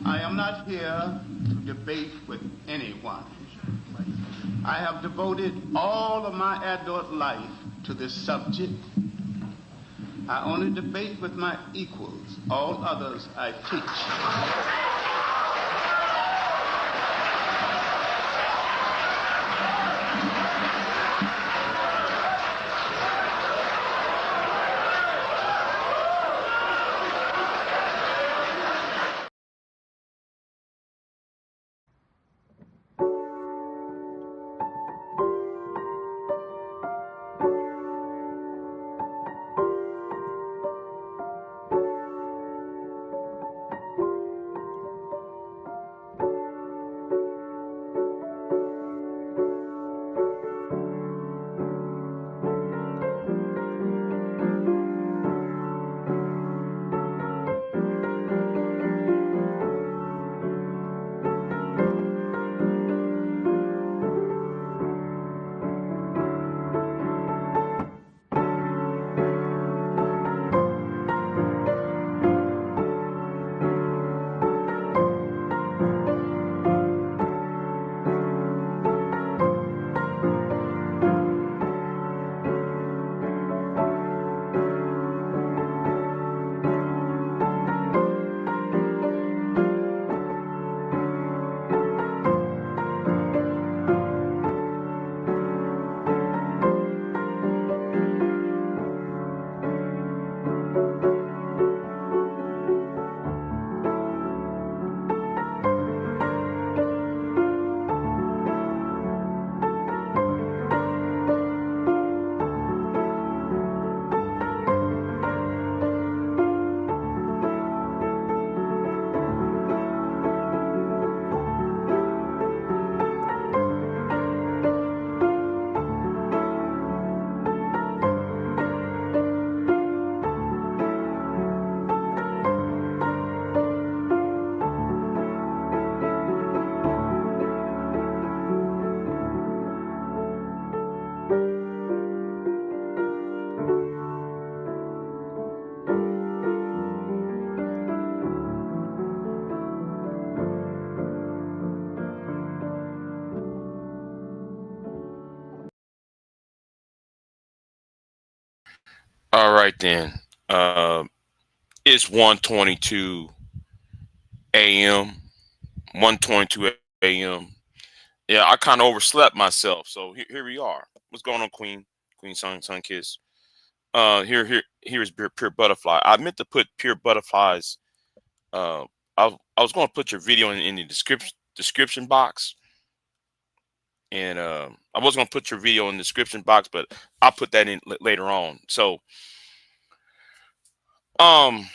I am not here to debate with anyone. I have devoted all of my adult life to this subject. I only debate with my equals. All others I teach. All right then. It's 1:22 a.m. 1:22 a.m. Yeah, I kind of overslept myself. So here we are. What's going on, Queen? Queen Sun Kiss. Here's Pure Butterfly. I meant to put Pure Butterflies. I was going to put your video in the description box, and I was going to put your video in the description box, but I'll put that in later on. So um,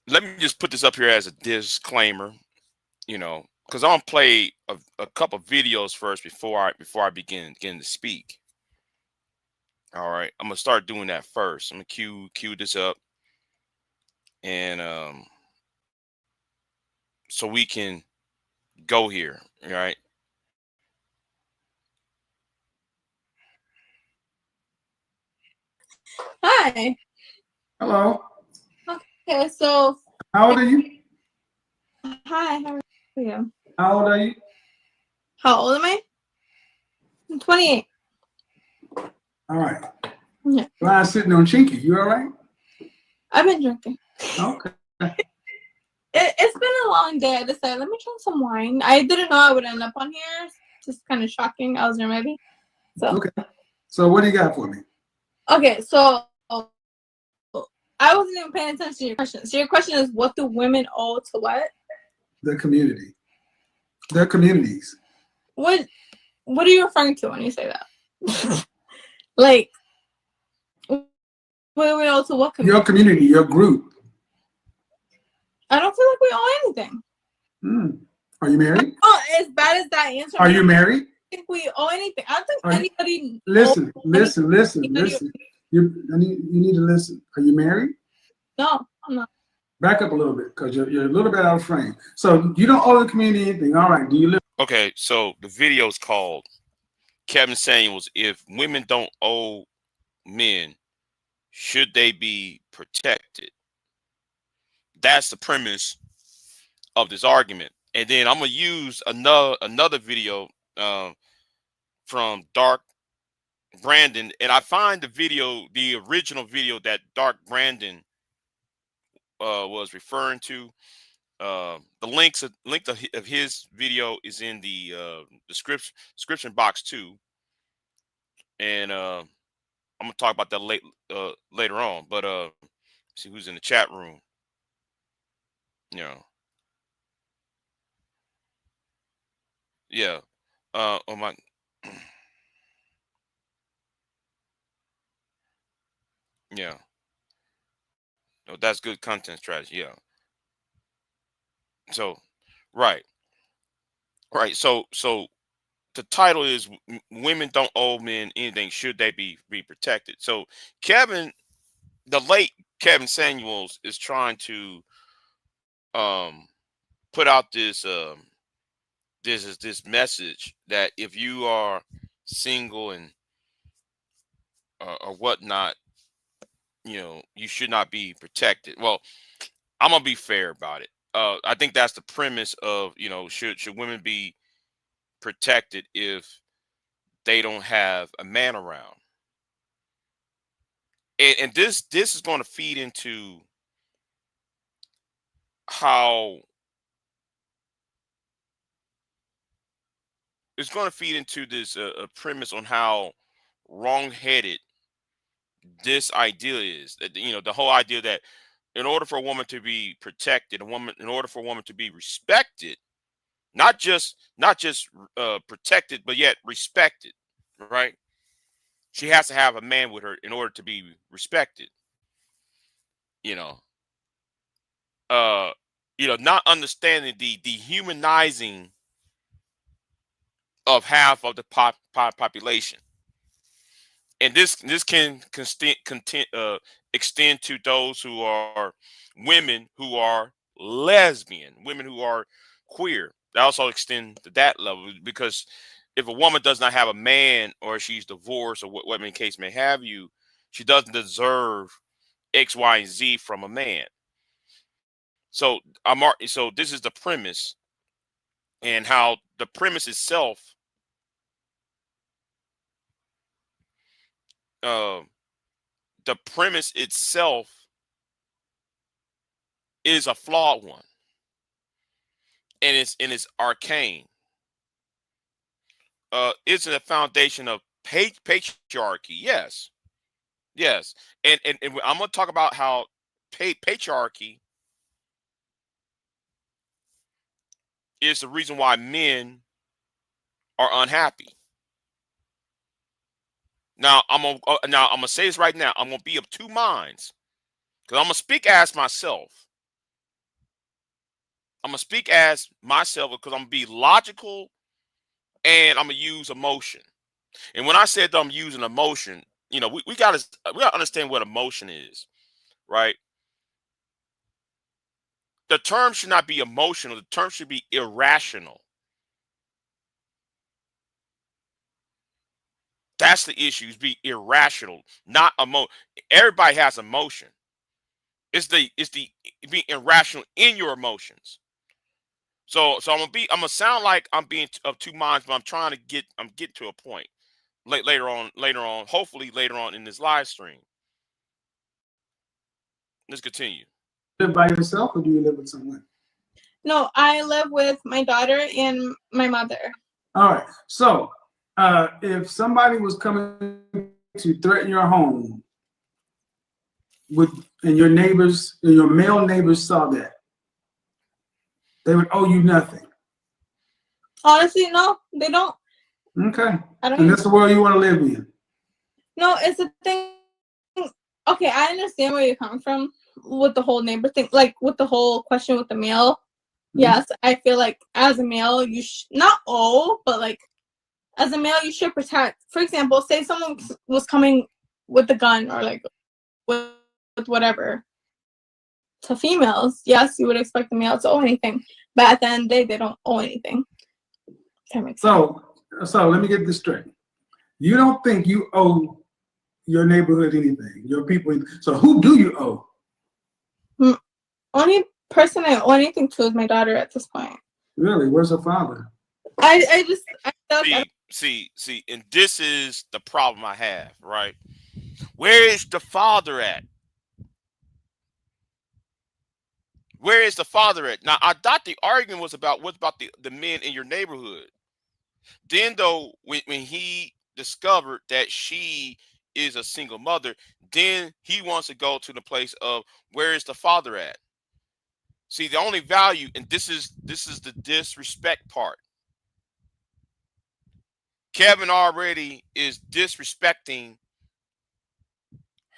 let me just put this up here as a disclaimer. Because I'm gonna play a couple videos first before I begin to speak. All right, I'm gonna start doing that first. I'm gonna cue this up, and so we can go here. All right. Hi. Hello. Okay, so How old are you? hi, how are you? How old are you? How old am I? I'm 28. All right. Yeah. Line sitting on Chinky. You all right? I've been drinking. Okay. It's been a long day. I decided, let me drink some wine. I didn't know I would end up on here. It's just kind of shocking. I wasn't ready. So Okay. So what do you got for me? okay, so I wasn't even paying attention to your question. So your question is, what do women owe to what? The community. Their communities. What are you referring to when you say that? Like, what do we owe to what community? Your community, your group. I don't feel like we owe anything. Are you married? Oh, as bad as that answer. Are you married? Think we owe anything. I don't think anybody. Listen. You need to listen. Are you married? No, I'm not. Back up a little bit because you're a little bit out of frame. So you don't owe the community anything. All right. Do you live? Okay. So the video is called Kevin Samuels. If women don't owe men, should they be protected? That's the premise of this argument. And then I'm gonna use another video from Dark Brandon, and I find the original video that Dark Brandon was referring to. The link of his video is in the description box too, and I'm gonna talk about that later on. But see who's in the chat room. You know, yeah. Oh my. Yeah. No, that's good content strategy. Yeah. So, right, right. So the title is "Women Don't Owe Men Anything. Should they be protected?" So Kevin, the late Kevin Samuels, is trying to um put out this message that if you are single and or whatnot, you should not be protected. Well, I'm gonna be fair about it. I think that's the premise of should women be protected if they don't have a man around, and this is going to feed into how it's going to feed into this a premise on how wrong-headed this idea is. That the whole idea that in order for a woman to be protected, in order for a woman to be respected, not just protected, but yet respected, right? She has to have a man with her in order to be respected. You know, not understanding the dehumanizing of half of the population, and this can extend to those who are women who are lesbian, women who are queer. That also extend to that level, because if a woman does not have a man, or she's divorced, or what case may have you, she doesn't deserve X, Y, and Z from a man. So so this is the premise, and how the premise itself, the premise itself is a flawed one, and it's arcane. It's a foundation of patriarchy. Yes, yes, and I'm going to talk about how patriarchy is the reason why men are unhappy. Now I'm gonna say this right now. I'm gonna be of two minds, because I'm gonna speak as myself. Because I'm gonna be logical, and I'm gonna use emotion. And when I said that I'm using emotion, we gotta understand what emotion is, right? The term should not be emotional. The term should be irrational. That's the issue. Is be irrational, not everybody has emotion. It's the being irrational in your emotions. So I'm gonna sound like I'm being of two minds, but I'm getting to a point later on, hopefully later on in this live stream. Let's continue. Live by yourself, or do you live with someone? No, I live with my daughter and my mother. All right. So if somebody was coming to threaten your home, and your neighbors, and your male neighbors saw that, they would owe you nothing. Honestly, no, they don't. Okay. I don't. And that's the world you want to live in. No, it's a thing. Okay, I understand where you're coming from with the whole neighbor thing, like with the whole question with the male. Mm-hmm. Yes, I feel like as a male, you not owe, but like as a male, you should protect. For example, say someone was coming with a gun, or like with whatever to females. Yes, you would expect the male to owe anything, but at the end of the day, they don't owe anything. That makes sense. So let me get this straight. You don't think you owe your neighborhood anything, your people? So who do you owe? Only person I owe anything to is my daughter at this point. Really? Where's her father? I feel like I See, and this is the problem I have, right? Where is the father at? Where is the father at? Now, I thought the argument was about what about the men in your neighborhood. Then, though, when he discovered that she is a single mother, then he wants to go to the place of where is the father at? See, the only value, and this is the disrespect part. Kevin already is disrespecting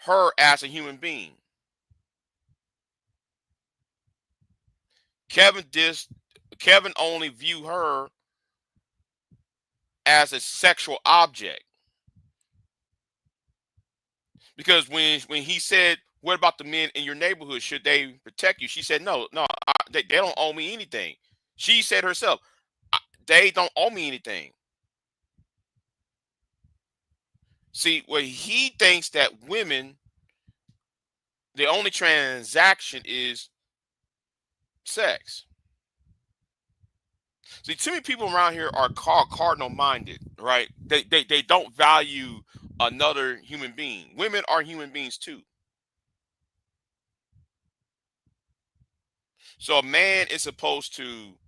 her as a human being. Kevin only view her as a sexual object. Because when he said, "What about the men in your neighborhood? Should they protect you?" She said, "No, they don't owe me anything." She said herself, "They don't owe me anything." See, well, he thinks that women, the only transaction is sex. See, too many people around here are cardinal minded, right? They don't value another human being. Women are human beings too. So a man is supposed to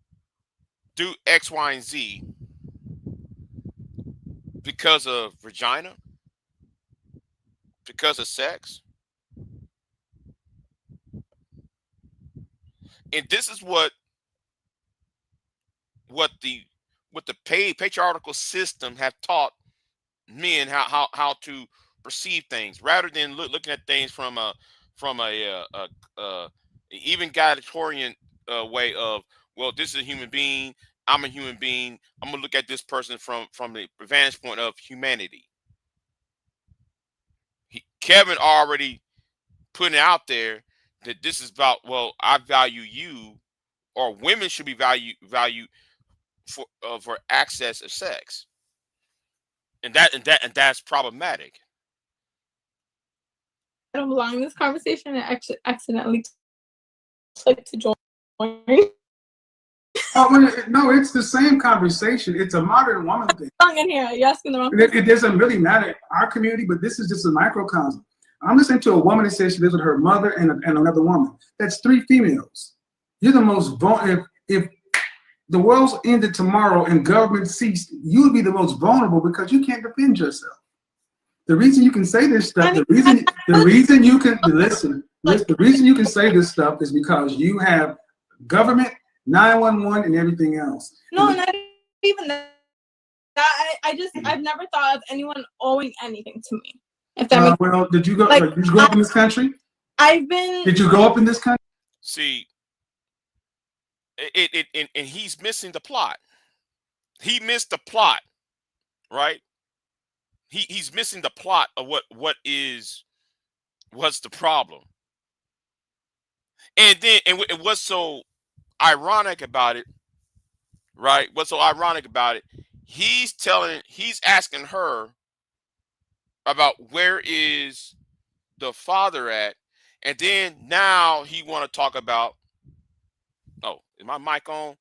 do X, Y, and Z because of vagina, because of sex. And this is what the patriarchal system have taught men how to perceive things, rather than looking at things from a even egalitarian way of, well, this is a human being, I'm a human being, I'm gonna look at this person from the vantage point of humanity. Kevin already putting out there that this is about, well, I value you, or women should be valued for access of sex, and that's problematic. don't belong in this conversation. I actually accidentally clicked to join. No, it's the same conversation. It's a modern woman thing. Wrong in here. You're asking the wrong It doesn't really matter our community, but this is just a microcosm. I'm listening to a woman that says she lives with her mother and another woman. That's 3 females. You're the most vulnerable. If the world's ended tomorrow and government ceased, you would be the most vulnerable because you can't defend yourself. The reason you can say this stuff, the reason you can the reason you can say this stuff is because you have government, 911, and everything else. No, not even that. I've never thought of anyone owing anything to me. If that makes well, did you grow up in this country? Did you grow up in this country? See, and he's missing the plot. He missed the plot, right? He's missing the plot of what's the problem. And then what's so ironic about it, right? What's so ironic about it? He's asking her about where is the father at, and then now he want to talk about, oh, is my mic on?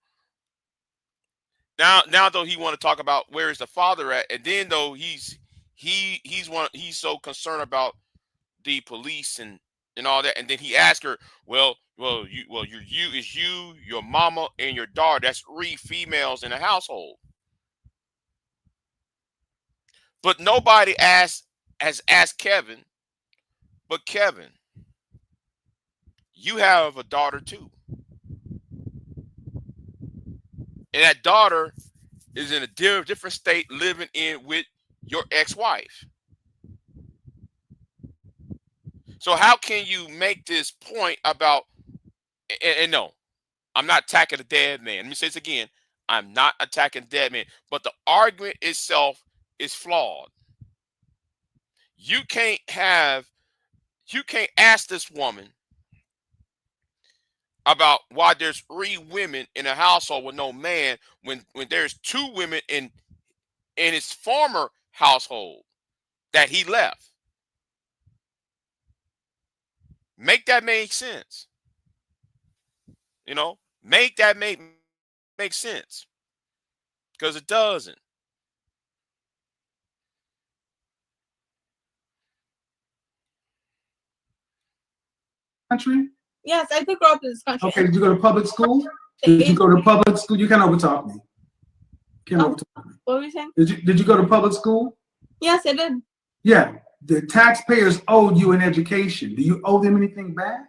Now though he want to talk about where is the father at, and then though he's so concerned about the police and all that, and then he asked her, you, your mama, and your daughter. That's 3 females in the household. But nobody has asked Kevin, but Kevin, you have a daughter too. And that daughter is in a different state, living in with your ex-wife. So how can you make this point about, and no, I'm not attacking a dead man. Let me say this again. I'm not attacking dead man, but the argument itself is flawed. You can't ask this woman about why there's 3 women in a household with no man when there's 2 women in his former household that he left. Make that make sense. You know, make that make sense, because it doesn't. Country? Yes, I did grow up in this country. Okay, did you go to public school? The Did you age- go to public school? You can't overtalk me. Can't Oh. overtalk me. What were you saying? Did you go to public school? Yes, I did. Yeah. The taxpayers owed you an education. Do you owe them anything back?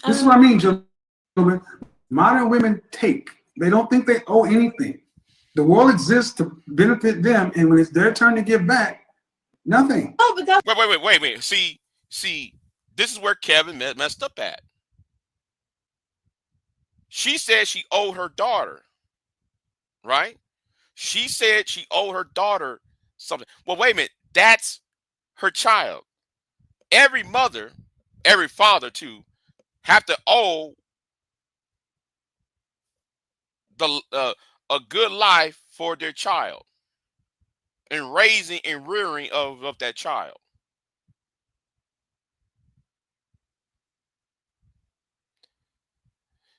This is what I mean, gentlemen. Modern women take. They don't think they owe anything. The world exists to benefit them, and when it's their turn to give back, nothing. Oh, but that's Wait. See, this is where Kevin messed up at. She said she owed her daughter, right? She said she owed her daughter something. Well, wait a minute. That's her child. Every mother, every father too, have to owe a good life for their child, and raising and rearing of that child.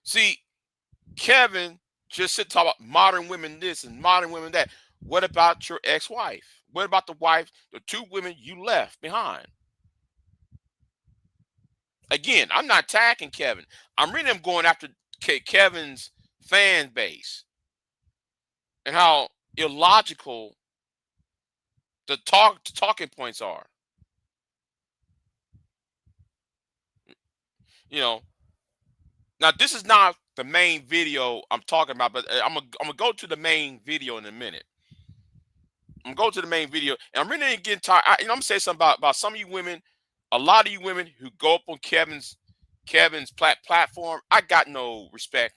See, Kevin just said talk about modern women this and modern women that. What about your ex-wife? What about the wife, the two women you left behind? Again, I'm not attacking Kevin. I'm really going after Kevin's fan base and how illogical the talking points are. You know, now this is not the main video I'm talking about, but I'm gonna go to the main video in a minute. I'm gonna go to the main video, and I'm really getting tired. I'm gonna say something about some of you women. A lot of you women who go up on Kevin's platform, I got no respect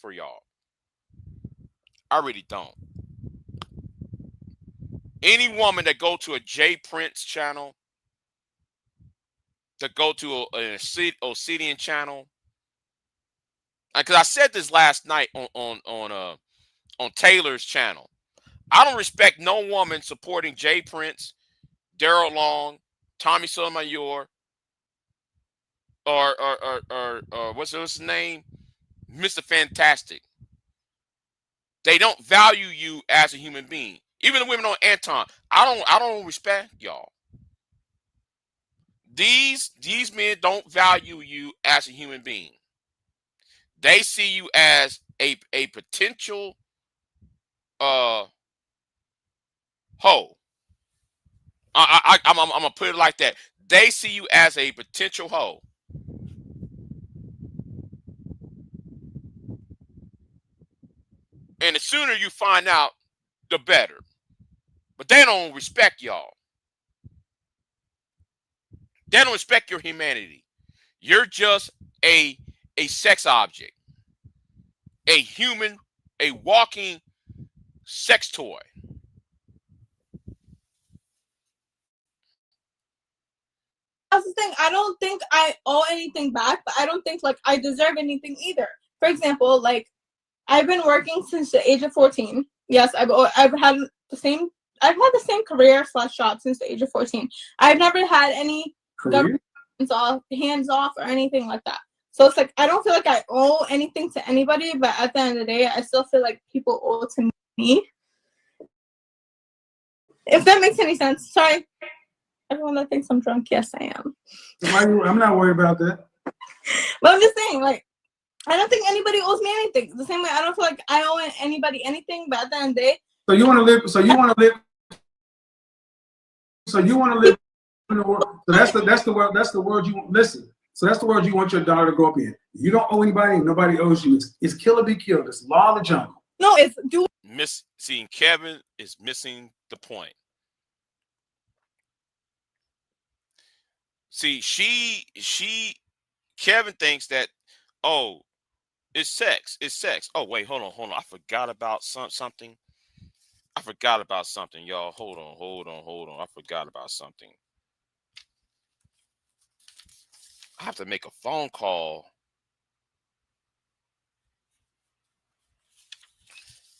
for y'all. I really don't. Any woman that go to a Jay Prince channel, to go to an Obsidian channel, because I said this last night on Taylor's channel. I don't respect no woman supporting Jay Prince, Daryl Long, Tommy Sotomayor, or what's his name, Mr. Fantastic. They don't value you as a human being. Even the women on Anton, I don't respect y'all. These men don't value you as a human being. They see you as a potential hoe. I'm gonna put it like that. They see you as a potential hoe. And the sooner you find out, the better. But they don't respect y'all. They don't respect your humanity. You're just a sex object. A human, a walking sex toy. that's the thing. I don't think I owe anything back, but I don't think like I deserve anything either. For example, like I've been working since the age of 14. Yes, I've had the same career / job since the age of 14. I've never had any Career? hands off or anything like that. So it's like I don't feel like I owe anything to anybody, but at the end of the day, I still feel like people owe to me. If that makes any sense. Sorry. Everyone that thinks I'm drunk, yes, I am. I'm not worried about that. But I'm just saying, like, I don't think anybody owes me anything. The same way I don't feel like I owe anybody anything, but at the end of the day. So you want to live in the world. So that's the world you want. Listen. So that's the world you want your daughter to grow up in. You don't owe anybody, and nobody owes you. It's kill or be killed. It's law of the jungle. No, it's do. Seeing Kevin is missing the point. See, Kevin thinks that, oh, it's sex. Oh, wait, hold on. I forgot about something. Y'all. Hold on. I forgot about something. I have to make a phone call.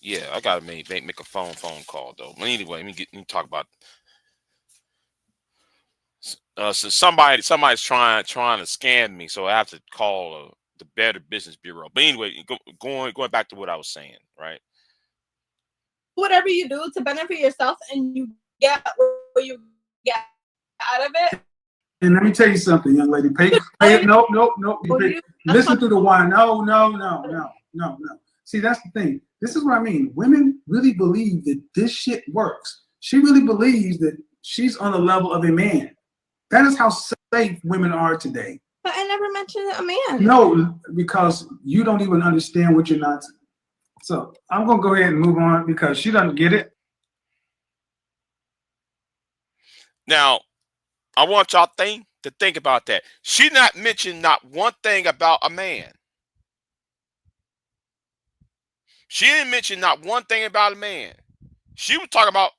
Yeah, I gotta make a phone call though. But anyway, let me talk about. So somebody's trying to scam me, so I have to call the Better Business Bureau. But anyway, going back to what I was saying, right? Whatever you do to benefit yourself, and you get what you get out of it. And let me tell you something, young lady. Listen to the wine. No. See, that's the thing. This is what I mean. Women really believe that this shit works. She really believes that she's on the level of a man. That is how safe women are today. But I never mentioned a man. No, because you don't even understand what you're not. So I'm gonna go ahead and move on because she doesn't get it. Now, I want y'all to think about that. She not mentioned not one thing about a man. She didn't mention not one thing about a man. She was talking about,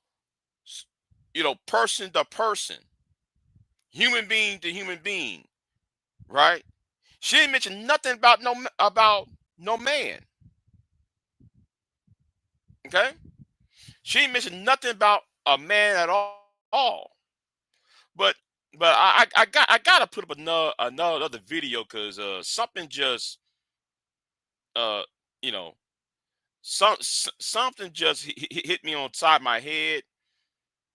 person to person, human being to human being, right? She didn't mention nothing about no man. Okay, she didn't mention nothing about a man at all. But I gotta put up another video because something just you know something just hit me on side my head,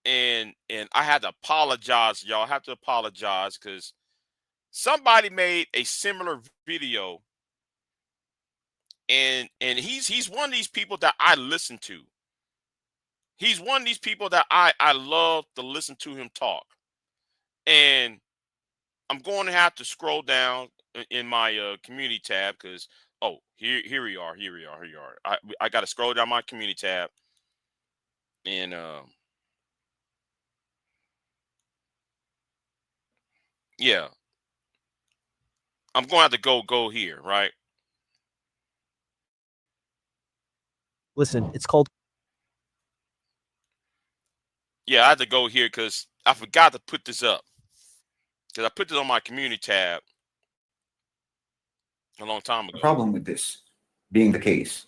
and I had to apologize, y'all. I have to apologize because somebody made a similar video, and he's one of these people that I listen to. He's one of these people that I love to listen to him talk, and I'm going to have to scroll down in my community tab because here we are. I got to scroll down my community tab, and yeah, I'm going to have to go here, right? Listen, it's called. Yeah, I had to go here because I forgot to put this up because I put this on my community tab a long time ago. The problem with this being the case,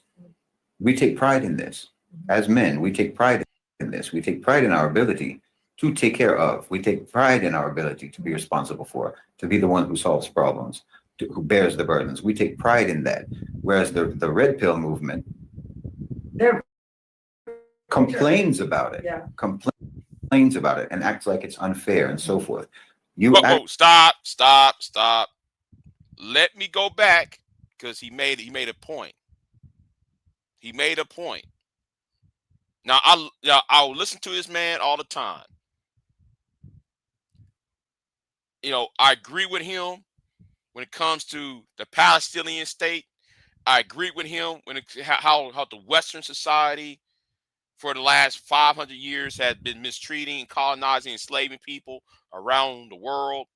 we take pride in this. As men, we take pride in this. We take pride in our ability to take care of. We take pride in our ability to be responsible for, to be the one who solves problems, who bears the burdens. We take pride in that. Whereas the red pill movement, they're complains about it, complains about it, and acts like it's unfair and so forth. Stop. Let me go back because he made a point. He made a point. Now I'll listen to this man all the time. I agree with him when it comes to the Palestinian state. I agree with him when how the Western society for the last 500 years has been mistreating, colonizing, enslaving people around the world.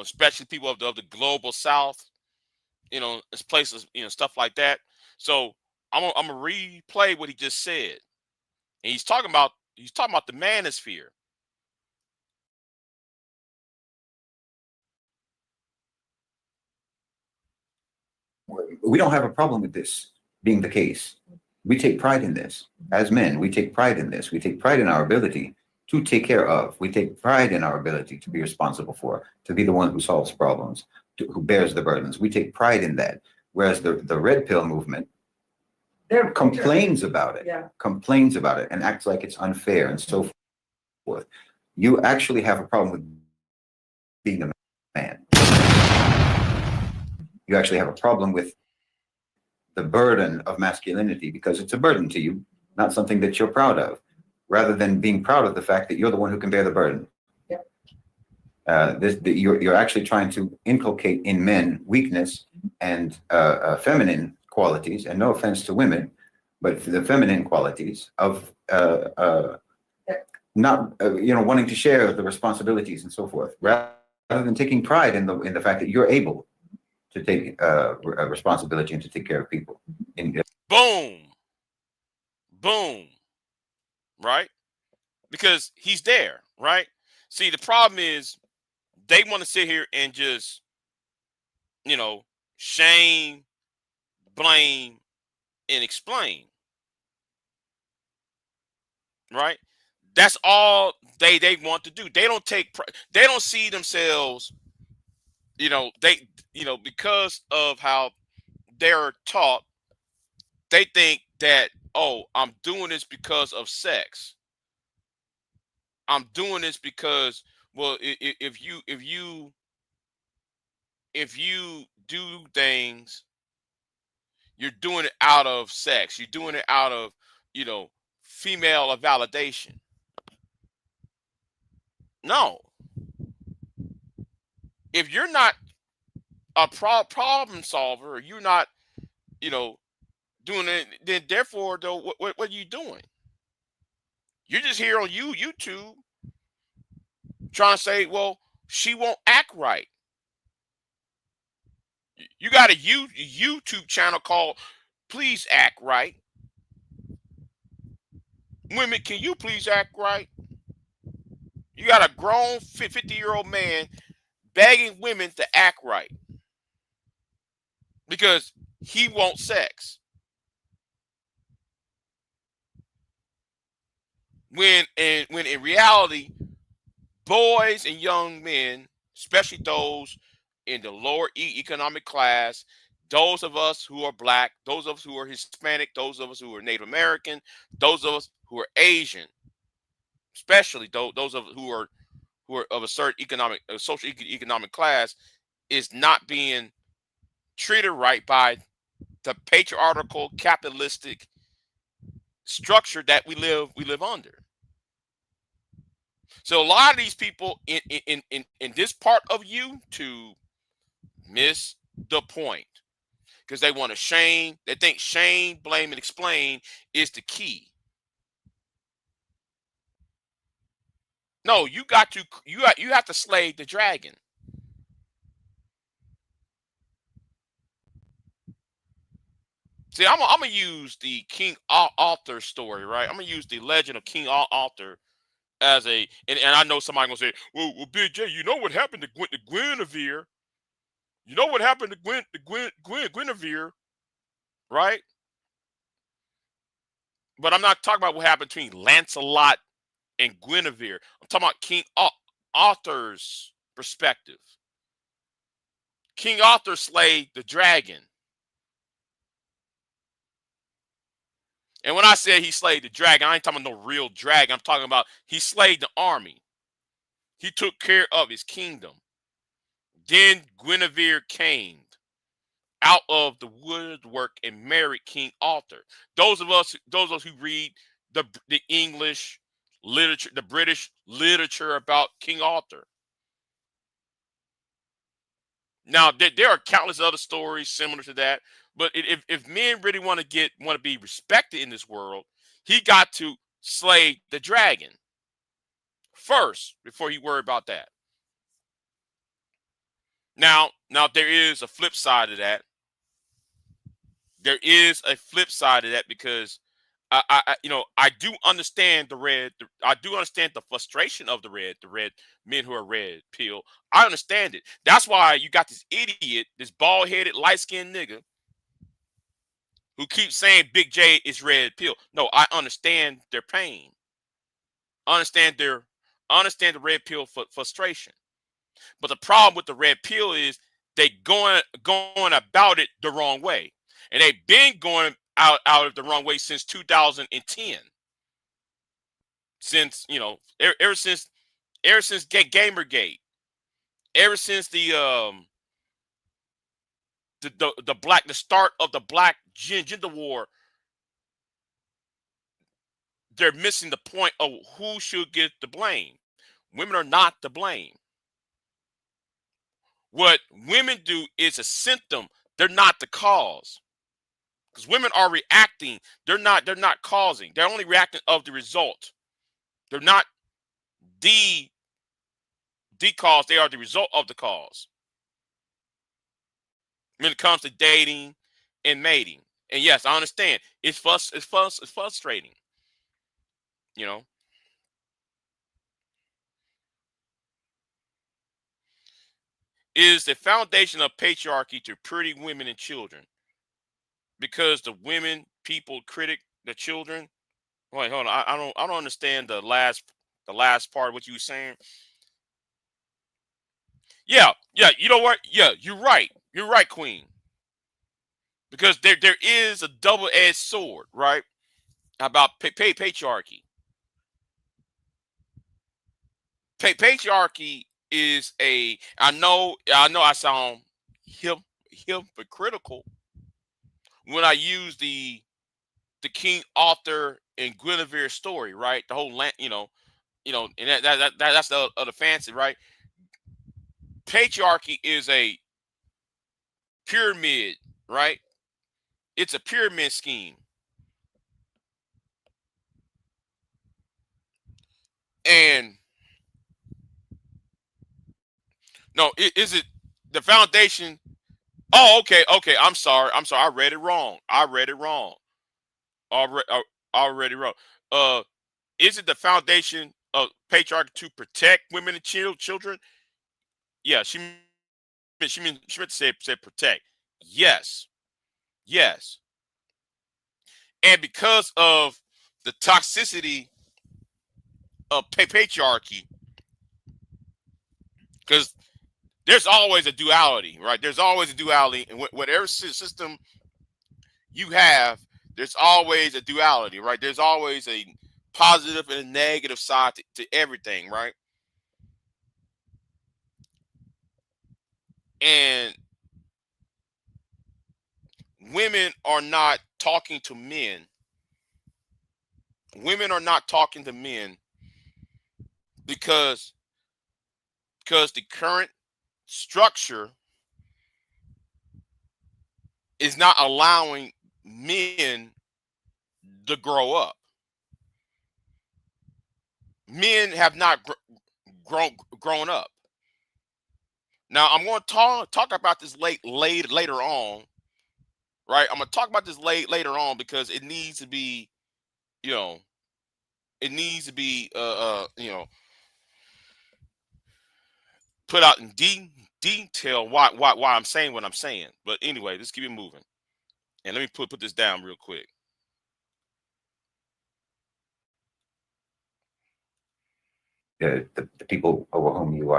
Especially people of the global South. It's places, stuff like that. So I'm gonna replay what he just said, and he's talking about the manosphere. We don't have a problem with this being the case. We take pride in this. As men, we take pride in this. We take pride in our ability to take care of. We take pride in our ability to be responsible for, to be the one who solves problems, who bears the burdens. We take pride in that. Whereas the red pill movement, they're complains about it, complains about it, and acts like it's unfair and so forth. You actually have a problem with being a man. You actually have a problem with the burden of masculinity because it's a burden to you, not something that you're proud of, rather than being proud of the fact that you're the one who can bear the burden. You're actually trying to inculcate in men weakness and feminine qualities, and no offense to women, but the feminine qualities of not wanting to share the responsibilities and so forth, rather than taking pride in the fact that you're able to take a responsibility and to take care of people. Boom, right? Because he's there, right? See, the problem is they want to sit here and just, shame, blame, and explain, right? That's all they want to do. They don't they don't see themselves, because of how they're taught, they think that, oh, I'm doing this because of sex. I'm doing this because, well, if you do things, you're doing it out of sex. You're doing it out of, female validation. No. If you're not a problem solver, or you're not, doing it, then therefore, though, what are you doing? You're just here on YouTube trying to say, well, she won't act right. You got a YouTube channel called Please Act Right. Women, can you please act right? You got a grown 50-year-old man begging women to act right because he wants sex. When in reality, boys and young men, especially those in the lower economic class, those of us who are black, those of us who are Hispanic, those of us who are Native American, those of us who are Asian, especially those of who are of a certain social economic class, is not being treated right by the patriarchal capitalistic structure that we live under. So a lot of these people in this part of YouTube miss the point because they want to shame. They think shame, blame, and explain is the key. No, you have to slay the dragon. See, I'm gonna use the King Arthur story, right? I'm gonna use the legend of King Arthur as and I know somebody gonna say, well, Big J, you know what happened to Guinevere? You know what happened to Guinevere, right? But I'm not talking about what happened between Lancelot and Guinevere. I'm talking about King Arthur's perspective. King Arthur slayed the dragon. And when I say he slayed the dragon, I ain't talking about no real dragon. I'm talking about he slayed the army. He took care of his kingdom. Then Guinevere came out of the woodwork and married King Arthur. Those of us who read the English literature, the British literature about King Arthur. Now there are countless other stories similar to that, but if men really want to be respected in this world, he got to slay the dragon first before he worried about that. Now there is a flip side of that. There is a flip side of that because I do understand I do understand the frustration of the red men who are red pill. I understand it. That's why you got this idiot, this bald-headed, light-skinned nigga who keeps saying Big J is red pill. No, I understand their pain. I understand the red pill frustration. But the problem with the red pill is they going about it the wrong way. And they've been going out of the wrong way since 2010. Since, ever since Gamergate, ever since the start of the black gender war, they're missing the point of who should get the blame. Women are not to blame. What women do is a symptom. They're not the cause. Because women are reacting. They're not causing. They're only reacting of the result. They're not the cause. They are the result of the cause. When it comes to dating and mating. And yes, I understand. It's frustrating. Is the foundation of patriarchy to pretty women and children. Because the women, people critic the children Wait, hold on. I don't understand the last part of what you were saying. Yeah, yeah. You know what? Yeah, you're right. You're right, Queen. Because there is a double-edged sword, right? About patriarchy. Patriarchy is a. I sound hypocritical when I use the King Arthur and Guinevere story, right? The whole land, and that's the other fancy, right? Patriarchy is a pyramid, right? It's a pyramid scheme, and no, is it the foundation? Oh, okay, okay. I'm sorry. I read it wrong. Already, already wrong. Uh, is it the foundation of patriarchy to protect women and children? Yeah, she meant to say protect. Yes, yes. And because of the toxicity of patriarchy, because there's always a duality, right? There's always a duality, and whatever system you have, there's always a duality, right? There's always a positive and a negative side to everything, right? And women are not talking to men. Women are not talking to men because the current structure is not allowing men to grow up. Men have not grown up. Now I'm going to talk about this later on, right? I'm going to talk about this later on because it needs to be, you know, it needs to be, put out in detail why I'm saying what I'm saying. But anyway, let's keep it moving. And let me put this down real quick. The people over whom you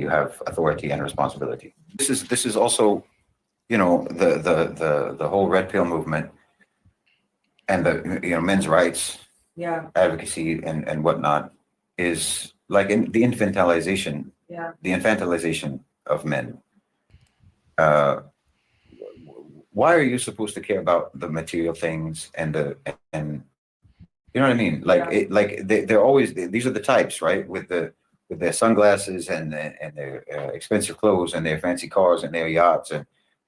have authority and responsibility. This is also, the whole red pill movement and the men's rights advocacy and whatnot is like the infantilization of men. Why are you supposed to care about the material things and you know what I mean? Like they're always, these are the types, right? With their sunglasses and their expensive clothes and their fancy cars and their yachts and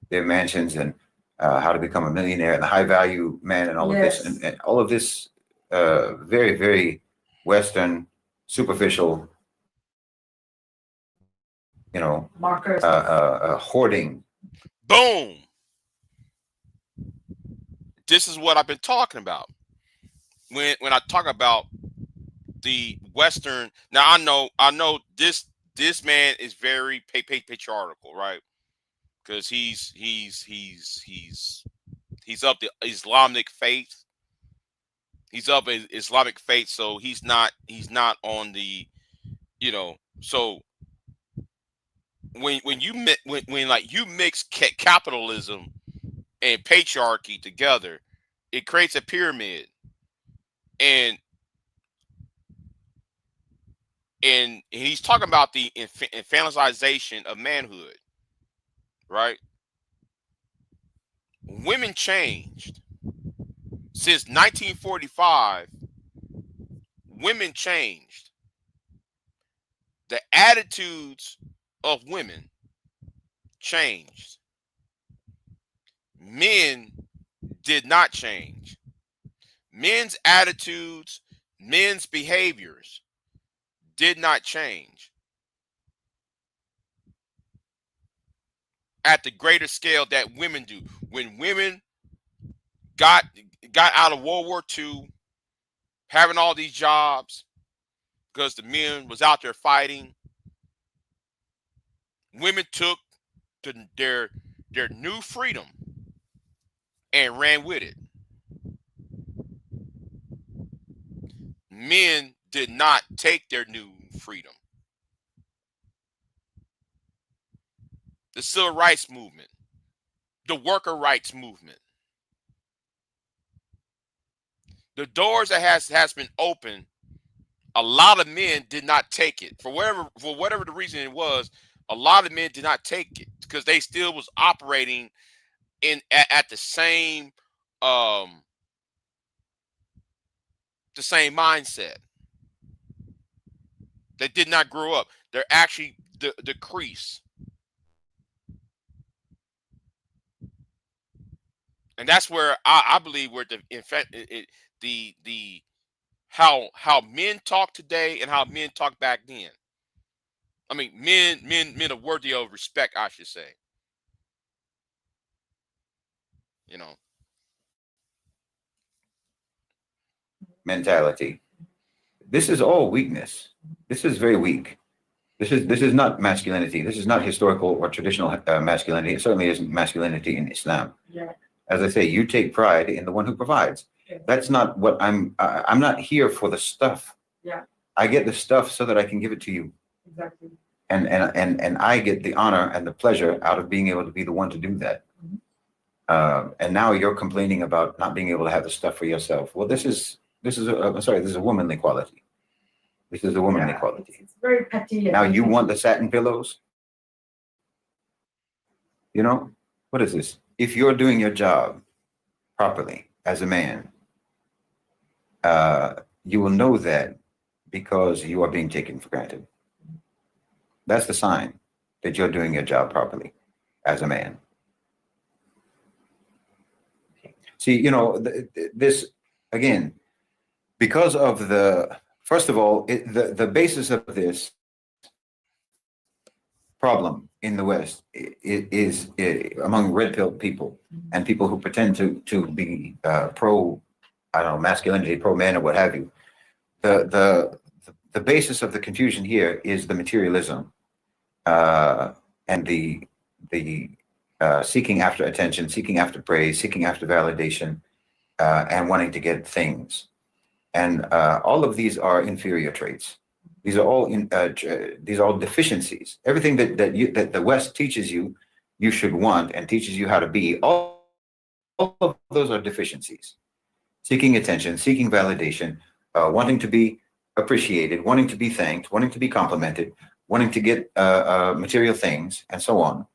their mansions and how to become a millionaire and the high value man and all of this and all of this very, very Western, superficial, Markers. Hoarding. Boom. This is what I've been talking about. When I talk about the Western, now I know this man is very patriarchal, right? Because he's of the Islamic faith. He's of Islamic faith, so he's not on the, so when you mix capitalism and patriarchy together, it creates a pyramid, and he's talking about the infantilization of manhood, right? Women changed since 1945. Women changed. The attitudes of women changed. Men did not change. Men's attitudes, men's behaviors did not change at the greater scale that women do. When women got out of World War II, having all these jobs because the men was out there fighting, women took their new freedom and ran with it. men did not take their new freedom. The civil rights movement, the worker rights movement, the doors that has been opened, a lot of men did not take it for whatever the reason it was. A lot of men did not take it because they still was operating at the same mindset. They did not grow up. They're actually decrease. And that's where I believe where how men talk today and how men talk back then. I mean, men are worthy of respect, I should say. You know, mentality. This is all weakness. This is very weak. This is not masculinity. This is not historical or traditional masculinity. It certainly isn't masculinity in Islam. Yeah. As I say, you take pride in the one who provides. That's not what I'm not here for the stuff. Yeah. I get the stuff so that I can give it to you. Exactly. And I get the honor and the pleasure out of being able to be the one to do that. Mm-hmm. And now you're complaining about not being able to have the stuff for yourself. Well, this is a womanly quality. This is a womanly quality. It's very petty. Now you want the satin pillows? You know, what is this? If you're doing your job properly as a man, you will know that because you are being taken for granted. That's the sign that you're doing your job properly as a man. See, you know, this, again, because of first of all, the basis of this problem in the West is among red pill people and people who pretend to be pro, I don't know, masculinity, pro man or what have you. The basis of the confusion here is the materialism and the seeking after attention, seeking after praise, seeking after validation, and wanting to get things. And all of these are inferior traits. These are all deficiencies. Everything that the West teaches you should want and teaches you how to be. All of those are deficiencies. Seeking attention, seeking validation, wanting to be appreciated, wanting to be thanked, wanting to be complimented, wanting to get material things, and so on.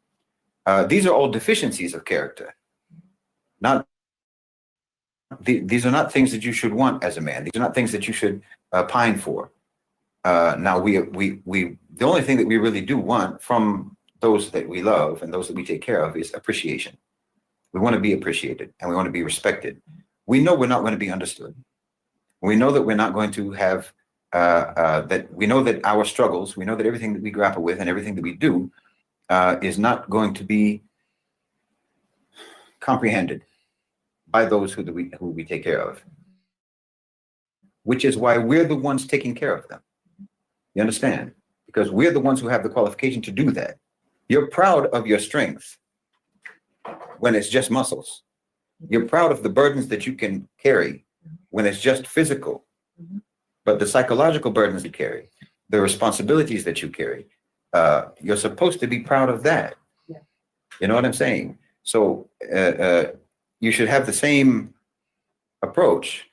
These are all deficiencies of character. These are not things that you should want as a man. These are not things that you should pine for. Now, the only thing that we really do want from those that we love and those that we take care of is appreciation. We want to be appreciated and we want to be respected. We know we're not going to be understood. We know that we're not going to have that. We know that our struggles, we know that everything that we grapple with and everything that we do is not going to be comprehended by those who we take care of, which is why we're the ones taking care of them. You understand? Because we're the ones who have the qualification to do that. You're proud of your strength when it's just muscles. You're proud of the burdens that you can carry when it's just physical. But the psychological burdens you carry, the responsibilities that you carry, you're supposed to be proud of that. Yeah. You know what I'm saying? So you should have the same approach.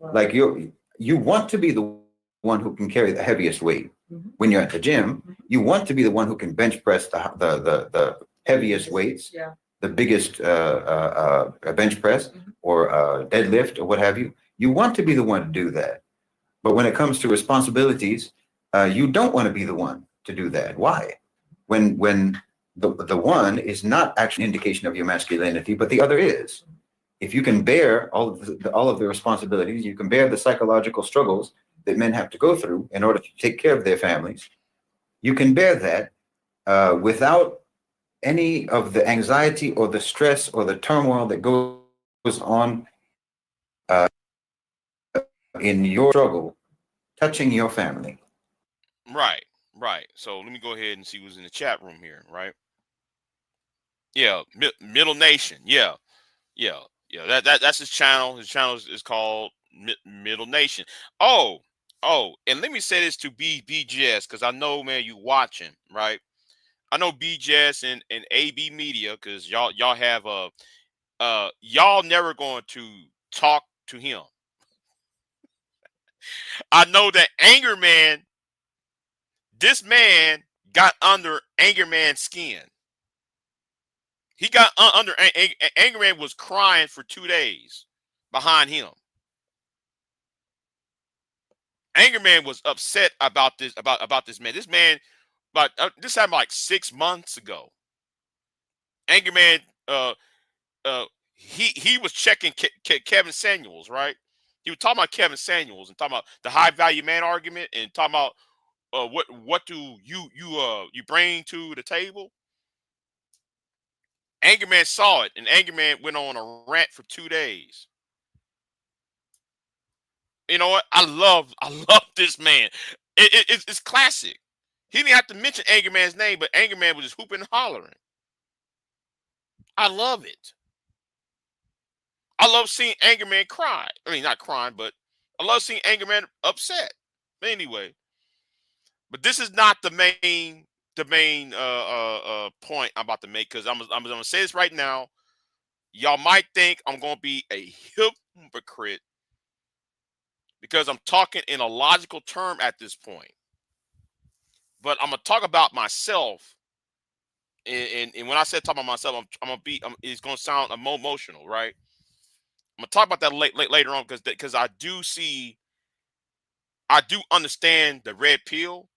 Like you want to be the one who can carry the heaviest weight. When you're at the gym, you want to be the one who can bench press the heaviest weights, the biggest bench press or deadlift or what have you. You want to be the one to do that. But when it comes to responsibilities, you don't want to be the one to do that. Why? When the one is not actually an indication of your masculinity, but the other is. If you can bear all of the responsibilities, you can bear the psychological struggles that men have to go through in order to take care of their families, you can bear that without any of the anxiety or the stress or the turmoil that goes on in your struggle touching your family. Right. So let me go ahead and see who's in the chat room here, right? Yeah, Middle Nation. Yeah. That's his channel. His channel is called Middle Nation. And let me say this to BJS, because I know, man, you watching, right? I know BJS and AB Media, because y'all have y'all never going to talk to him. I know that Anger Man, this man got under Anger Man's skin. He got under Anger Man was crying for 2 days behind him. Anger Man was upset about this man. This man, this happened like 6 months ago. Anger Man, he was checking Kevin Samuels, right? He was talking about Kevin Samuels and talking about the high value man argument and talking about what do you bring to the table. Anger Man saw it, and Anger Man went on a rant for 2 days. You know what? I love this man. It's classic. He didn't have to mention Anger Man's name, but Anger Man was just hooping and hollering. I love it. I love seeing Anger Man cry. I mean, not crying, but I love seeing Anger Man upset. But anyway, but this is not the main point I'm about to make, because I'm gonna say this right now. Y'all might think I'm gonna be a hypocrite because I'm talking in a logical term at this point. But I'm gonna talk about myself, and when I said talk about myself, it's gonna sound emotional, right? I'm gonna talk about that later on, because I do understand the red pill,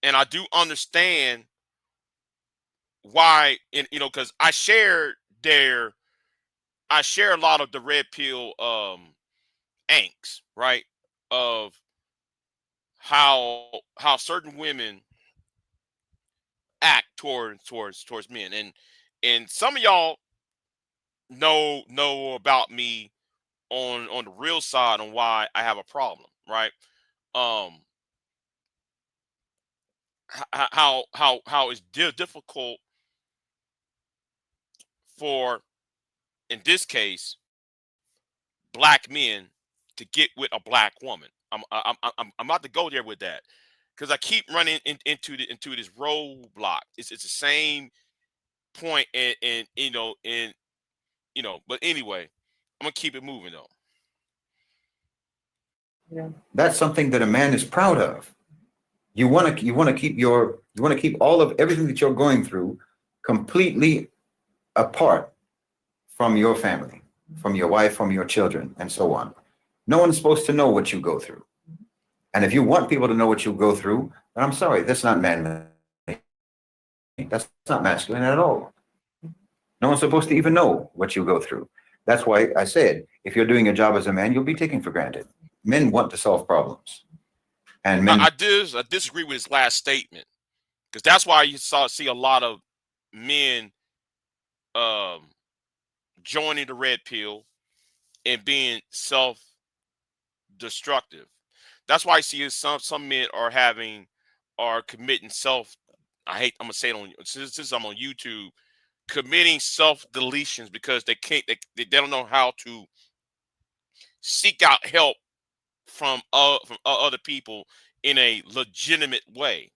and I do understand why, because I share a lot of the red pill angst, right? Of how certain women act towards men, and some of y'all know about me on the real side on why I have a problem, right? Um, how it's difficult for, in this case, black men to get with a black woman. I'm about to go there with that, because I keep running into this roadblock. It's the same point, and but anyway, I'm gonna keep it moving though. Yeah. That's something that a man is proud of. You want to keep all of everything that you're going through completely apart from your family, from your wife, from your children, and so on. No one's supposed to know what you go through. And if you want people to know what you go through, then I'm sorry, that's not manly. That's not masculine at all. No one's supposed to even know what you go through. That's why I said, if you're doing your job as a man, you'll be taken for granted. Men want to solve problems. And men. I disagree with his last statement, because that's why you see a lot of men joining the red pill and being self-destructive. That's why I see some men are committing I'm gonna say it since I'm on YouTube, committing self-deletions because they don't know how to seek out help from other people in a legitimate way.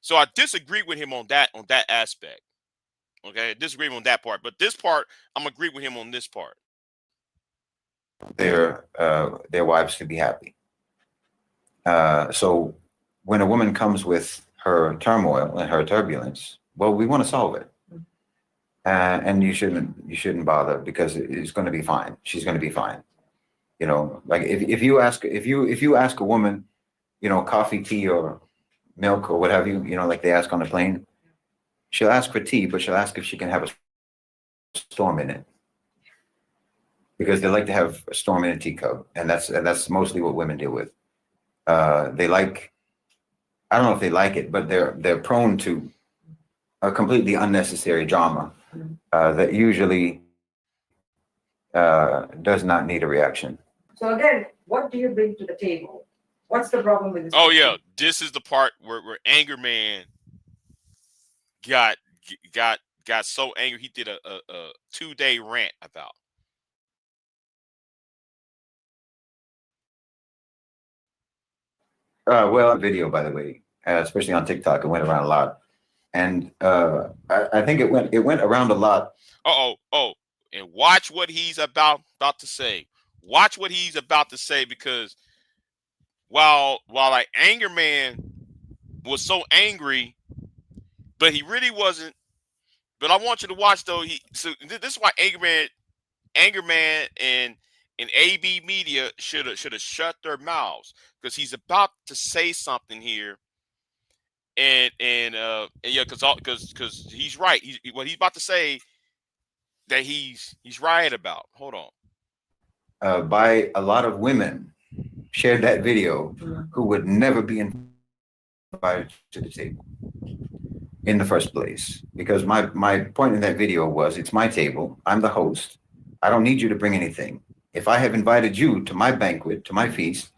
So I disagree with him on that aspect. Okay, I disagree on that part, but this part I'm agree with him on this part. Their wives to be happy. So when a woman comes with her turmoil and her turbulence, well, we want to solve it, and you shouldn't bother, because it's going to be fine. She's going to be fine. Like if you ask a woman, coffee, tea, or milk, or what have you, like they ask on the plane, she'll ask for tea, but she'll ask if she can have a storm in it, because they like to have a storm in a teacup, and that's mostly what women deal with. They like, I don't know if they like it, but they're prone to a completely unnecessary drama that usually does not need a reaction. So again, what do you bring to the table? What's the problem with this? Oh yeah, this is the part where Anger Man got so angry he did a 2-day rant about. Well, video, by the way, especially on TikTok, it went around a lot, and I think it went around a lot. Oh, and watch what he's about to say. Watch what he's about to say, because while like Anger Man was so angry, but he really wasn't. But I want you to watch though. This is why Anger Man, and AB Media should have shut their mouths, because he's about to say something here, and yeah, because he's right. What he's about to say that he's right about. Hold on. By a lot of women shared that video who would never be invited to the table in the first place. Because my point in that video was, it's my table. I'm the host. I don't need you to bring anything. If I have invited you to my banquet, to my feast,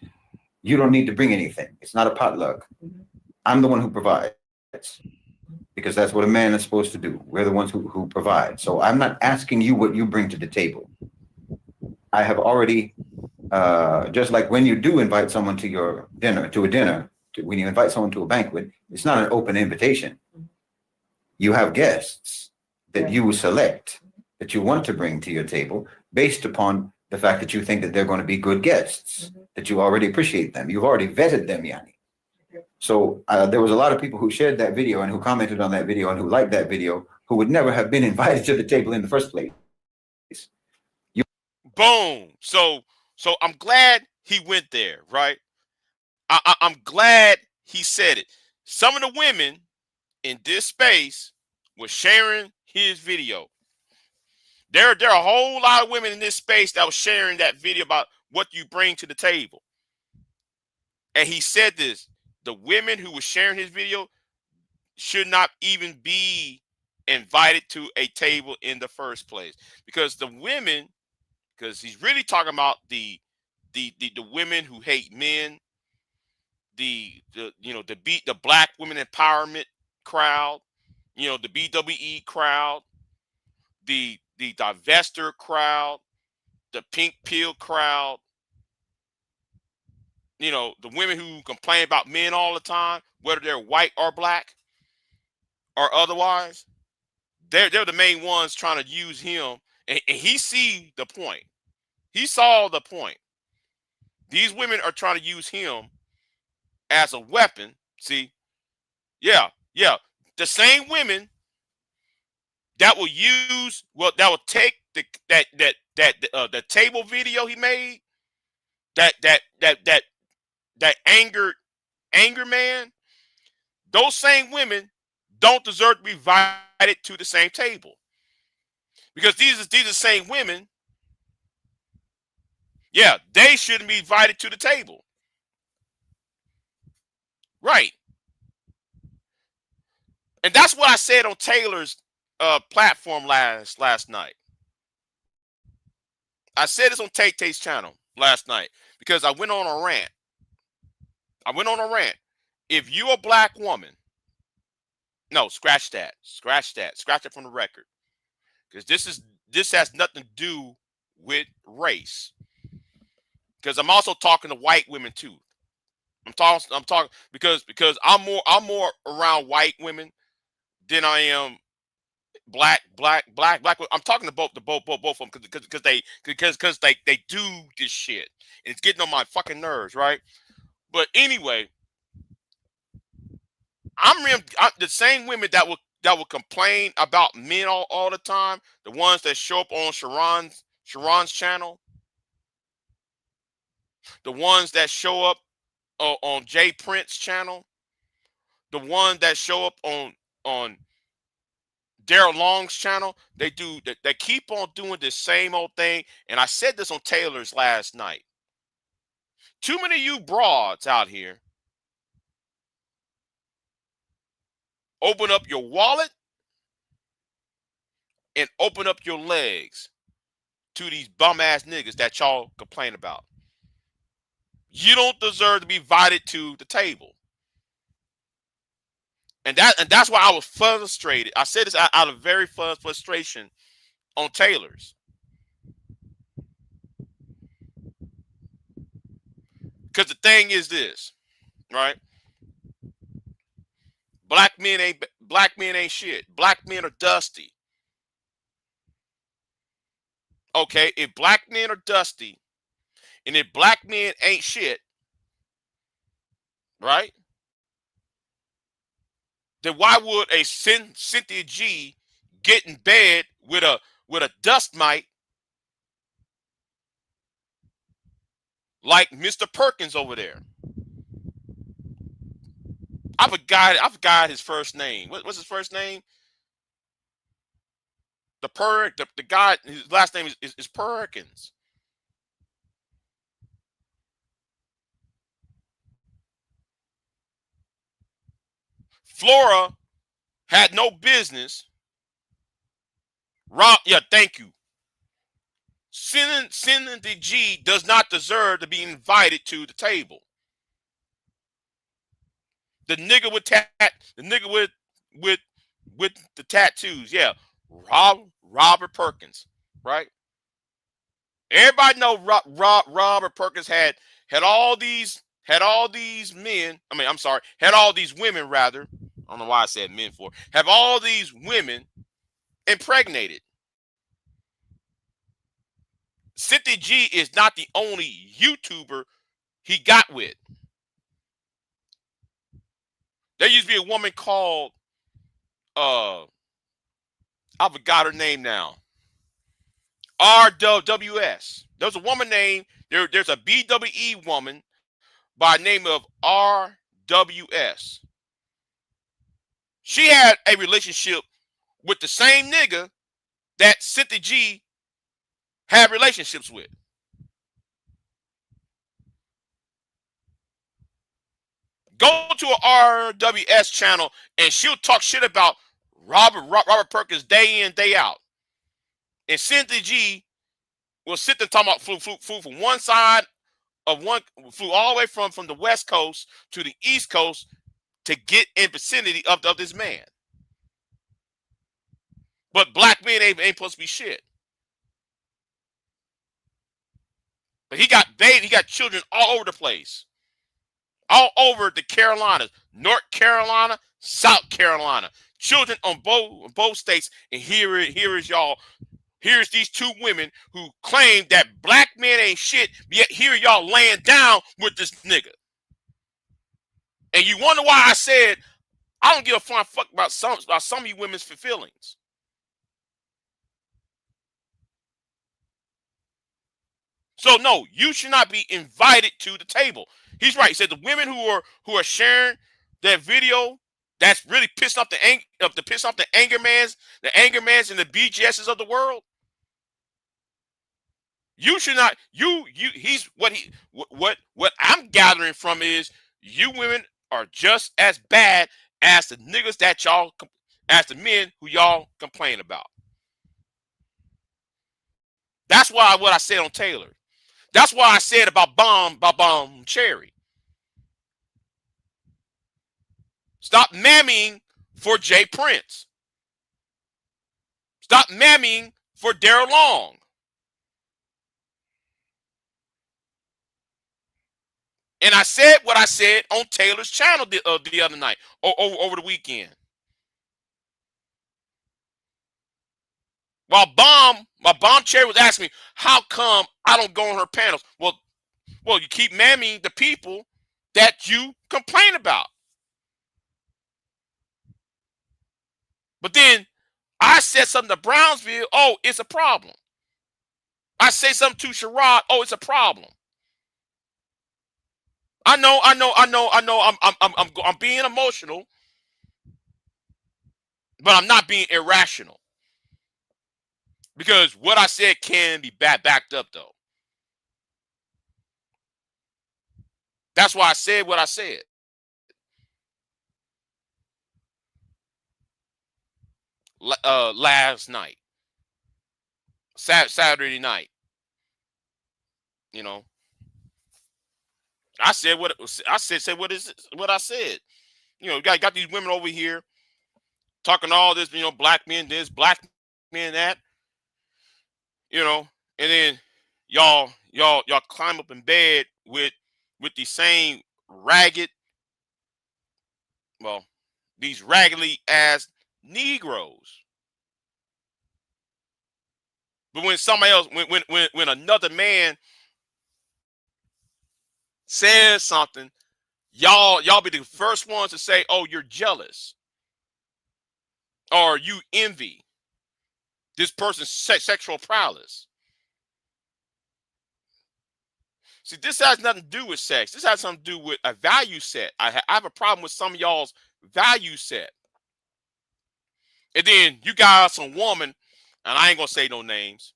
you don't need to bring anything. It's not a potluck. I'm the one who provides, because that's what a man is supposed to do. We're the ones who provide. So I'm not asking you what you bring to the table. I have already, just like when you do invite someone to your dinner, when you invite someone to a banquet, it's not an open invitation. You have guests that you select, that you want to bring to your table based upon the fact that you think that they're going to be good guests, that you already appreciate them. You've already vetted them, Yanni. So there was a lot of people who shared that video and who commented on that video and who liked that video, who would never have been invited to the table in the first place. Boom. So I'm glad he went there, right? I'm glad he said it. Some of the women in this space were sharing his video. There are a whole lot of women in this space that was sharing that video about what you bring to the table. And he said this: the women who were sharing his video should not even be invited to a table in the first place, because the women, because he's really talking about the women who hate men, the black women empowerment crowd, the BWE crowd, the divester crowd, the pink pill crowd, the women who complain about men all the time, whether they're white or black or otherwise. They're the main ones trying to use him, and he see the point. He saw the point. These women are trying to use him as a weapon. See, yeah. The same women that will take the table video he made, that anger man. Those same women don't deserve to be invited to the same table, because these are the same women. Yeah, they shouldn't be invited to the table. Right. And that's what I said on Taylor's platform last night. I said this on Tay-Tay's channel last night because I went on a rant. If you're a black woman, no, scratch that from the record, because this has nothing to do with race. Because I'm also talking to white women too. I'm talking because I'm more around white women than I am black. I'm talking to both of them because they do this shit, and it's getting on my fucking nerves, right? But anyway, I'm the same women that will complain about men all the time, the ones that show up on Sharon's channel, the ones that show up on Jay Prince's channel, the ones that show up on Daryl Long's channel. They keep on doing the same old thing. And I said this on Taylor's last night. Too many of you broads out here open up your wallet and open up your legs to these bum ass niggas that y'all complain about. You don't deserve to be invited to the table. And that's why I was frustrated. I said this out of very frustration on Taylor's. Because the thing is this, right? Black men ain't shit. Black men are dusty. Okay, if black men are dusty, and if black men ain't shit, right? Then why would a Cynthia G get in bed with a dust mite like Mr. Perkins over there? I forgot his first name. What's his first name? The guy, his last name is Perkins. Flora had no business. Yeah, thank you. Cynthia G does not deserve to be invited to the table. The nigga with the tattoos, yeah, Robert Perkins, right? Everybody know Robert Perkins had all these men. I mean, I'm sorry, had all these women rather. I don't know why I said men for. Have all these women impregnated. Cynthia G is not the only YouTuber he got with. There used to be a woman called I forgot her name now. RWS. There's a woman named there's a BWE woman by the name of RWS. She had a relationship with the same nigga that Cynthia G had relationships with. Go to an RWS channel and she'll talk shit about Robert Perkins day in, day out. And Cynthia G will sit there talking about flew from one side of flew all the way from the West Coast to the East Coast to get in vicinity of this man. But black men ain't supposed to be shit. But he got children all over the place. All over the Carolinas, North Carolina, South Carolina. Children on both states. And here is y'all. Here's these two women who claim that black men ain't shit, yet here y'all laying down with this nigga. And you wonder why I said I don't give a flying fuck about some of you women's feelings. So no, you should not be invited to the table. He's right. He said the women who are sharing that video that's really pissed off the anger mans and the BGSs of the world. You should not. He's what I'm gathering from is you women are just as bad as the niggas that as the men who y'all complain about. That's why what I said on Taylor. That's why I said about Bomb Cherry. Stop mamming for Jay Prince. Stop mamming for Daryl Long. And I said what I said on Taylor's channel the other night, over the weekend. While Bomb Cherry was asking me, how come I don't go on her panels? Well, you keep mamming the people that you complain about. But then I said something to Brownsville, oh, it's a problem. I say something to Sherrod, oh, it's a problem. I know. I'm being emotional, but I'm not being irrational. Because what I said can be backed up, though. That's why I said what I said. Last night, Saturday night, you know, I said what I said. What I said. You know, got these women over here talking all this. You know, black men this, black men that. You know, and then y'all climb up in bed with the same ragged well, these raggedy ass Negroes. But when somebody else, when another man says something, y'all be the first ones to say, "Oh, you're jealous," or "You envy this person's sexual prowess." See, this has nothing to do with sex. This has something to do with a value set. I have a problem with some of y'all's value set. And then you got some woman, and I ain't gonna say no names.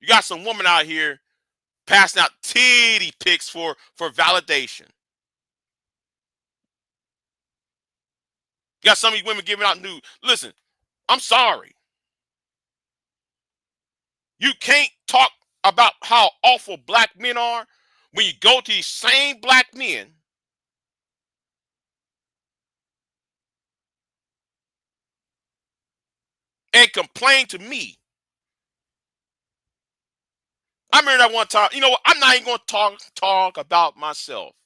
You got some woman out here passing out titty pics for validation. You got some of these women giving out nude. Listen, I'm sorry. You can't talk about how awful black men are when you go to these same black men and complain to me. I remember that one time, you know what? I'm not even going to talk about myself.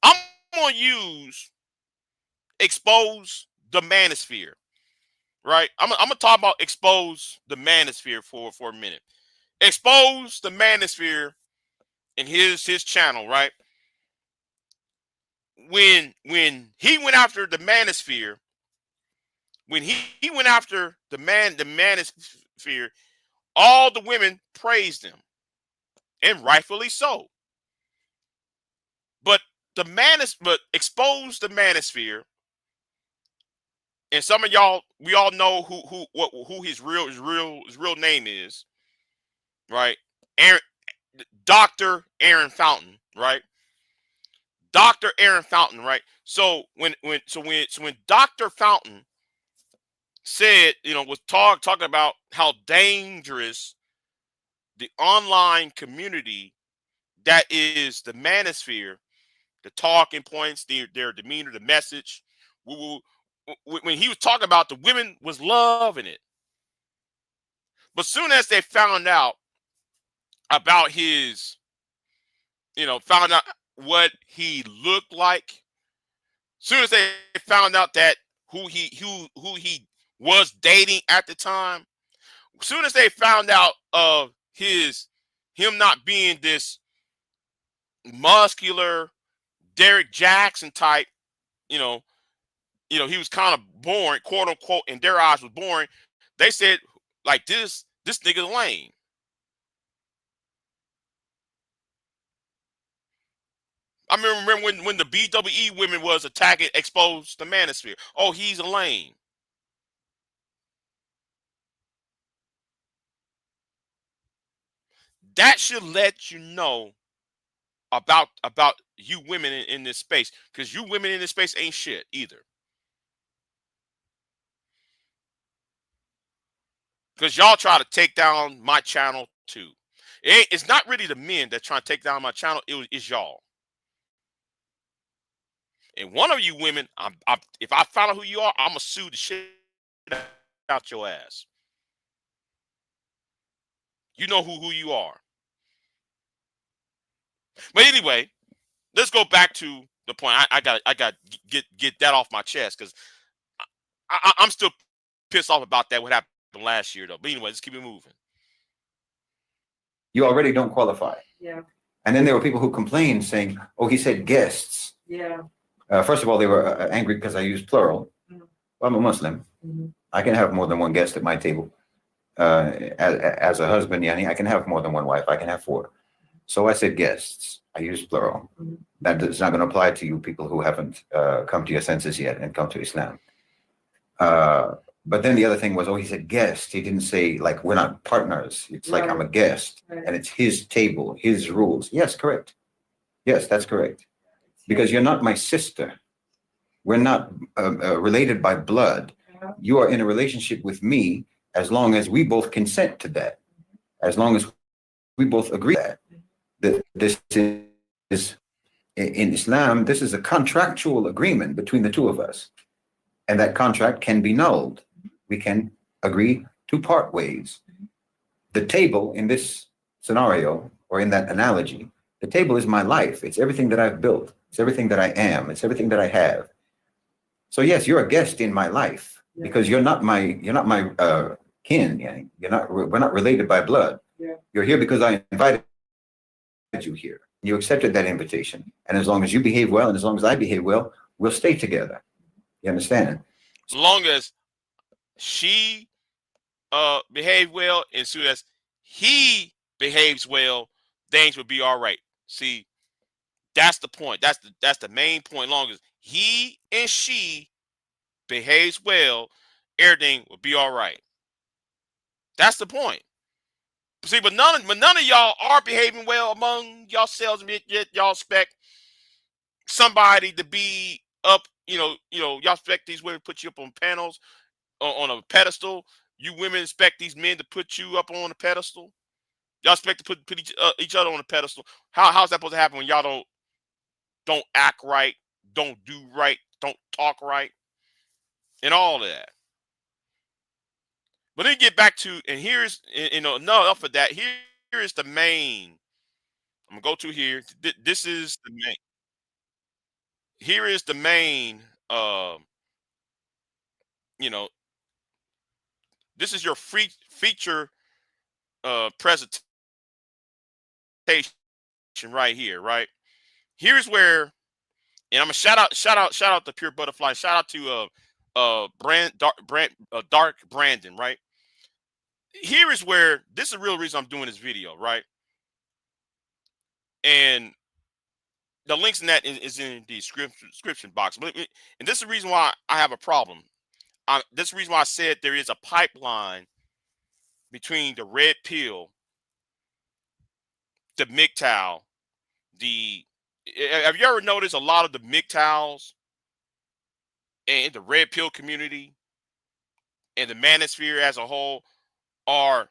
I'm going to expose the manosphere, right? I'm going to talk about expose the manosphere for a minute. Expose the manosphere in his channel, right? When he went after the manosphere, when he went after the manosphere, all the women praised him, and rightfully so. But expose the manosphere, and some of y'all, we all know who his real name is, right? Dr. Aaron Fountain, right? Dr. Aaron Fountain, right? So when Dr. Fountain said, was talking about how dangerous the online community that is the manosphere, the talking points, their demeanor, the message. When he was talking about, the women was loving it. But soon as they found out about his, found out what he looked like, soon as they found out that who he was dating at the time, soon as they found out of him not being this muscular Derek Jackson type, he was kind of boring, quote unquote, in their eyes was boring. They said, like, this nigga lame. I remember when the BWE women was attacking, exposed the manosphere. Oh, he's a lame. That should let you know about you women in this space, because you women in this space ain't shit either. Because y'all try to take down my channel too. It's not really the men that trying to take down my channel. It's y'all. And one of you women, if I find out who you are, I'm gonna sue the shit out your ass. You know who you are. But anyway, let's go back to the point. I got get that off my chest, because I'm still pissed off about that. What happened last year, though. But anyway, let's keep it moving. You already don't qualify. Yeah. And then there were people who complained, saying, "Oh, he said guests." Yeah. First of all, they were angry because I used plural. Mhm. Well, I'm a Muslim. Mm-hmm. I can have more than one guest at my table. As a husband, I can have more than one wife. I can have 4. So I said guests. I used plural. Mhm. That is not going to apply to you people who haven't come to your senses yet and come to Islam. But then the other thing was, oh, he said guest. He didn't say, like, we're not partners. It's like, I'm a guest, and it's his table, his rules. Yes, correct. Yes, that's correct. Because you're not my sister. We're not related by blood. You are in a relationship with me as long as we both consent to that. As long as we both agree that this is, in Islam, this is a contractual agreement between the two of us. And that contract can be nulled. We can agree to part ways. The table in this scenario, or in that analogy, the table is my life. It's everything that I've built. It's everything that I am. It's everything that I have. So yes, you're a guest in my life because you're not my kin. We're not related by blood. Yeah. You're here because I invited you here. You accepted that invitation. And as long as you behave well and as long as I behave well, we'll stay together. You understand? As long as she behaves well, and as soon as he behaves well, things will be all right. See, that's the point. That's the main point. As long as he and she behaves well, everything will be all right. That's the point. See, but none of y'all are behaving well among yourselves, and yet y'all expect somebody to be up. Y'all expect these women to put you up on panels, on a pedestal. You women expect these men to put you up on a pedestal. Y'all expect to put each other on a pedestal. How's that supposed to happen when y'all don't act right, don't do right, don't talk right, and all of that? But then get back to, and here's, enough of that. Here is the main. I'm gonna go to here. This is the main. Here is the main. You know, this is your feature presentation right here. Right here's where, and I'm gonna shout out to Pure Butterfly. Shout out to Dark Brandon. Right here is where, this is the real reason I'm doing this video. Right, and the links in that is in the description box. And this is the reason why I have a problem. This is the reason why I said there is a pipeline between the red pill, the MGTOW, have you ever noticed a lot of the MGTOWs and the red pill community and the manosphere as a whole are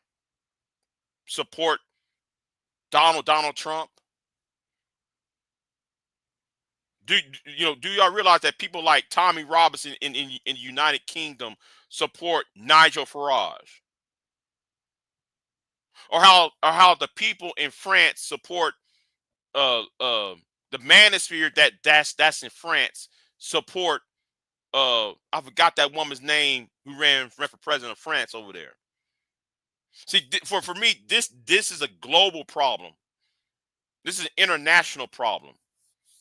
support Donald Trump? Do y'all realize that people like Tommy Robinson in the United Kingdom support Nigel Farage? Or how the people in France support the manosphere that's in France support I forgot that woman's name who ran for president of France over there. See, for me, this is a global problem. This is an international problem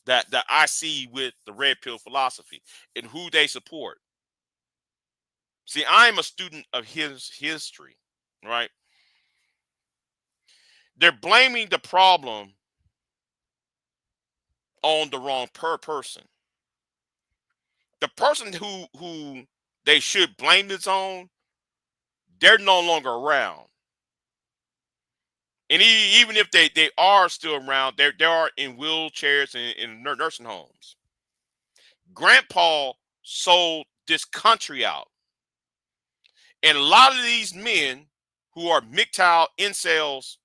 that I see with the red pill philosophy and who they support. See, I'm a student of his history, right? They're blaming the problem on the wrong person. The person who they should blame this on, they're no longer around. And even if they are still around, they are in wheelchairs and in nursing homes. Grant Paul sold this country out. And a lot of these men who are MGTOW incels,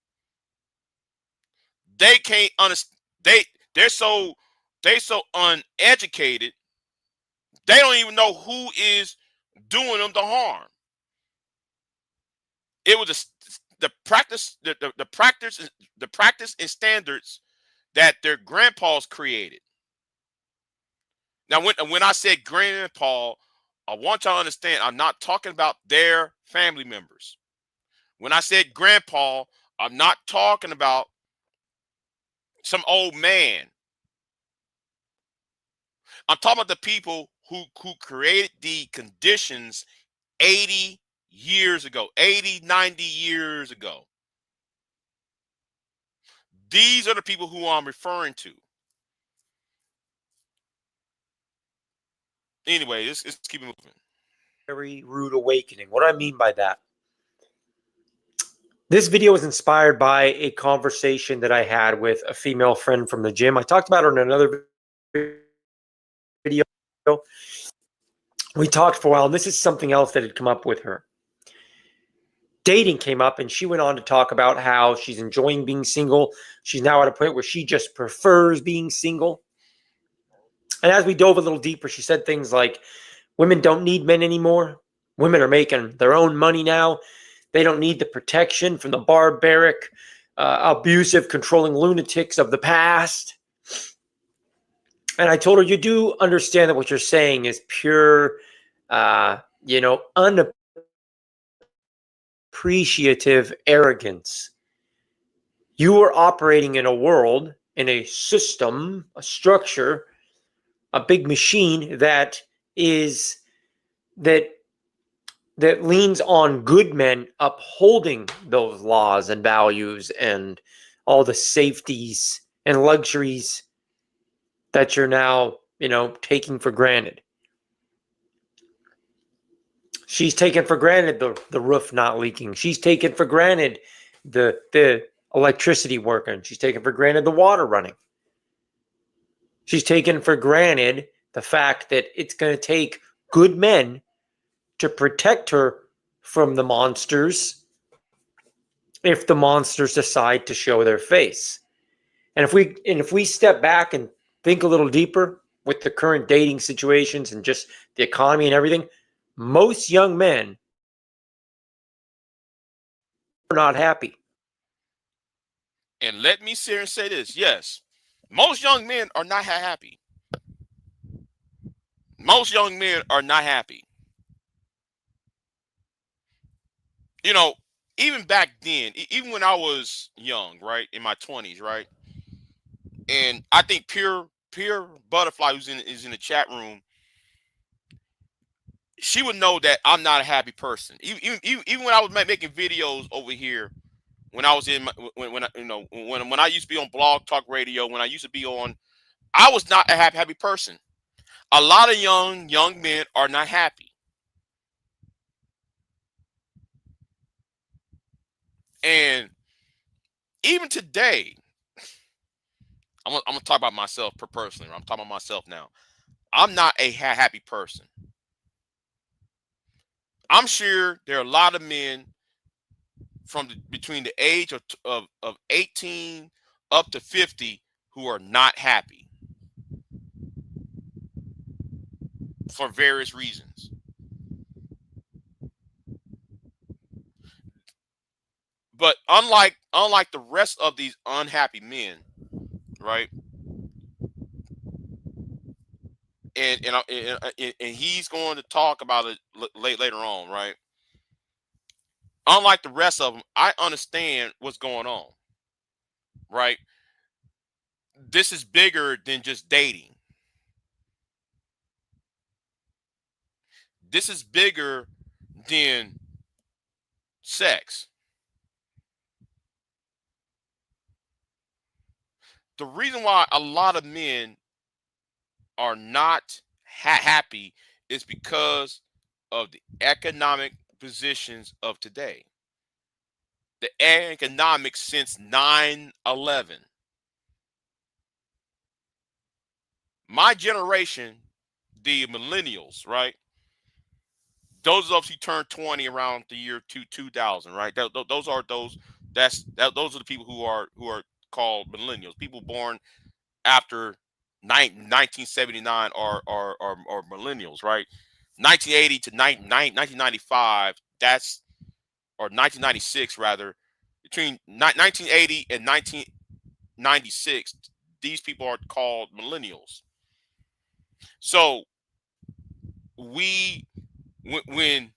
they can't understand. They're so uneducated. They don't even know who is doing them the harm. It was the practice and standards that their grandpas created. Now, when I said grandpa, I want y'all to understand, I'm not talking about their family members. When I said grandpa, I'm not talking about some old man. I'm talking about the people who created the conditions 80 years ago, 80, 90 years ago. These are the people who I'm referring to. Anyway, let's keep it moving. Very rude awakening. What do I mean by that? This video was inspired by a conversation that I had with a female friend from the gym. I talked about her in another video. We talked for a while, and this is something else that had come up with her. Dating came up, and she went on to talk about how she's enjoying being single. She's now at a point where she just prefers being single. And as we dove a little deeper, she said things like, women don't need men anymore. Women are making their own money now. They don't need the protection from the barbaric, abusive, controlling lunatics of the past. And I told her, you do understand that what you're saying is pure, unappreciative arrogance. You are operating in a world, in a system, a structure, a big machine that leans on good men upholding those laws and values and all the safeties and luxuries that you're now, taking for granted. She's taken for granted the roof not leaking. She's taken for granted the electricity working. She's taken for granted the water running. She's taken for granted the fact that it's going to take good men to protect her from the monsters if the monsters decide to show their face. And if we step back and think a little deeper with the current dating situations and just the economy and everything, most young men are not happy. And let me sit here and say this. Yes, most young men are not happy. Most young men are not happy. Even back then, even when I was young, right, in my 20s, right, and I think Pure Butterfly, who's is in the chat room, she would know that I'm not a happy person. Even when I was making videos over here, when I was in when I used to be on Blog Talk Radio, when I used to be on, I was not a happy person. A lot of young men are not happy. And even today, I'm gonna talk about myself personally. I'm talking about myself now. I'm not a happy person. I'm sure there are a lot of men between the age of 18 up to 50 who are not happy for various reasons. But unlike the rest of these unhappy men, right? And he's going to talk about it later on, right? Unlike the rest of them, I understand what's going on, right? This is bigger than just dating. This is bigger than sex. The reason why a lot of men are not happy is because of the economic positions of today. The economics since 9/11. My generation, the millennials, right? Those of us who turned 20 around the year 2000, right? Those are the people who are called millennials. People born after 1979 are millennials, right? 1980 to 1995, or 1996 rather, between 1980 and 1996, these people are called millennials. So when we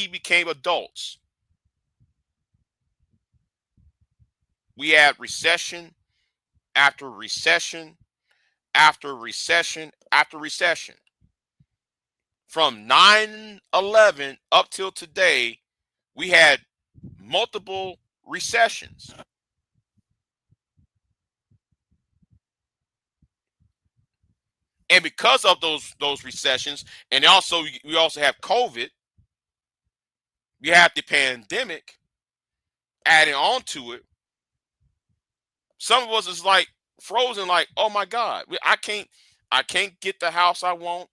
became adults, we had recession after recession after recession after recession. From 9/11 up till today, we had multiple recessions. And because of those recessions, and also we also have COVID, we have the pandemic adding on to it. Some of us is like frozen, like, oh my God, I can't get the house I want.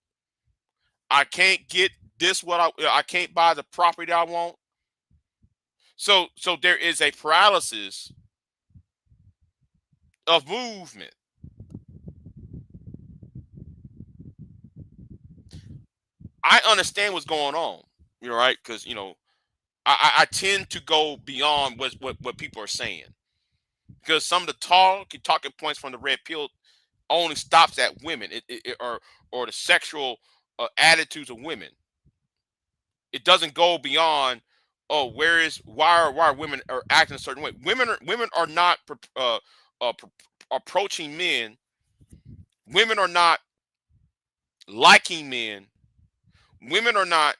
I can't get this I can't buy the property I want. So there is a paralysis of movement. I understand what's going on, right? Because I tend to go beyond what people are saying, because some of the talking points from the red pill only stops at women, or the sexual attitudes of women. It doesn't go beyond, oh, why are women are acting a certain way. Women are not approaching men. Women are not liking men. Women are not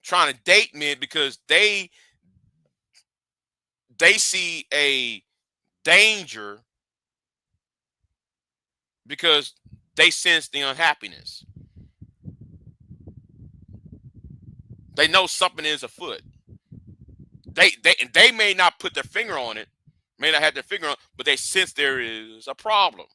trying to date men because they see a danger, because they sense the unhappiness. They know something is afoot. They may not put their finger on it, may not have their finger on it, but they sense there is a problem.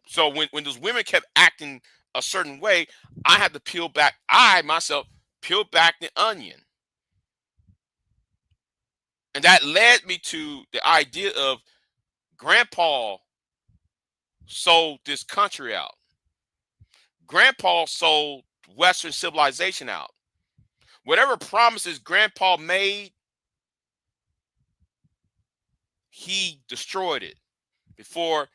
So when those women kept acting a certain way, I had to I myself peeled back the onion. And that led me to the idea of Grandpa sold this country out. Grandpa sold Western civilization out. Whatever promises Grandpa made, he destroyed it before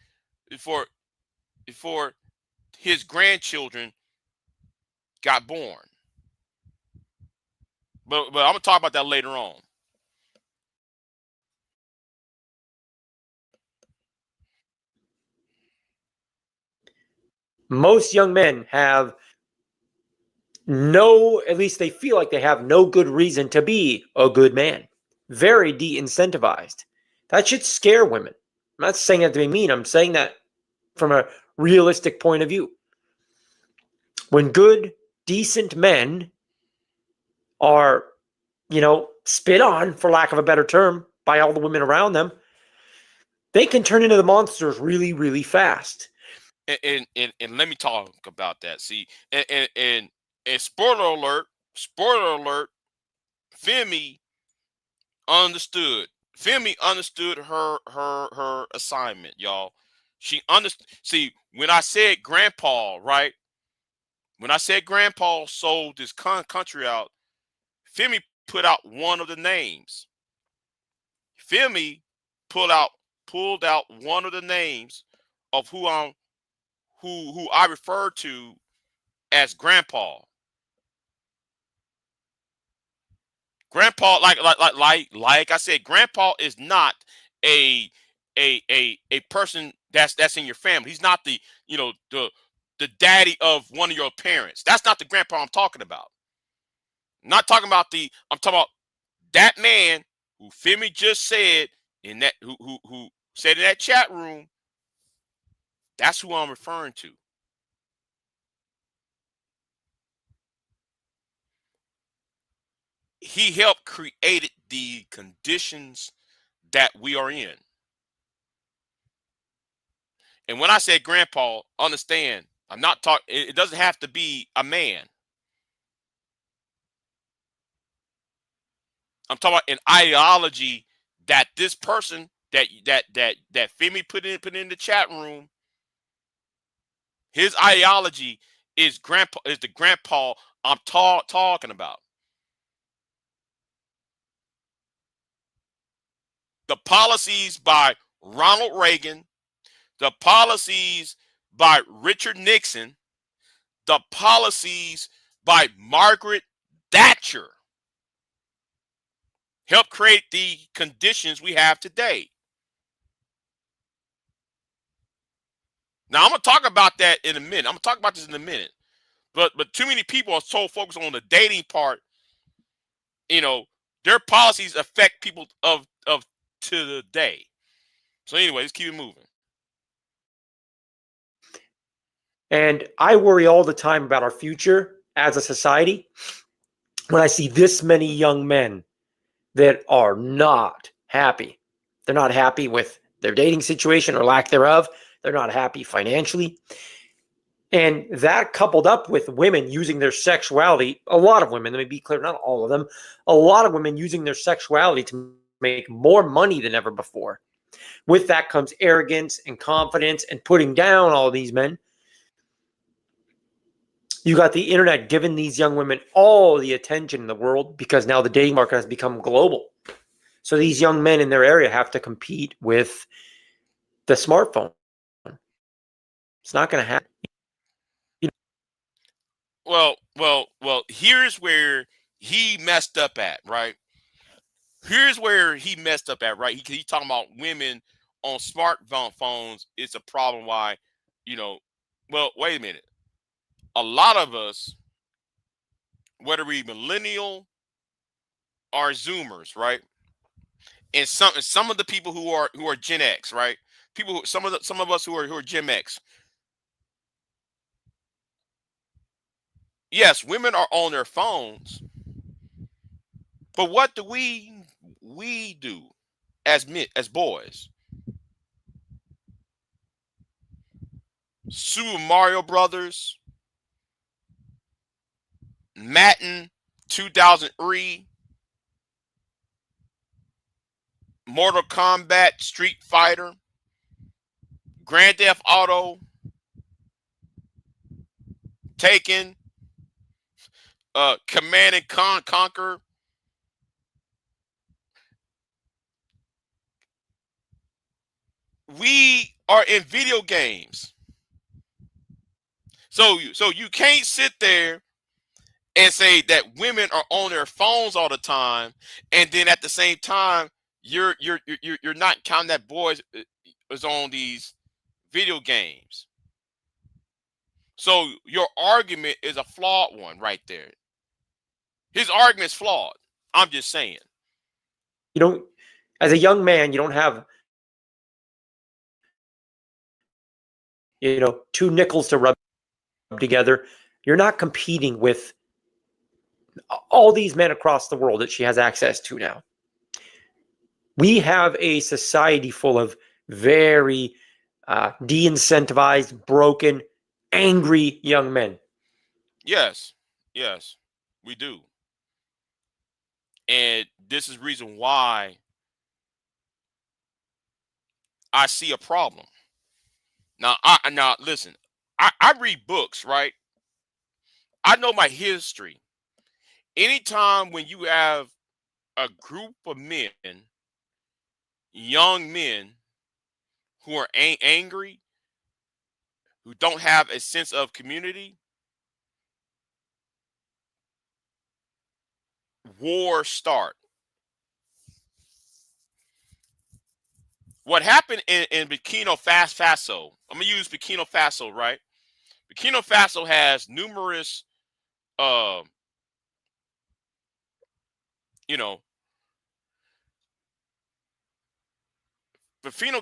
his grandchildren got born. But I'm gonna talk about that later on. Most young men have at least they feel like they have no good reason to be a good man. Very de-incentivized. That should scare women. I'm not saying that to be mean. I'm saying that from a realistic point of view. When good, decent men are, spit on, for lack of a better term, by all the women around them, they can turn into the monsters really, really fast. And let me talk about that. See, and spoiler alert, Femi understood. Femi understood her assignment, y'all. She understood. See, when I said Grandpa, right? When I said Grandpa sold this country out, Femi put out one of the names. Femi pulled out one of the names of who I refer to as Grandpa. Grandpa, like I said, Grandpa is not a person that's in your family. He's not the daddy of one of your parents. That's not the grandpa I'm talking about. I'm talking about that man who Femi just said in that who said in that chat room. That's who I'm referring to. He helped create the conditions that we are in. And when I say Grandpa, understand, I'm not talking, it doesn't have to be a man. I'm talking about an ideology that this person that Femi put in the chat room. His ideology is the grandpa I'm talking about. The policies by Ronald Reagan, the policies by Richard Nixon, the policies by Margaret Thatcher helped create the conditions we have today. Now, I'm going to talk about that in a minute. I'm going to talk about this in a minute. But too many people are so focused on the dating part. Their policies affect people of to the day. So anyway, let's keep it moving. And I worry all the time about our future as a society when I see this many young men that are not happy. They're not happy with their dating situation or lack thereof. They're not happy financially. And that coupled up with women using their sexuality, a lot of women, let me be clear, not all of them, a lot of women using their sexuality to make more money than ever before. With that comes arrogance and confidence and putting down all these men. You got the internet giving these young women all the attention in the world because now the dating market has become global. So these young men in their area have to compete with the smartphone. It's not going to happen. Well, here's where he messed up at, right? Here's where he messed up at, right? He talking about women on smartphone phones. It's a problem why, well, wait a minute. A lot of us, whether we millennial or Zoomers, right? And some of the people who are Gen X, right? Some of us who are Gen X. Yes, women are on their phones, but what do we do as men, as boys? Super Mario Brothers, Madden 2003, Mortal Kombat, Street Fighter, Grand Theft Auto, Taken, Command and Conquer. We are in video games. So you can't sit there and say that women are on their phones all the time, and then at the same time you're not counting that boys is on these video games. So your argument is a flawed one right there. His argument is flawed. I'm just saying. You don't, as a young man, you don't have, two nickels to rub together. You're not competing with all these men across the world that she has access to now. We have a society full of very de-incentivized, broken, angry young men. Yes, we do. And this is the reason why I see a problem. Now listen, I read books, right? I know my history. Anytime when you have a group of men, young men, who are angry, who don't have a sense of community, wars start. What happened in Burkina Faso, I'm going to use Burkina Faso, right? Burkina Faso has numerous, Burkina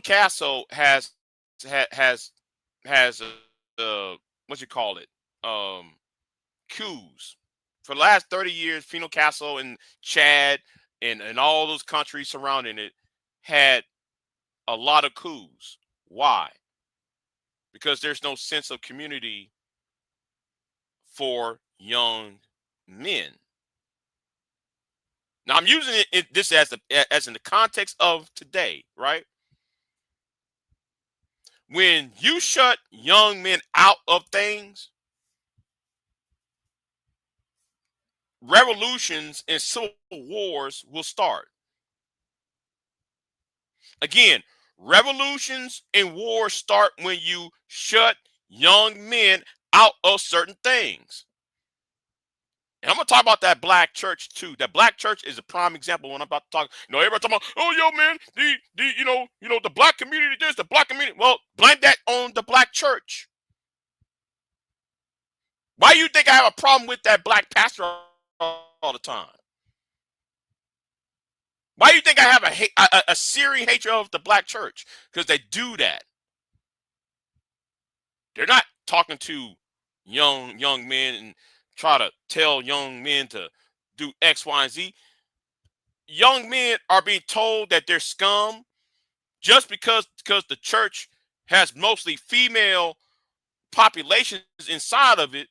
Faso has what you call it, coups. For the last 30 years, Burkina Faso and Chad and all those countries surrounding it had a lot of coups. Why? Because there's no sense of community for young men. Now I'm using this as in the context of today, right? When you shut young men out of things, revolutions and civil wars will start. Again, revolutions and wars start when you shut young men out of certain things. And I'm going to talk about that black church too. That black church is a prime example when I'm about to talk. Everybody talking about, oh, yo, man, the black community, this, the black community. Well, blame that on the black church. Why do you think I have a problem with that black pastor all the time? Why do you think I have a searing hatred of the black church? Because they do that. They're not talking to young men and try to tell young men to do X, Y, and Z. Young men are being told that they're scum just because the church has mostly female populations inside of it.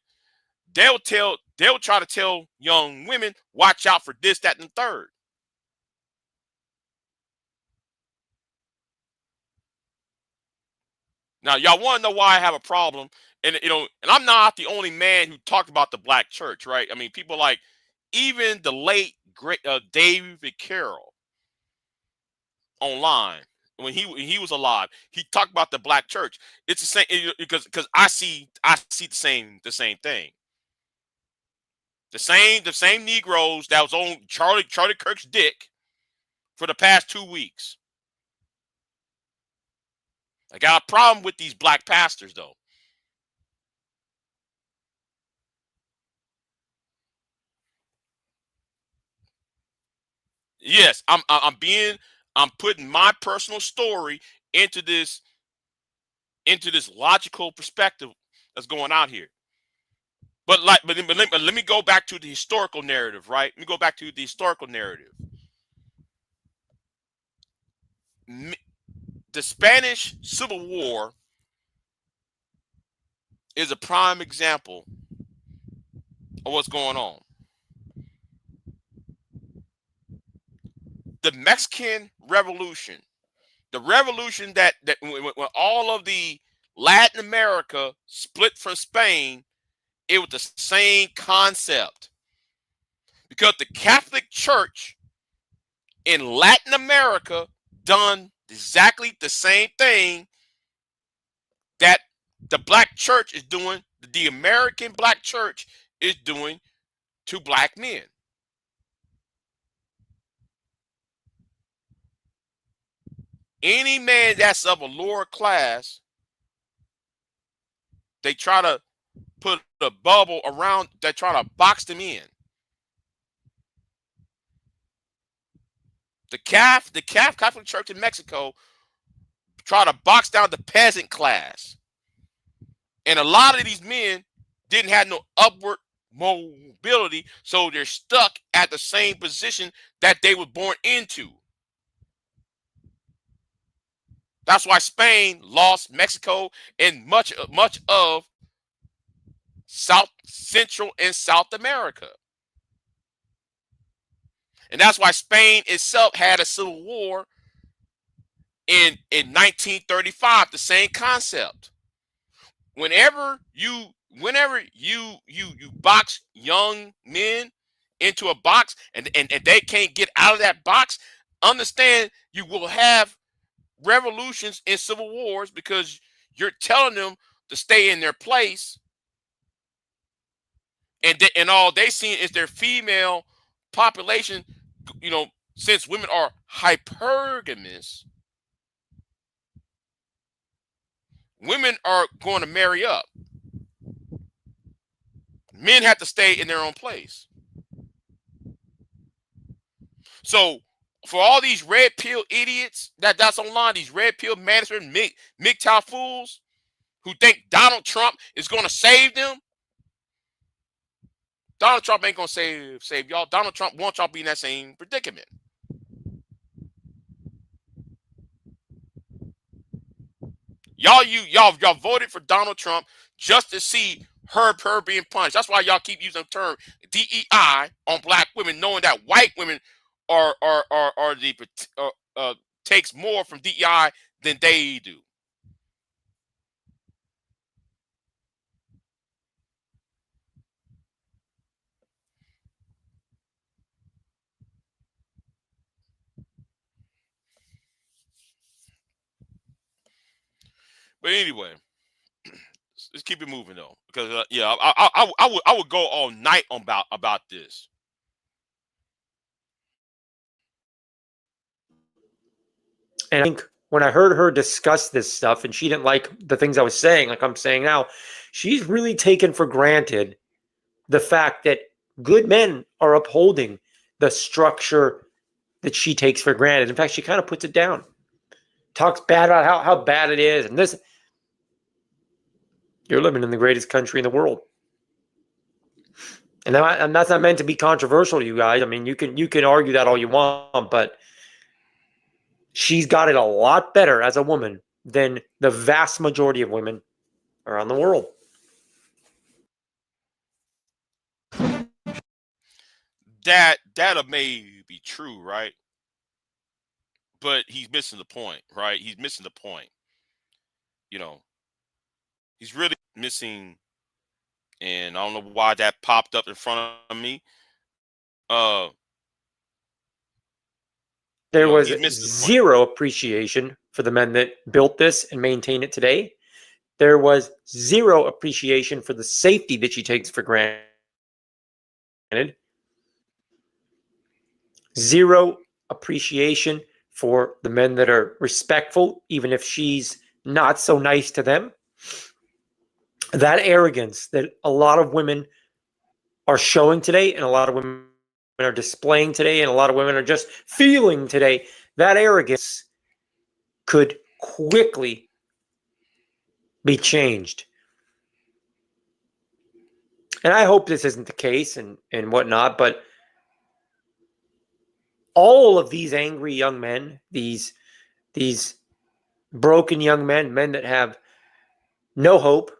They'll try to tell young women, watch out for this, that, and the third. Now, y'all want to know why I have a problem? And I'm not the only man who talked about the black church, right? I mean, people like even the late great David Carroll. online when he was alive. He talked about the black church. It's the same because I see the same thing. The same Negroes that was on Charlie Kirk's dick for the past 2 weeks. I got a problem with these black pastors though. Yes, I'm putting my personal story into this logical perspective that's going out here. But let me go back to the historical narrative, right? Let me go back to the historical narrative. The Spanish Civil War is a prime example of what's going on. The Mexican Revolution, the revolution that when all of the Latin America split from Spain, it was the same concept. Because the Catholic Church in Latin America done exactly the same thing that the black church is doing, the American black church is doing to black men. Any man that's of a lower class, they try to put a bubble around, they try to box them in. The Catholic Church in Mexico try to box down the peasant class. And a lot of these men didn't have no upward mobility, so they're stuck at the same position that they were born into. That's why Spain lost Mexico and much of South Central and South America. And that's why Spain itself had a civil war in 1935, the same concept. Whenever you box young men into a box and they can't get out of that box, understand you will have revolutions and civil wars because you're telling them to stay in their place, and all they see is their female population. You know, since women are hypergamous, women are going to marry up. Men have to stay in their own place. So for all these red pill idiots that's online, these red pill managers, MGTOW fools who think Donald Trump is going to save them, Donald Trump ain't going to save y'all. Donald Trump wants y'all to be in that same predicament. Y'all voted for Donald Trump just to see her being punished. That's why y'all keep using the term DEI on black women, knowing that white women are takes more from DEI than they do. But anyway, let's keep it moving though, because yeah, I would go all night about this. And I think when I heard her discuss this stuff and she didn't like the things I was saying, like I'm saying now, she's really taken for granted the fact that good men are upholding the structure that she takes for granted. In fact, she kind of puts it down, talks bad about how bad it is. And this, you're living in the greatest country in the world. And that's not meant to be controversial to you guys. I mean, you can argue that all you want, but she's got it a lot better as a woman than the vast majority of women around the world. That may be true, right? But he's missing the point, right? He's missing the point. You know, he's really missing, and I don't know why that popped up in front of me. There know, was he's missing the point. zero appreciation for the men that built this and maintain it today. There was zero appreciation for the safety that she takes for granted. Zero appreciation for the men that are respectful, even if she's not so nice to them. That arrogance that a lot of women are showing today, and a lot of women are displaying today, and a lot of women are just feeling today, that arrogance could quickly be changed. And I hope this isn't the case and whatnot, but all of these angry young men, these broken young men, men that have no hope,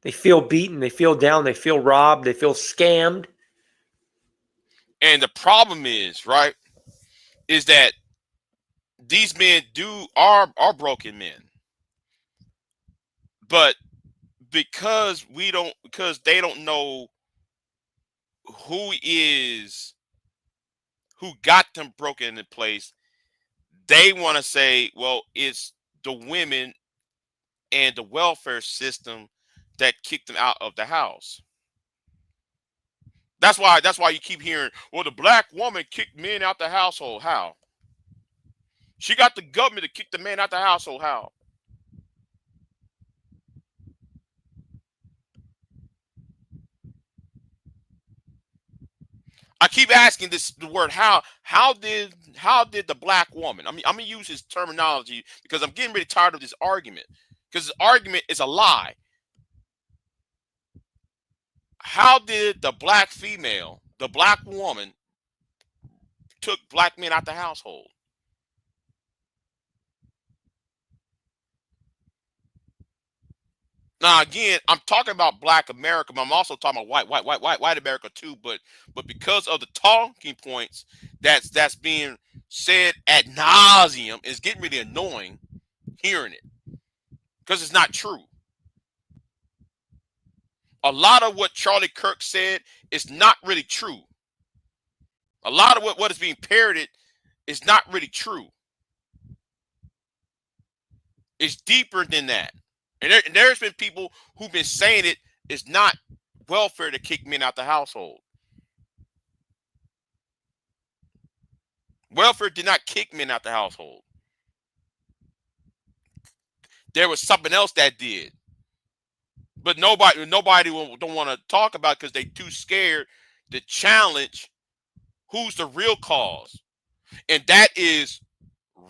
they feel beaten, they feel down, they feel robbed, they feel scammed. And the problem is, right, is that these men are broken men. But because they don't know who got them broken in place, they want to say, well, it's the women and the welfare system that kicked them out of the house. That's why you keep hearing, well, the black woman kicked men out the household. How? She got the government to kick the man out the household. How? I keep asking the word how. How did the black woman? I mean, I'm gonna use his terminology because I'm getting really tired of this argument. Because this argument is a lie. How did the black female, the black woman, took black men out the household? Now, again, I'm talking about Black America, but I'm also talking about white America too. But because of the talking points that's being said ad nauseum, it's getting really annoying hearing it because it's not true. A lot of what Charlie Kirk said is not really true. A lot of what is being parroted is not really true. It's deeper than that. And there's been people who've been saying it's not welfare to kick men out the household. Welfare did not kick men out the household. There was something else that did. But nobody don't want to talk about it because they're too scared to challenge who's the real cause. And that is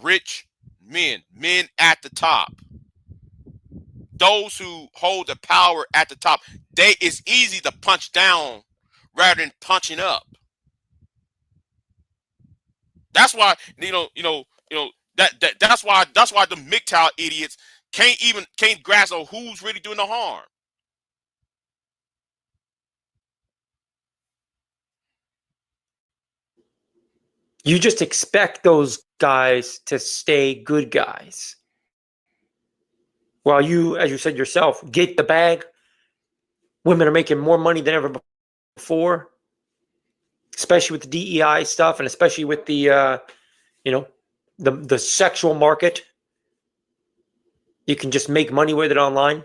rich men at the top. Those who hold the power at the top, it's easy to punch down rather than punching up. That's why that's why the MGTOW idiots can't grasp on who's really doing the harm. You just expect those guys to stay good guys. While you, as you said yourself, get the bag, women are making more money than ever before, especially with the DEI stuff and especially with the, the sexual market. You can just make money with it online.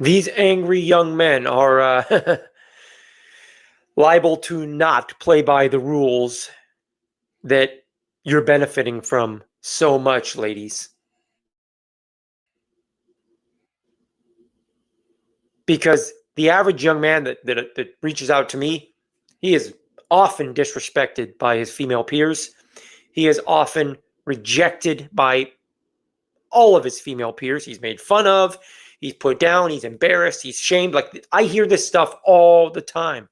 These angry young men are liable to not play by the rules that you're benefiting from so much, ladies. Because the average young man that reaches out to me, he is often disrespected by his female peers. He is often rejected by all of his female peers. He's made fun of, he's put down, he's embarrassed, he's shamed. Like, I hear this stuff all the time.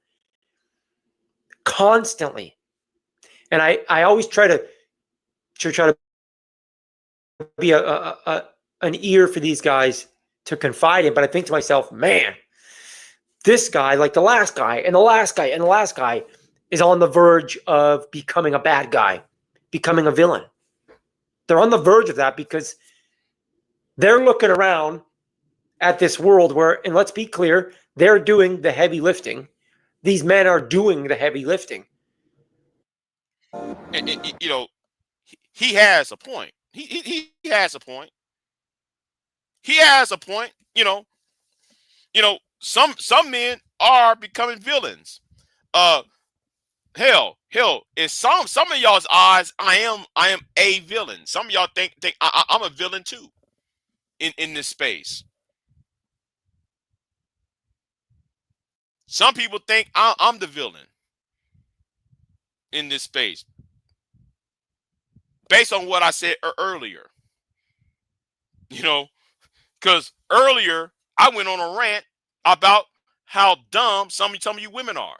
Constantly. And I always try to be an ear for these guys to confide in, but I think to myself, man, this guy, like the last guy and the last guy and the last guy, is on the verge of becoming a bad guy, becoming a villain. They're on the verge of that because they're looking around at this world where, and let's be clear, they're doing the heavy lifting. These men are doing the heavy lifting. And, you know, he has a point. He has a point. He has a point. Some men are becoming villains. Hell, in some of y'all's eyes, I am a villain. Some of y'all think I'm a villain too in this space. Some people think I'm the villain in this space based on what I said earlier. Because earlier I went on a rant about how dumb some of you women are.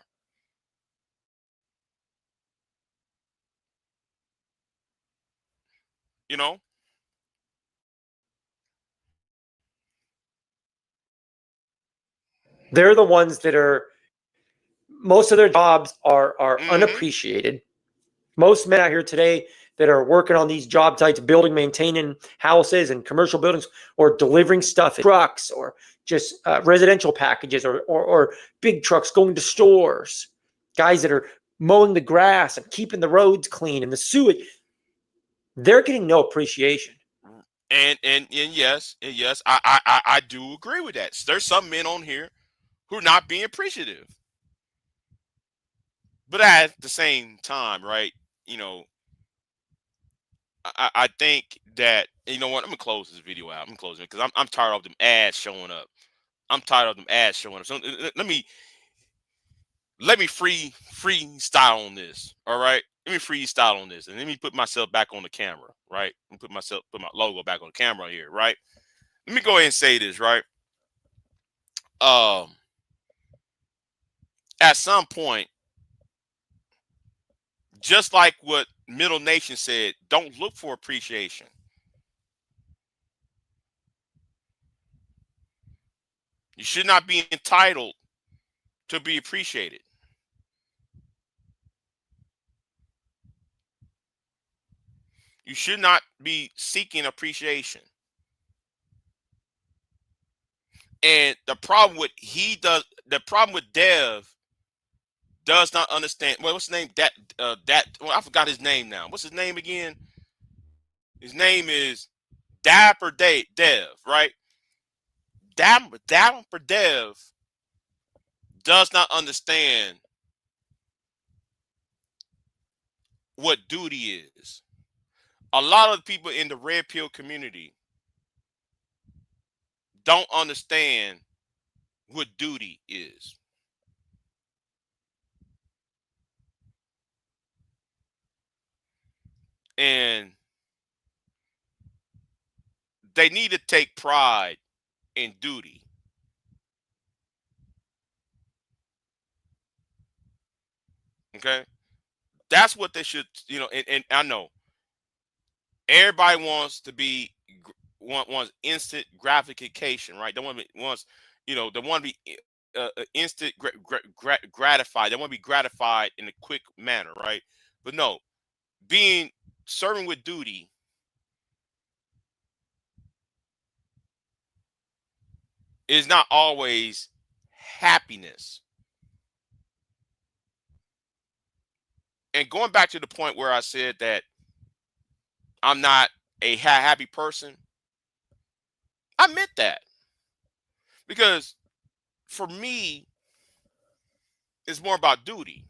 They're the ones that are, most of their jobs are Mhm. unappreciated. Most men out here today that are working on these job sites, building, maintaining houses and commercial buildings, or delivering stuff in trucks, or just residential packages, or big trucks going to stores, guys that are mowing the grass and keeping the roads clean and the sewage, they're getting no appreciation. And yes, I do agree with that. There's some men on here who are not being appreciative. But at the same time, right, I think that, you know what, I'm gonna close this video out. I'm closing it because I'm tired of them ads showing up. So let me freestyle on this. All right. Let me freestyle on this, and let me put myself back on the camera, right? And put my logo back on the camera here, right? Let me go ahead and say this, right? At some point, just like what Middle Nation said, don't look for appreciation. You should not be entitled to be appreciated. You should not be seeking appreciation. And the problem with Dev does not understand. Well, what's his name? I forgot his name now. What's his name again? His name is Dapper Dev, right? Dapper Dev does not understand what duty is. A lot of the people in the red pill community don't understand what duty is. And they need to take pride in duty. Okay? That's what they should, and I know everybody wants to be wants instant gratification, right? They want to be instant gratified. They want to be gratified in a quick manner, right? But no, serving with duty is not always happiness. And going back to the point where I said that I'm not a happy person, I meant that. Because for me, it's more about duty.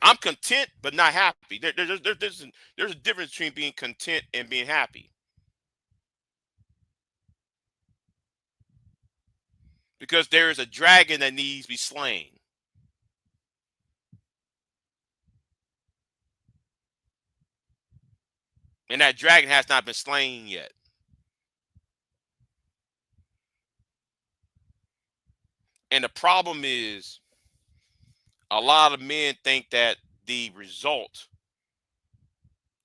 I'm content, but not happy. There's a difference between being content and being happy. Because there is a dragon that needs to be slain. And that dragon has not been slain yet. And the problem is, a lot of men think that the result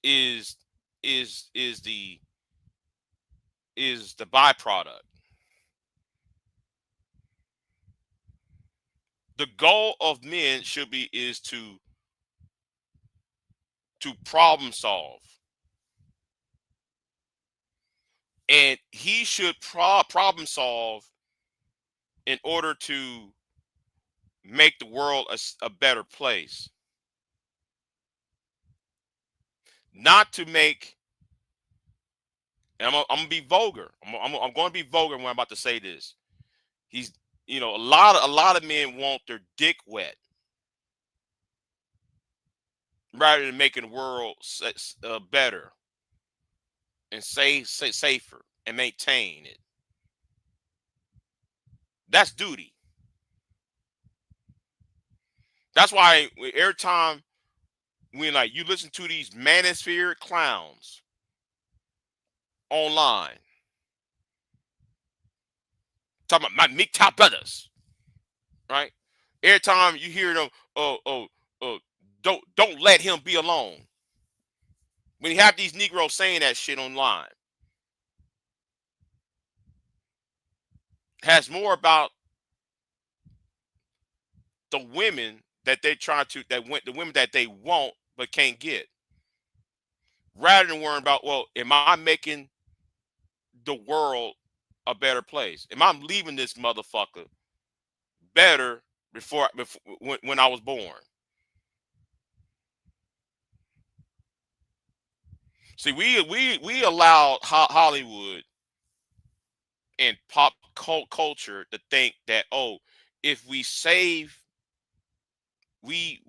is the byproduct. The goal of men is to problem solve. And he should problem solve in order to make the world a better place. Not to make, and I'm gonna be vulgar. I'm going to be vulgar when I'm about to say this. He's, a lot of men want their dick wet rather than making the world better and safer and maintain it. That's duty. That's why every time when you listen to these manosphere clowns online talking about my MGTOW brothers, right? Every time you hear them, don't let him be alone. When you have these Negroes saying that shit online, has more about the women that they try to the women that they want but can't get, rather than worrying about, well, am I making the world a better place? Am I leaving this motherfucker better before when I was born? See, we allowed Hollywood and pop culture to think that, oh, if we save, we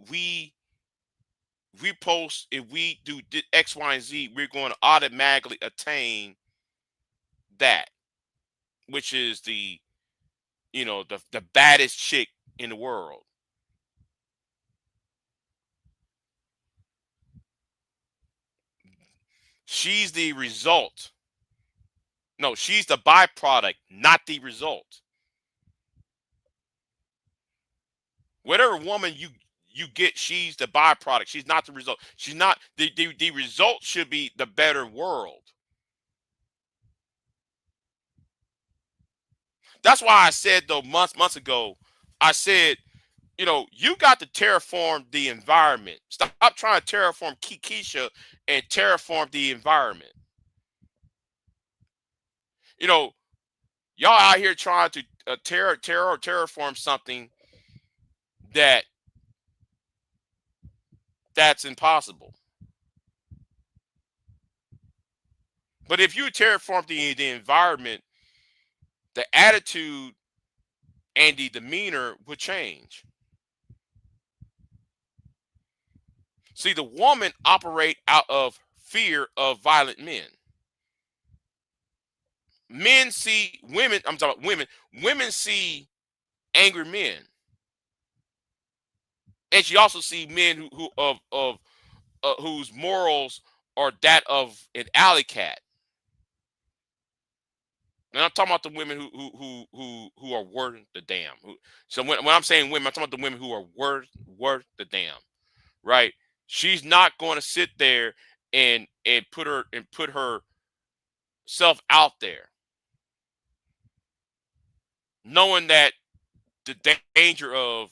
post, if we do X, Y, and Z, we're going to automatically attain that, which is the baddest chick in the world. She's the result. No, she's the byproduct, not the result. Whatever woman you get, she's the byproduct. She's not the result. She's not the result. Should be the better world. That's why I said, though, months ago, I said, you got to terraform the environment. Stop trying to terraform Keisha and terraform the environment. Y'all out here trying to terraform something that's impossible. But if you terraform the environment, the attitude and the demeanor would change. See, the woman operate out of fear of violent men. Men see women. I'm talking about women. Women see angry men, and she also see men whose morals are that of an alley cat. And I'm talking about the women who are worth the damn. So when I'm saying women, I'm talking about the women who are worth the damn, right? She's not going to sit there and put herself out there, knowing that the danger of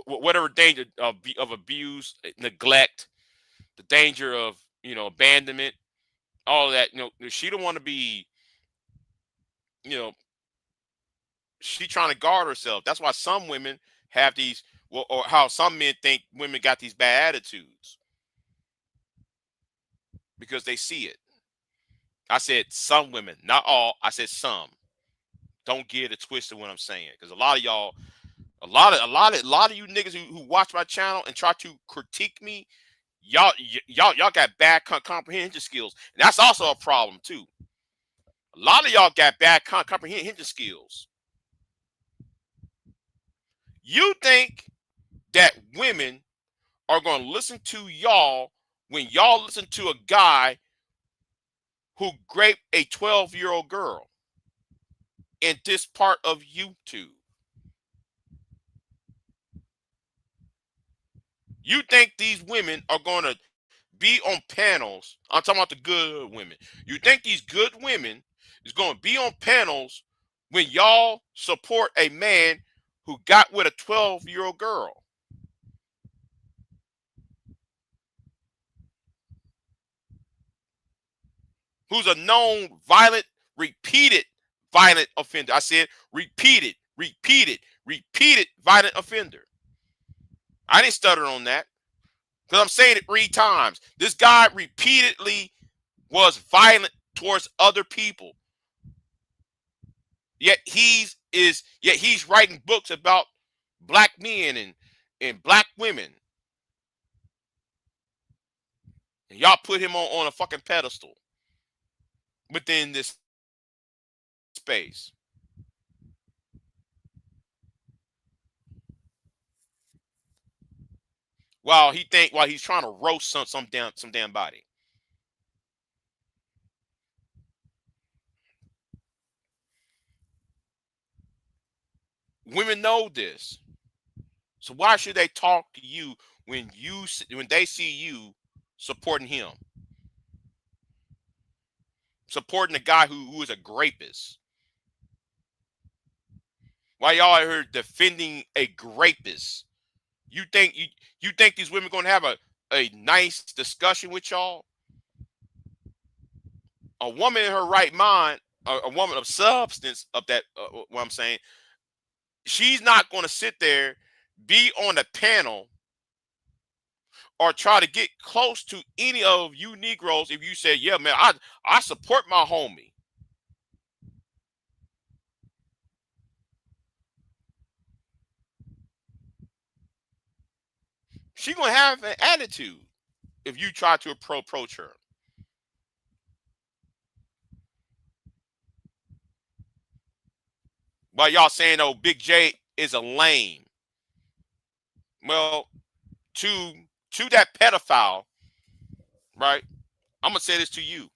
whatever danger of abuse, neglect, the danger of abandonment, all of that. She don't want to be. She trying to guard herself. That's why some women have these, or how some men think women got these bad attitudes, because they see it. I said some women, not all. I said some. Don't get it twisted when I'm saying, because a lot of y'all, a lot of you niggas who watch my channel and try to critique me, y'all got bad comprehension skills, and that's also a problem too. A lot of y'all got bad comprehension skills. You think that women are going to listen to y'all when y'all listen to a guy who raped a 12-year-old girl in this part of YouTube? You think these women are going to be on panels? I'm talking about the good women. You think these good women is going to be on panels when y'all support a man who got with a 12-year-old girl? who's a known violent, repeated violent offender. I said repeated violent offender. I didn't stutter on that because I'm saying it 3 times. This guy repeatedly was violent towards other people. Yet he's writing books about black men and black women. And y'all put him on a fucking pedestal within this space. While he's trying to roast some damn body. Women know this. So why should they talk to you when they see you supporting him? Supporting a guy who is a rapist. Why y'all are here defending a rapist? You think these women gonna have a nice discussion with y'all? A woman in her right mind, a woman of substance of that, what I'm saying, she's not gonna sit there, be on a panel, or try to get close to any of you Negroes if you say, yeah, man, I support my homie. She gonna have an attitude if you try to approach her. While y'all saying, oh, Big J is a lame. Well, to that pedophile, right? I'm gonna say this to you.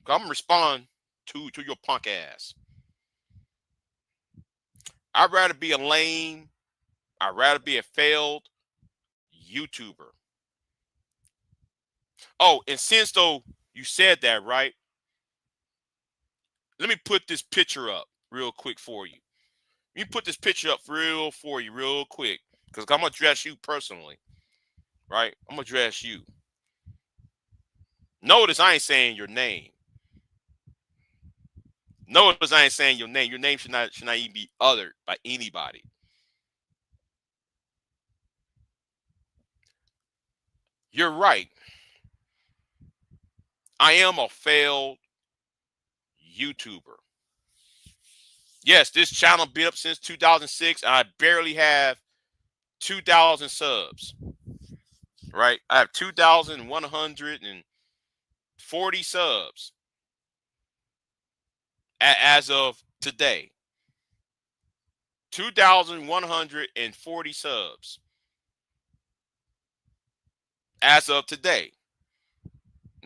I'm gonna respond to your punk ass. I'd rather be a lame. I'd rather be a failed YouTuber. Oh, and since though you said that, right? Let me put this picture up real quick for you. Let me put this picture up for you real quick. Because I'm gonna address you personally. Right? I'm gonna address you. Notice I ain't saying your name. Notice I ain't saying your name. Your name should not even be uttered by anybody. You're right. I am a failed YouTuber. Yes, this channel been up since 2006, and I barely have 2,000 subs. Right? I have 2,140 subs as of today. 2,140 subs as of today.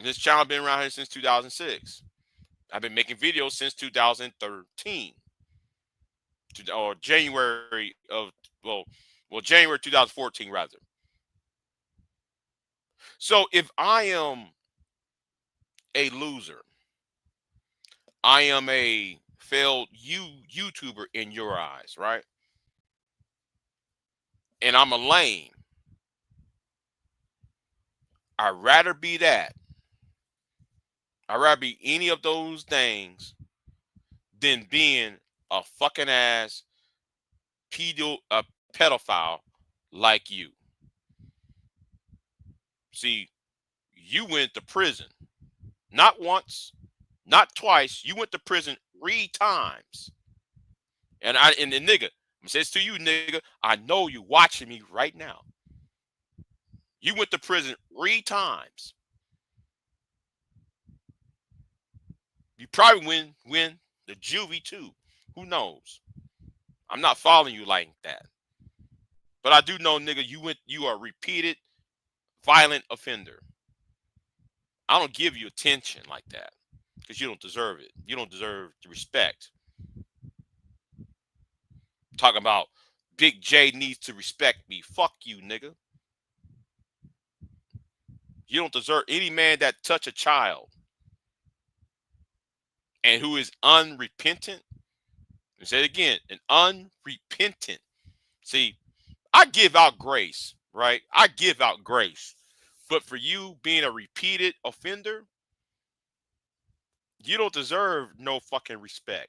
This channel been around here since 2006. I've been making videos since 2013. Or January of, January 2014 rather. So if I am a loser, I am a failed YouTuber in your eyes, right? And I'm a lame. I'd rather be that. I'd rather be any of those things than being a fucking ass pedophile like you. See, you went to prison. Not once, not twice. You went to prison 3 times. And the nigga, I'm saying this to you, nigga, I know you watching me right now. You went to prison 3 times. You probably win the juvie too. Who knows? I'm not following you like that. But I do know, nigga, you are a repeated violent offender. I don't give you attention like that because you don't deserve it. You don't deserve the respect. Talking about Big J needs to respect me. Fuck you, nigga. You don't deserve any man that touch a child and who is unrepentant. And say it again, an unrepentant. See, I give out grace, right? I give out grace. But for you being a repeated offender, You don't deserve no fucking respect.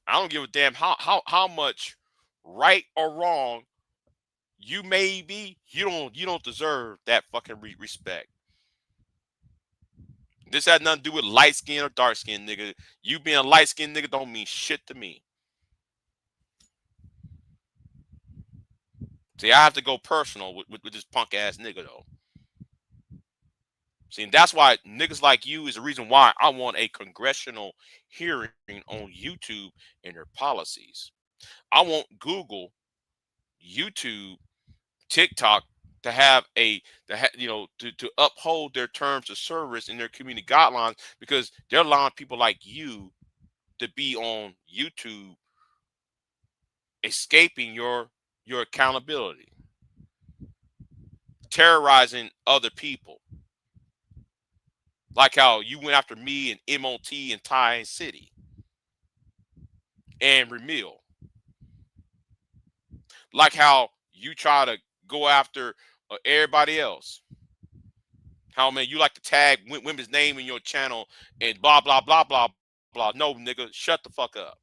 I don't give a damn how much right or wrong you may be. You don't deserve that fucking respect. This has nothing to do with light skin or dark skin, nigga. You being a light skin nigga don't mean shit to me. See, I have to go personal with this punk ass nigga though. See, and that's why niggas like you is the reason why I want a congressional hearing on YouTube and their policies. I want Google, YouTube, TikTok to have to uphold their terms of service and their community guidelines, because they're allowing people like you to be on YouTube escaping your accountability, terrorizing other people. Like how you went after me and MOT and Ty City and Ramil. Like how you try to go after everybody else. How, man, you like to tag women's name in your channel and blah, blah, blah, blah, blah. No, nigga, shut the fuck up.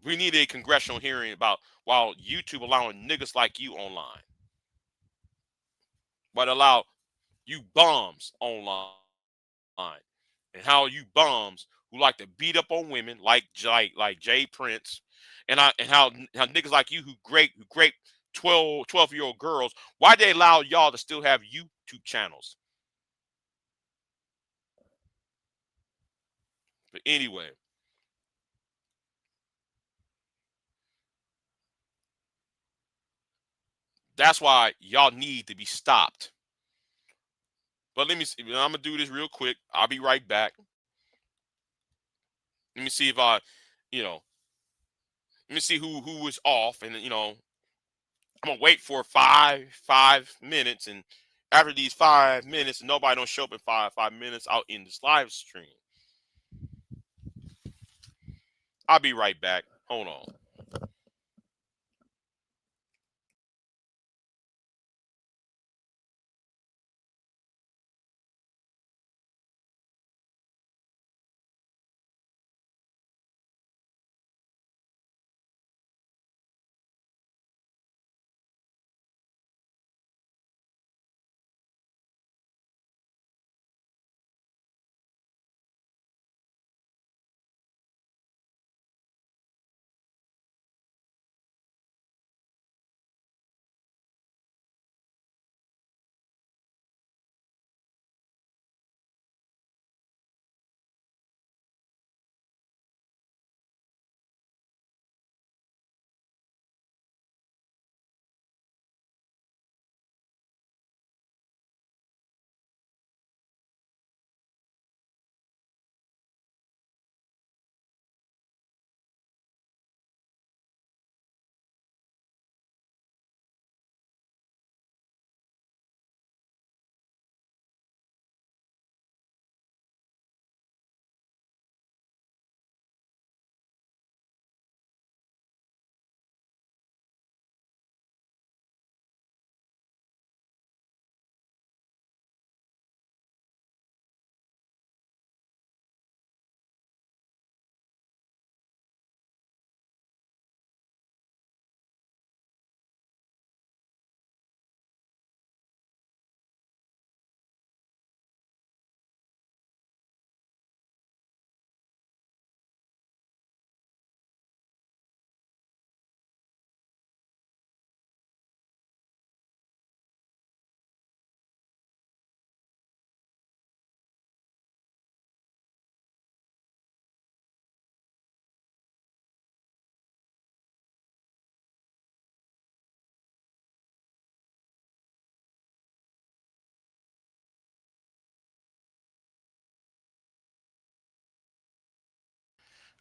We need a congressional hearing about while YouTube allowing niggas like you online. But allow you bums online. And how you bums who like to beat up on women like Jay Prince, and how niggas like you who grape 12-year-old girls, why they allow y'all to still have YouTube channels? But anyway, that's why y'all need to be stopped. But let me see. I'm gonna do this real quick. I'll be right back. Let me see if let me see who is off, and I'm gonna wait for five minutes, and after these 5 minutes, and nobody don't show up in five minutes, I'll end this live stream. I'll be right back. Hold on.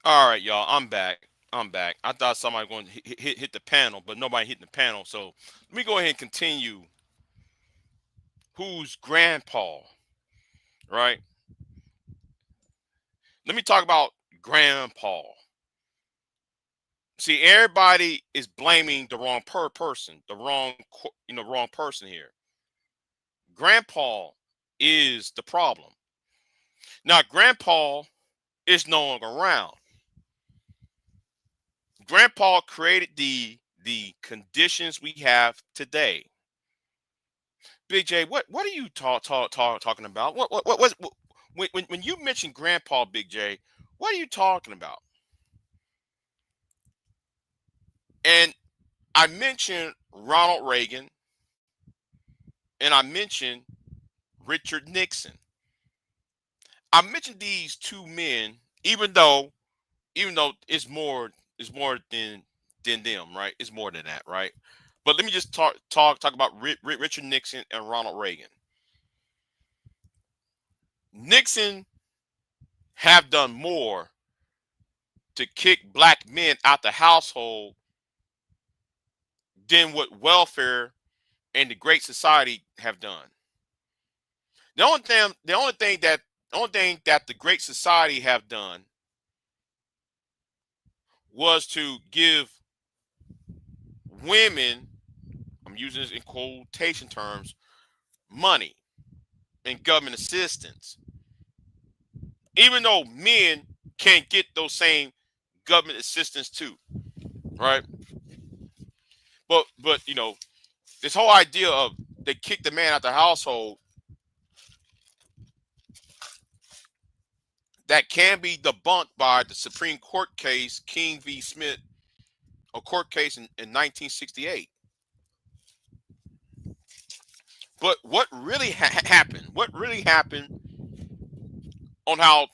All right, y'all. I'm back. I thought somebody going to hit the panel, but nobody hitting the panel. So let me go ahead and continue. Who's grandpa? Right? Let me talk about grandpa. See, everybody is blaming the wrong person, the wrong person here. Grandpa is the problem. Now, Grandpa is no longer around. Grandpa created the conditions we have today. Big J, what are you talking about? When you mention Grandpa, Big J, what are you talking about? And I mentioned Ronald Reagan, and I mentioned Richard Nixon. I mentioned these two men, even though it's more than them, right? It's more than that, right? But let me just talk about Richard Nixon and Ronald Reagan. Nixon have done more to kick black men out the household than what welfare and the Great Society have done. The only thing that the Great Society have done was to give women, I'm using this in quotation terms, money and government assistance. Even though men can't get those same government assistance too, right? But this whole idea of they kick the man out the household, that can be debunked by the Supreme Court case King v. Smith, a court case in 1968. But what really happened? What really happened on how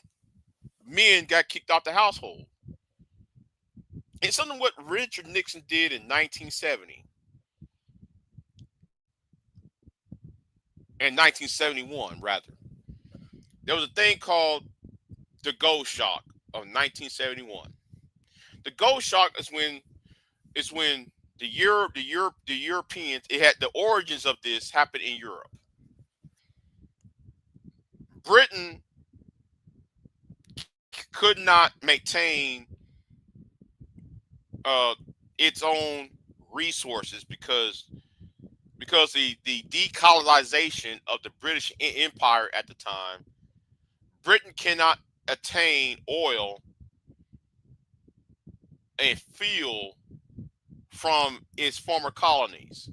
men got kicked out the household? It's something what Richard Nixon did in 1970 and 1971, rather. There was a thing called the Gold Shock of 1971. The Gold Shock is when the Europeans, it had the origins of this happened in Europe. Britain could not maintain its own resources because the decolonization of the British Empire at the time. Britain cannot attain oil and fuel from its former colonies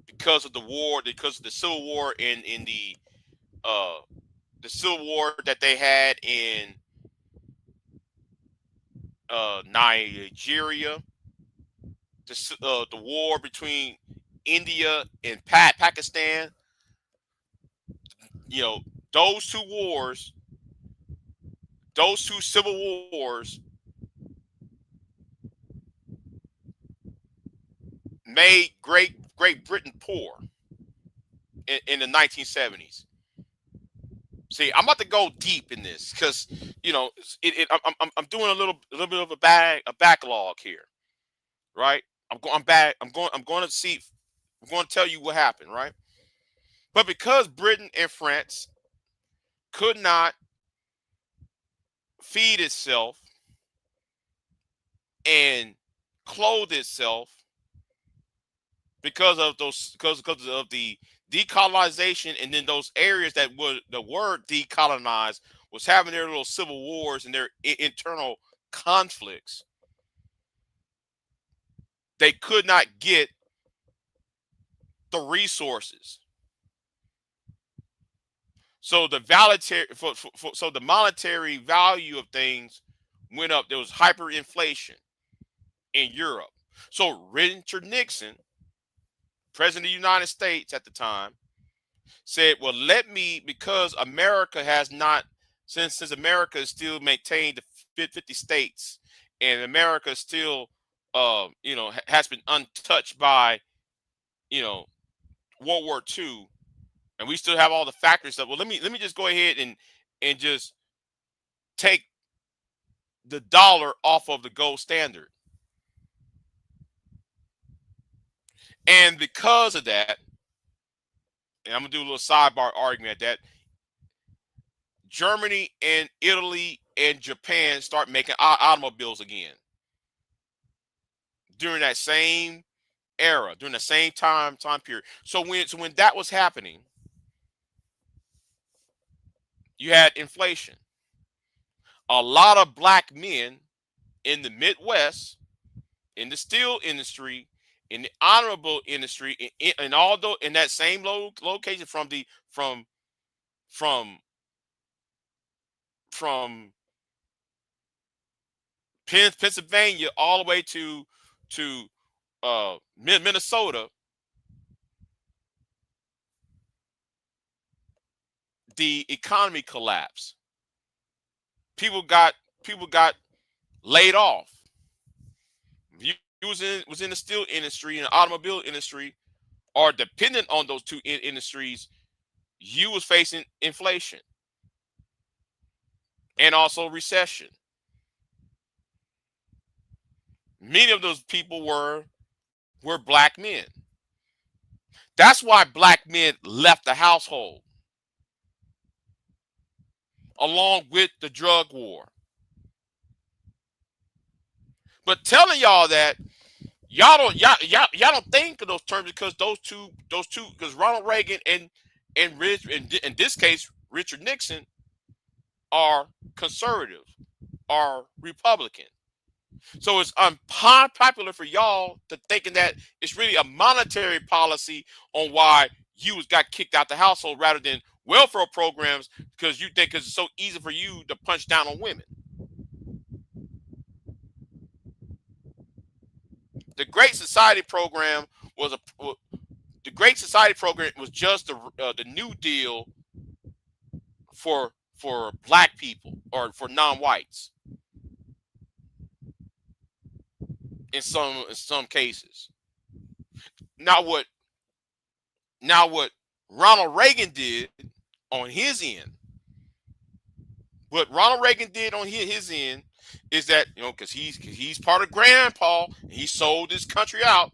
because of the war, because of the Civil War in the Civil War that they had in Nigeria, the war between India and Pakistan. Those two wars, those two civil wars made Great Britain poor in the 1970s. See, I'm about to go deep in this because I'm doing a little bit of a backlog here, right? I'm going to tell you what happened, right? But because Britain and France could not feed itself and clothe itself because of the decolonization, and then those areas that were decolonized was having their little civil wars and their internal conflicts, they could not get the resources. So the monetary value of things went up. There was hyperinflation in Europe. So Richard Nixon, President of the United States at the time, said, well, because America has not, since America is still maintained the 50 states, and America still, has been untouched by, World War II, and we still have all the factors that, well, let me just go ahead and just take the dollar off of the gold standard. And because of that, and I'm going to do a little sidebar argument that Germany and Italy and Japan start making automobiles again during that same era, during the same time period. So when that was happening, you had inflation. A lot of black men in the Midwest, in the steel industry, in the automobile industry, and although in that same location from from Pennsylvania all the way to Minnesota, the economy collapsed. People got laid off. You was in the steel industry and the automobile industry, or dependent on those two industries, you was facing inflation and also recession. Many of those people were black men. That's why black men left the household, along with the drug war. But telling y'all that y'all don't think of those terms, because those two because Ronald Reagan and in this case Richard Nixon are conservative, are Republican. So it's unpopular for y'all to thinking that it's really a monetary policy on why you got kicked out the household rather than welfare programs, because you think it's so easy for you to punch down on women. The Great Society program was just the New Deal for black people, or for non-whites in some cases. Now what Ronald Reagan did on his end, is that, because he's part of Grandpa, and he sold this country out.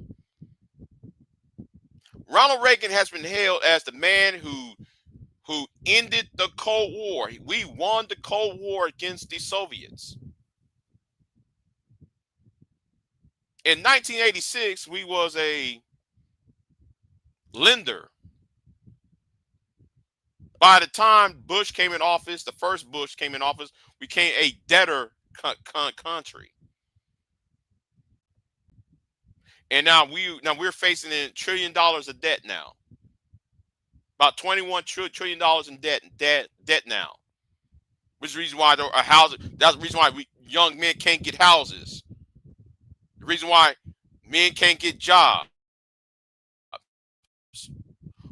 Ronald Reagan has been hailed as the man who ended the Cold War. We won the Cold War against the Soviets. In 1986, we was a lender. By the time Bush came in office, the first Bush came in office, we became a debtor country. And now we're facing $1 trillion of debt now. About $21 trillion in debt now. Which is the reason why there are houses. That's the reason why young men can't get houses. The reason why men can't get jobs.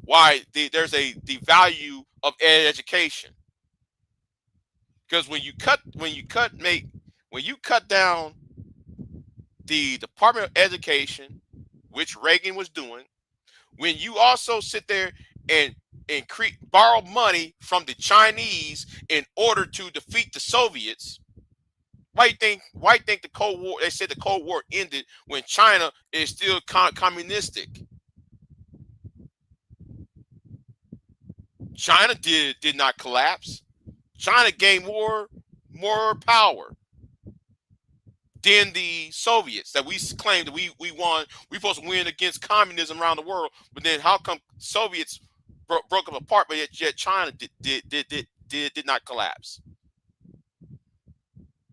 Why there's the value of education. Because when you cut down the Department of Education, which Reagan was doing, when you also sit there and borrow money from the Chinese in order to defeat the Soviets, why you think the Cold War? They said the Cold War ended when China is still communistic. China did not collapse. China gained more power than the Soviets that we claim that we won. We're supposed to win against communism around the world, but then how come Soviets broke up apart, but yet China did not collapse?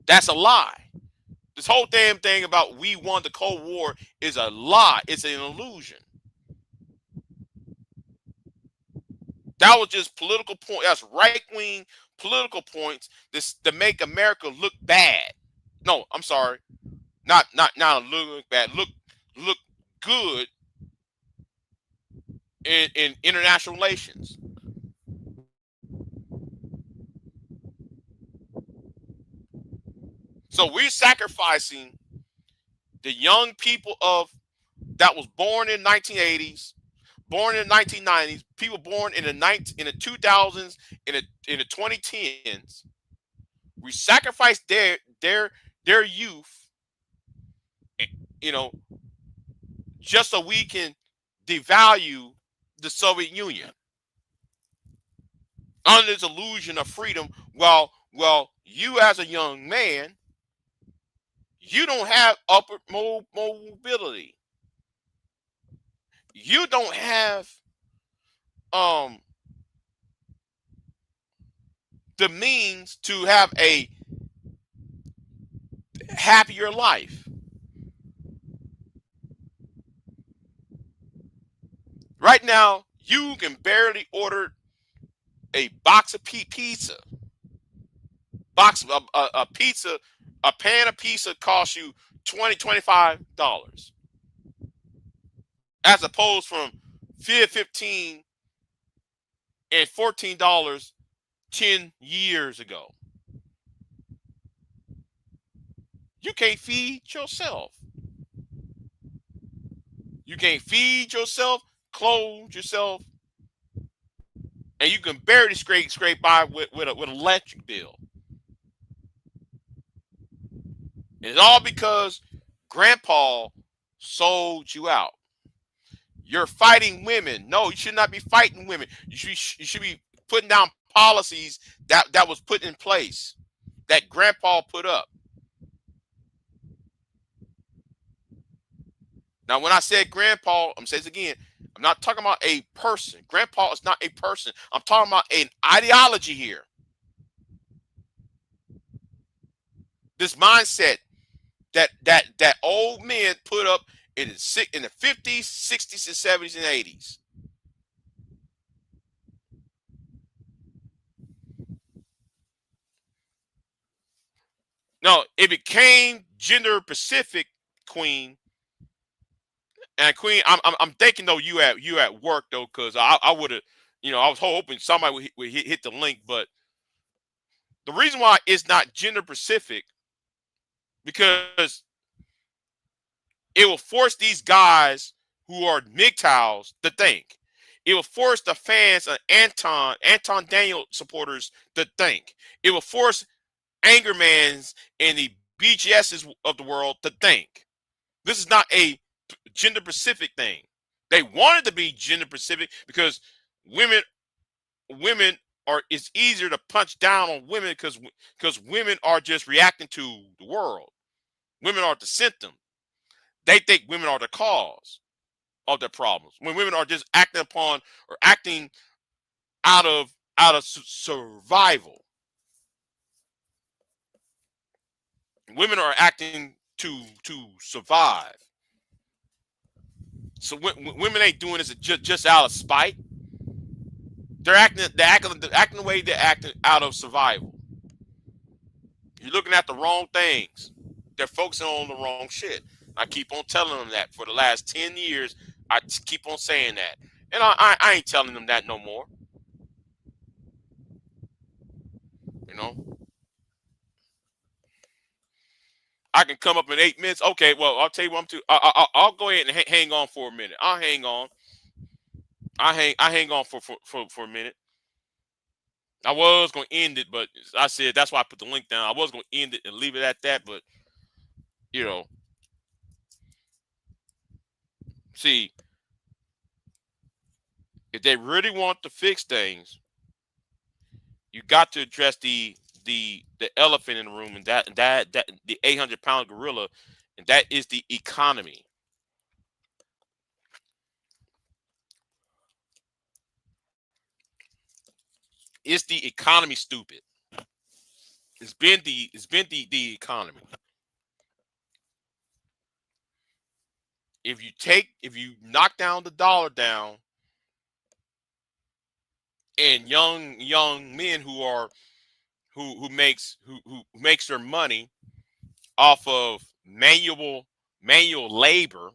That's a lie. This whole damn thing about we won the Cold War is a lie. It's an illusion. That was just political point. That's right-wing political points to make America look bad. No, I'm sorry. Not look bad. Look good in international relations. So we're sacrificing the young people that was born in 1980s, born in the 1990s, people born in the 2000s, in the 2010s. We sacrifice their youth, just so we can devalue the Soviet Union under this illusion of freedom. Well, you as a young man, you don't have upward mobility. you don't have the means to have a happier life. Right now, you can barely order a box of pizza. A pizza, a pan of pizza costs you $25, as opposed from 15 and $14 10 years ago. You can't feed yourself. You can't feed yourself, clothe yourself, and you can barely scrape by with an electric bill. And it's all because Grandpa sold you out. You're fighting women. No, you should not be fighting women. You should be putting down policies that was put in place, that Grandpa put up. Now, when I said Grandpa, I'm saying this again. I'm not talking about a person. Grandpa is not a person. I'm talking about an ideology here. This mindset that old men put up in the 50s, 60s, and 70s, and 80s. No, it became gender specific, Queen. And Queen, I'm thinking though you at work though, because I would have, I was hoping somebody would hit the link, but the reason why it's not gender specific, because it will force these guys who are MGTOWs to think. It will force the fans of Anton Daniel supporters to think. It will force Angermans and the BGSs of the world to think. This is not a gender specific thing. They wanted to be gender specific because women are, it's easier to punch down on women because women are just reacting to the world. Women are the symptom. They think women are the cause of their problems. When women are just acting upon or acting out of survival. Women are acting to survive. So women ain't doing this just out of spite. They're acting the way they're acting out of survival. You're looking at the wrong things. They're focusing on the wrong shit. I keep on telling them that for the last 10 years. I keep on saying that. And I ain't telling them that no more. I can come up in 8 minutes. Okay, well, I'll tell you what I'll go ahead and hang on for a minute. I'll hang on. I hang on for a minute. I was going to end it, but I said that's why I put the link down. I was going to end it and leave it at that, but see, if they really want to fix things, you got to address the elephant in the room, and that the 800-pound gorilla, and that is the economy. It's the economy, stupid. It's been the economy. If you knock down the dollar down, and young men who makes their money off of manual labor.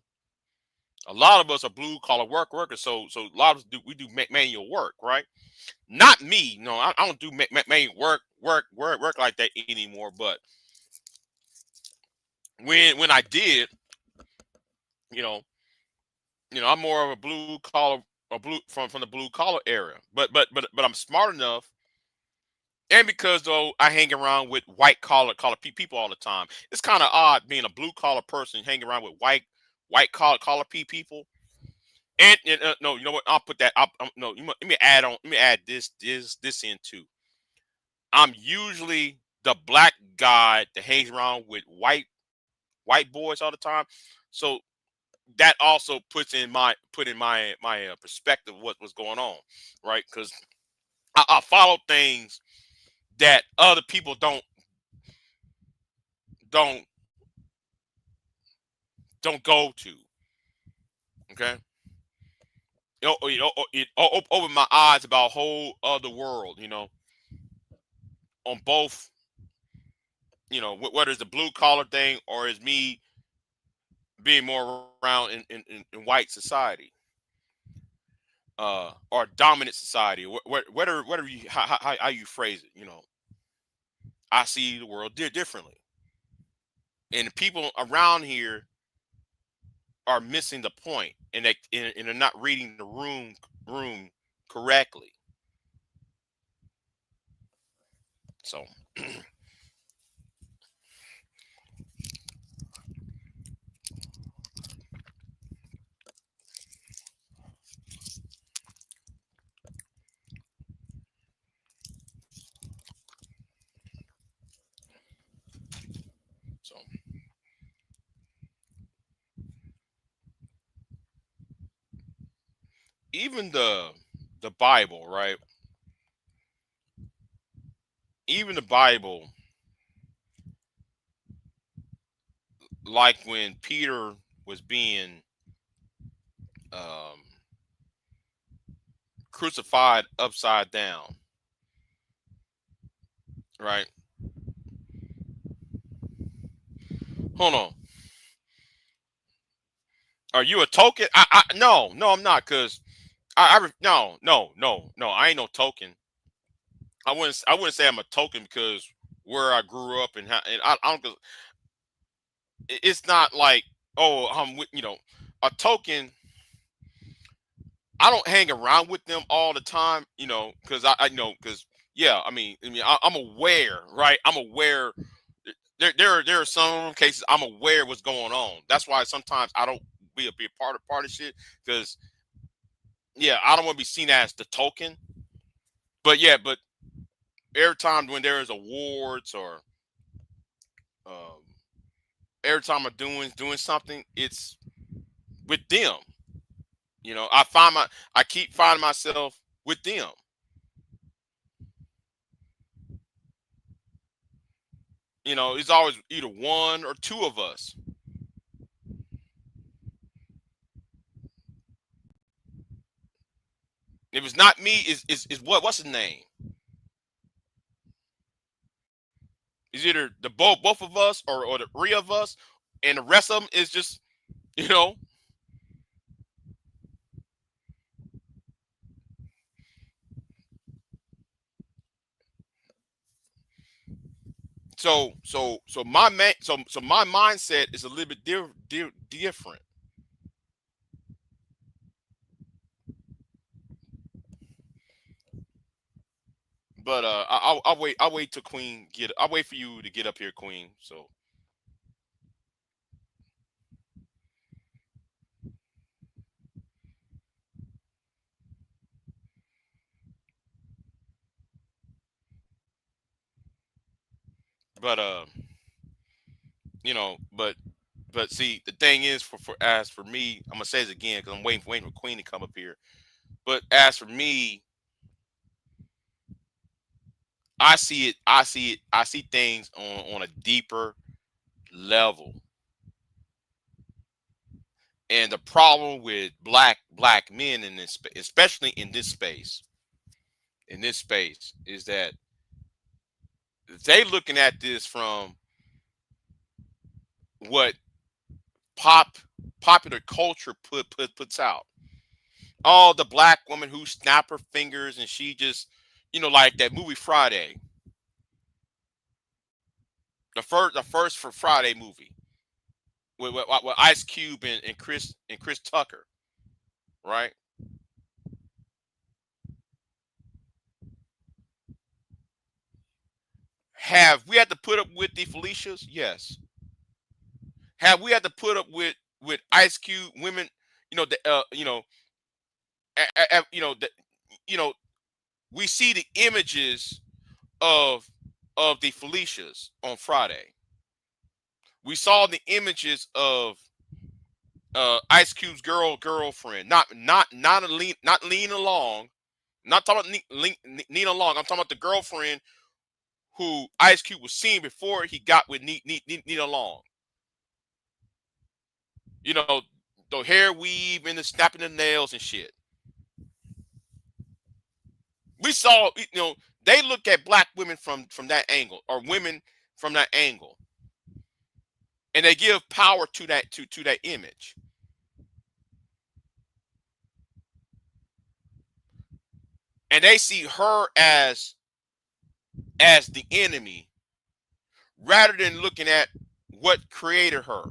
A lot of us are blue collar workers, so a lot of us do manual work, right? Not me, no, I don't do manual work like that anymore. But when I did, I'm more of a blue collar, from the blue collar area. But I'm smart enough. And because though I hang around with white collar people all the time, it's kind of odd being a blue collar person hanging around with white collar people. And no, you know what? I'll put that up. No, let me add this in too. I'm usually the black guy that hangs around with white boys all the time. So that also put in my perspective what was going on, right? Because I follow things that other people don't go to. Okay, it opened my eyes about a whole other world. On both. Whether it's the blue collar thing or it's me being more around in white society, or dominant society, whatever you how you phrase it. I see the world differently, and the people around here are missing the point, and they're not reading the room correctly. So, so even the Bible, right? Even the Bible, like when Peter was being um, crucified upside down, right? Hold on. Are you a token? No, I'm not. Cause no. I ain't no token. I wouldn't say I'm a token because where I grew up and how, and I don't. It's not like, oh, I'm with a token. I don't hang around with them all the time, because I know, because yeah, I'm aware, right? I'm aware. There are some cases I'm aware what's going on. That's why sometimes I don't be a part of shit, because yeah, I don't want to be seen as the token. But yeah, but every time when there is awards or um, every time I'm doing something, it's with them. I keep finding myself with them. It's always either one or two of us. If it's not me, is what's his name? It's either the both of us or the three of us, and the rest of them is just you know. So my mindset is a little bit different. But I'll wait till Queen get. I'll wait for you to get up here, Queen. So, but but see, the thing is, for as for me, I'm gonna say this again because I'm waiting for Queen to come up here. But as for me, I see it. I see things on a deeper level. And the problem with black men in this, especially in this space, is that they looking at this from what popular culture puts out. Oh, the black woman who snap her fingers and she just, like that movie Friday, the first for Friday movie with Ice Cube and Chris Tucker, right? Have we had to put up with the Felicias? Yes. Have we had to put up with Ice Cube women? The the you know we see the images of the Felicias on Friday. We saw the images of Ice Cube's girlfriend, not Lena Long, not talking about Nina Long. I'm talking about the girlfriend who Ice Cube was seeing before he got with Nina Long. You know, the hair weave and the snapping the nails and shit. We saw, you know, they look at black women from that angle, or women from that angle, and they give power to that image. And they see her as the enemy rather than looking at what created her.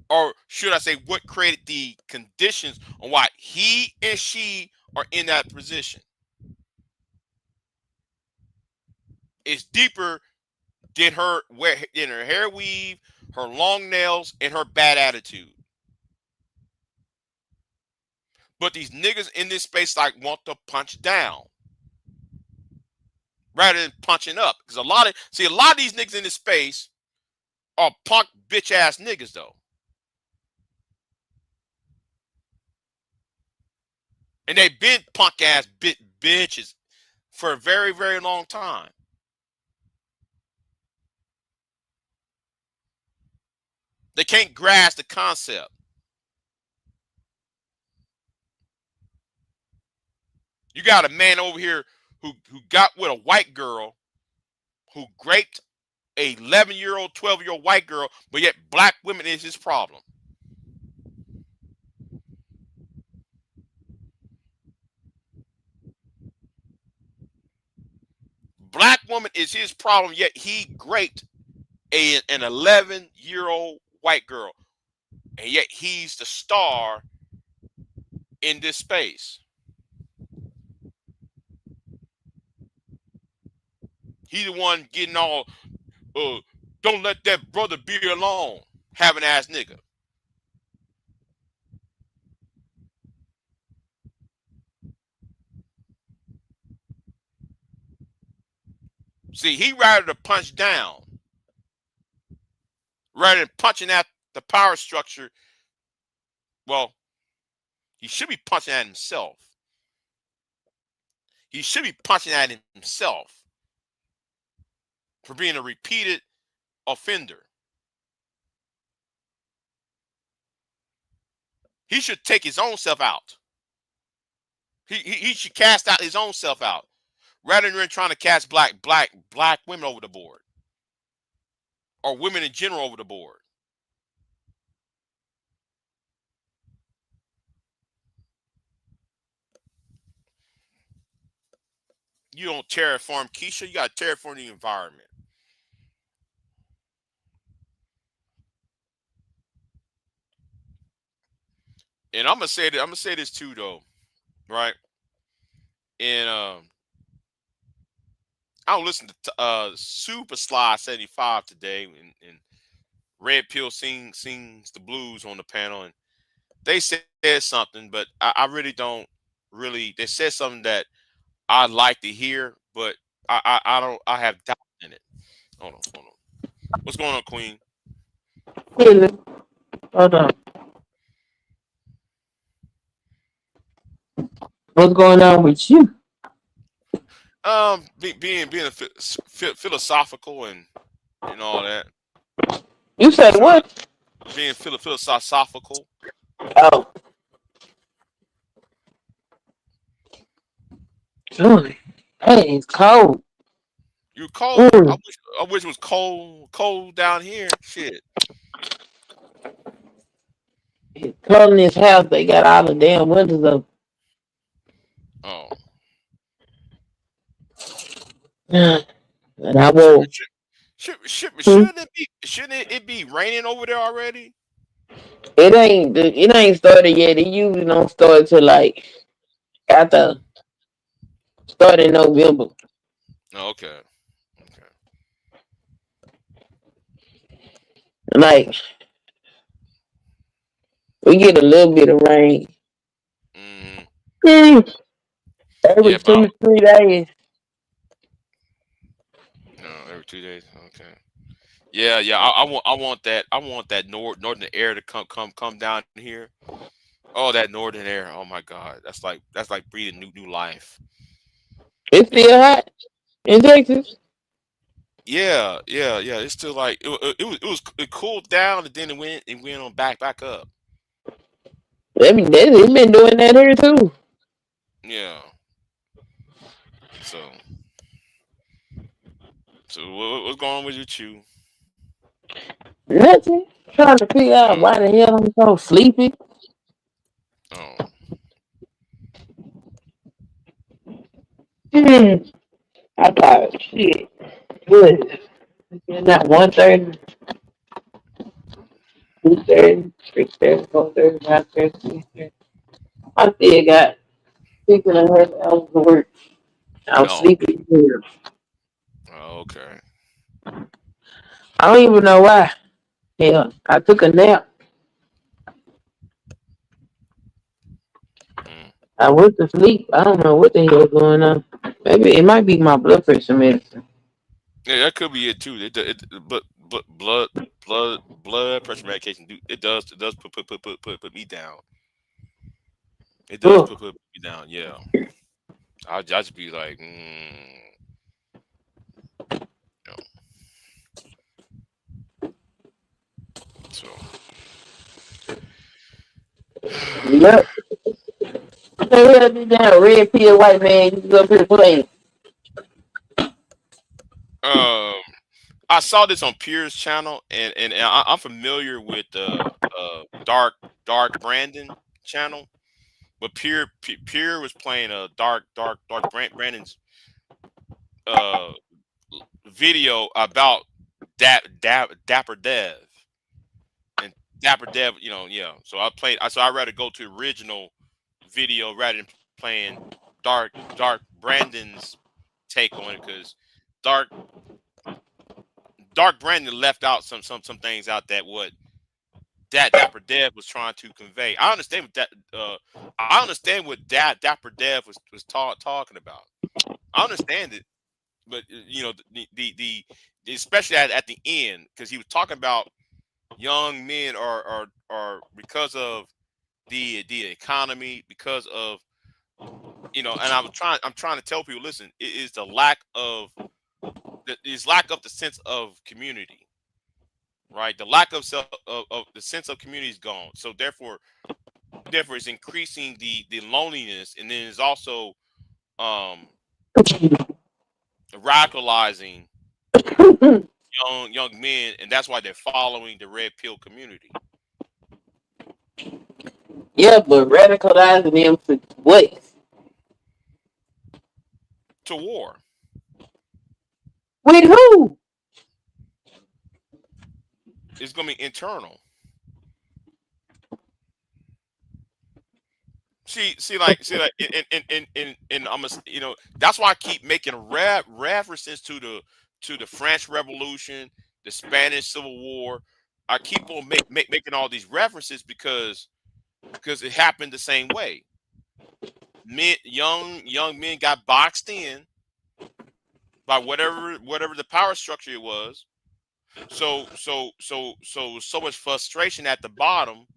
Or should I say what created the conditions on why he and she are in that position. It's deeper than her hair weave, her long nails, and her bad attitude. But these niggas in this space like want to punch down rather than punching up. Because a lot of these niggas in this space are punk bitch ass niggas though. And they've been punk ass bitches for a very, very long time. They can't grasp the concept. You got a man over here who got with a white girl who raped a 11-year-old, 12-year-old white girl, but yet black women is his problem. Black woman is his problem, yet he raped an 11-year-old white girl. And yet he's the star in this space. He the one getting all, don't let that brother be alone, having ass nigga. See, he rather to punch down rather than punching at the power structure. Well, he should be punching at himself. He should be punching at himself for being a repeated offender. He should take his own self out. He should cast out his own self out rather than trying to cast black women over the board or women in general over the board. You don't terraform Keisha, you got to terraform the environment. And I'm gonna say this too though, right? And I was listening to Super Sly 75 today, and Red Pill sings the blues on the panel, and they said something, but I really don't really. They said something that I like to hear, but I have doubt in it. Hold on. What's going on, Queen? Hold on. What's going on with you? Being philosophical and all that. You said what? Being philosophical. Oh. Hey, it's cold. You cold? I wish it was cold down here. Shit. It's cold in this house. They got all the damn windows up. Oh. And I will. Shouldn't it be raining over there already? It ain't started yet. It usually don't start till like after start in November. Oh, okay. Like we get a little bit of rain. Every 2 to 3 days. No, every 2 days. Okay. Yeah, yeah. I want that northern air to come down here. Oh, that northern air. Oh my God, that's like breathing new life. It's still hot in Texas. Yeah, yeah, yeah. It's still like it cooled down and then it went on back up. I mean, they've been doing that here too. Yeah. So what's going on with you? Nothing. Trying to figure out Mm, why the hell I'm so sleepy. oh, Hmm. I thought, shit. Good. It's not 1:30, 2:30, 3:30, 4:30, 5:30. I still got 6.5 hours of work. I'm oh, sleeping here. oh, okay. I don't even know why. Hell, I took a nap. Mm. I went to sleep. I don't know what the hell going on. Maybe it might be my blood pressure medicine. Yeah, that could be it too. But blood pressure medication it does put me down. It does Oh, put me down. Yeah, I just be like, you know, so. yep. What the hell this damn red pill white man just up here playing? Um, I saw this on Pierre's channel, and I'm familiar with Dark Brandon channel, but Pierre was playing a Dark Brandon's uh video about Dapper Dev, and Dapper Dev, yeah. So I'd rather go to the original video rather than playing Dark Brandon's take on it, because Dark Dark Brandon left out some things out that what that Dapper Dev was trying to convey. I understand what Dapper Dev was talking about. I understand it, but the especially at the end, because he was talking about young men are because of the economy, because of and I'm trying to tell people, listen, it is the lack of the sense of community, right? The lack of the sense of community is gone. So therefore it's increasing the loneliness, and then it's also um radicalizing young men, and that's why they're following the red pill community Yeah, but radicalizing them to what? to war. With who? It's gonna be internal. See, like, and I'm that's why I keep making references to the French Revolution, the Spanish Civil War. I keep on making all these references because it happened the same way. Young men got boxed in by whatever the power structure it was. So much frustration at the bottom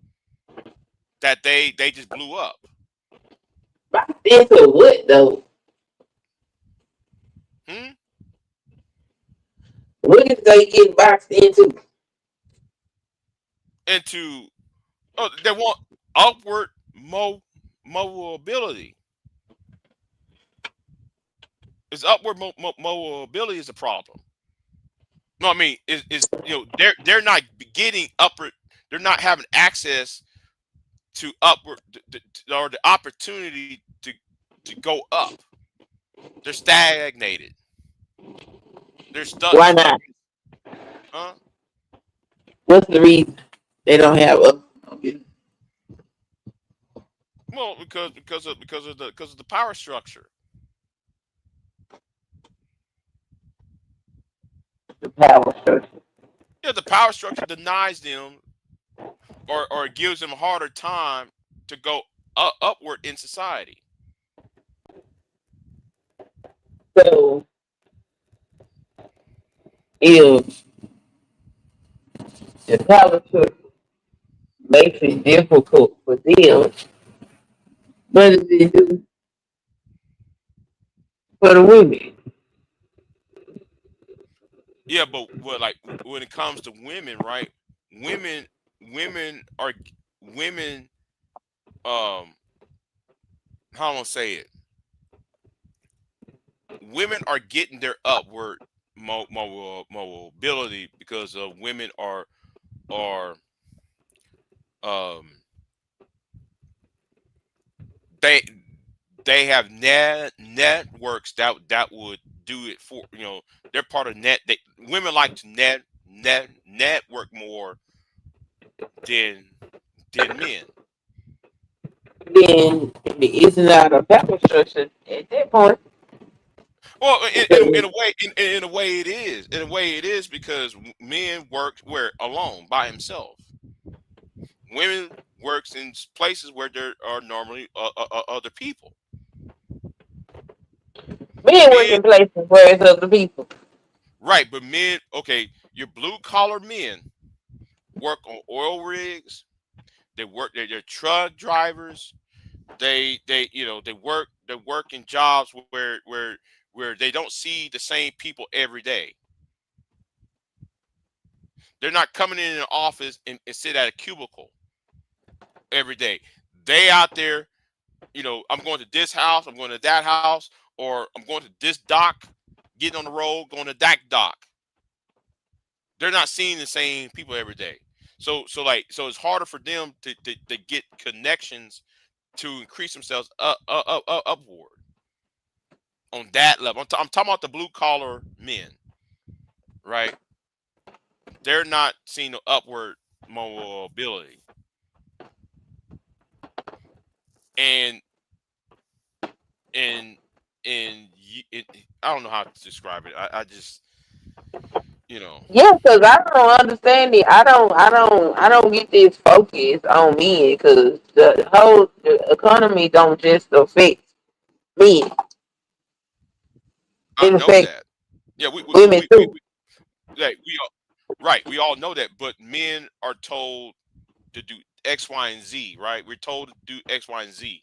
that they just blew up. Boxed into what though? Hmm? What is they get boxed into? Into they want upward mobility. It's upward mobility is a problem. No, I mean is they're not getting upward. They're not having access to upward or the opportunity to go up. They're stagnated. They're stuck Why stuck. not? Huh? What's the reason they don't have a Well, because of the power structure. power structure? Yeah, the power structure denies them or gives them a harder time to go upward in society. So if the politics makes it difficult for them, but it is for the women. Yeah, but like when it comes to women, right? Women, are women. How am I gonna say it? Women are getting their upward mobility because women are um they they have networks that would do it for they're part of women like to network more than men. Then it isn't out of power structure at that point. Well, in Because a way, in a way it is. In a way it is because men work where alone by himself. Women works in places where there are normally other people. men work Men, in places where it's other people. right? But men, okay, your blue collar men work on oil rigs. They work. They're truck drivers. They work in jobs where they don't see the same people every day. They're not coming in an office and sit at a cubicle every day. They out there, I'm going to this house, I'm going to that house, or I'm going to this dock, getting on the road, going to that dock. They're not seeing the same people every day. So it's harder for them to get connections to increase themselves upward on that level. I'm talking about the blue collar men, right? They're not seeing the upward mobility. And and I don't know how to describe it. I just Yeah, because I don't understand it. I don't get this focus on men because the economy don't just affect men. I It know affects that. Yeah, women too. we all, right. We all know that, but men are told to do X, Y, and Z. Right? We're told to do X, Y, and Z,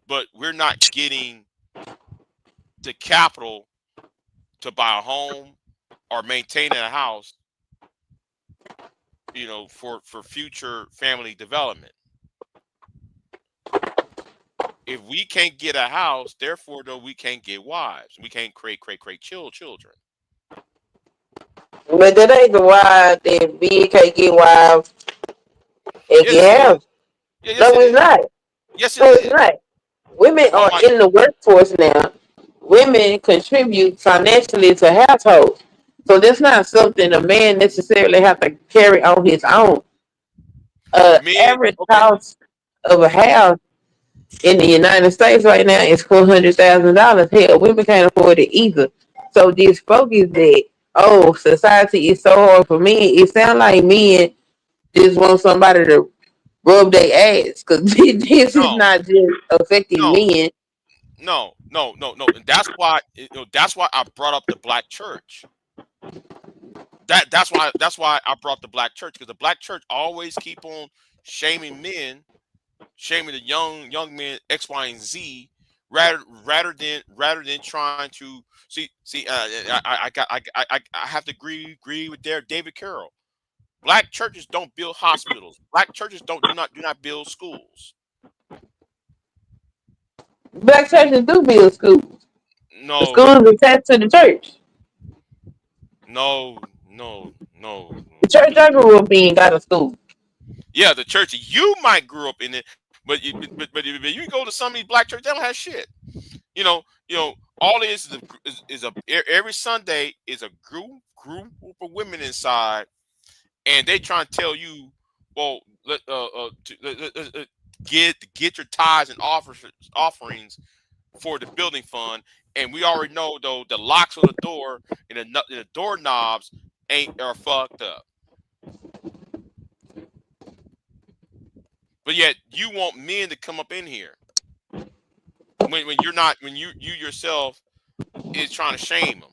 but we're not getting the capital to buy a home or maintain a house. For future family development. If we can't get a house, therefore, though, we can't get wives. We can't create children. But that ain't the why that men can't get wives and Yes, it get is. house. Yeah, yes, No, it it's is. not. Yes, it No, it's is. not. Women Oh are my. in the workforce now. Women contribute financially to households. So that's not something a man necessarily have to carry on his own. Men. Average Okay. cost of a house in the United States right now is $400,000. Hell, women can't afford it either. So this focus that society is so hard for men, it sounds like men just want somebody to rub their ass because this is No. not just affecting No. men. No. And that's why. That's why I brought up the black church. That's why I brought the black church because the black church always keep on shaming men, shaming the young men X, Y, and Z, rather than trying to see. I have to agree with David Carroll. Black churches don't build hospitals. Black churches do not build schools. Black churches do build schools. The No, schools attached to the church. no, no, no. The church I grew up in got a school. Yeah, the church you might grew up in it, but if you go to some of these black churches, they don't have shit. You know, all it is every Sunday is a group of women inside, and they trying to tell you, well, get your tithes and offerings for the building fund, and we already know though the locks on the door and the doorknobs are fucked up. But yet you want men to come up in here when you're not, when you yourself is trying to shame them.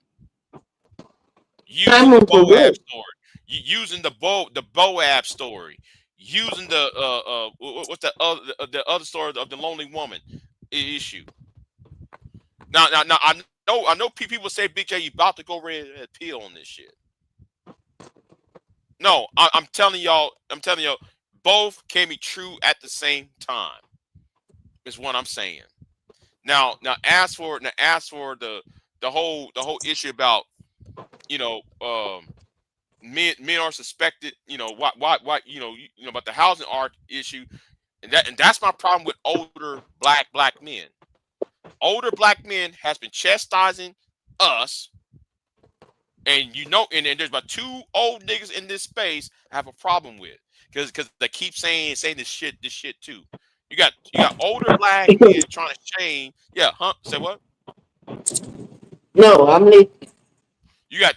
Using I'm the for Boaz what? story. using the Boab story, using the what's the other story of the lonely woman issue. Now I know people say, Big J, you about to go red pill on this shit. No, I'm telling y'all, both can be true at the same time. Is what I'm saying. Now as for the whole issue about, you know, men are suspected, you know, why you know about the housing art issue, and that's my problem with older black men. Older black men has been chastising us, and and there's about 2 old niggas in this space I have a problem with, because they keep saying this shit too. You got older black men trying to shame. Yeah, huh? Say what? No, I'm listening. You got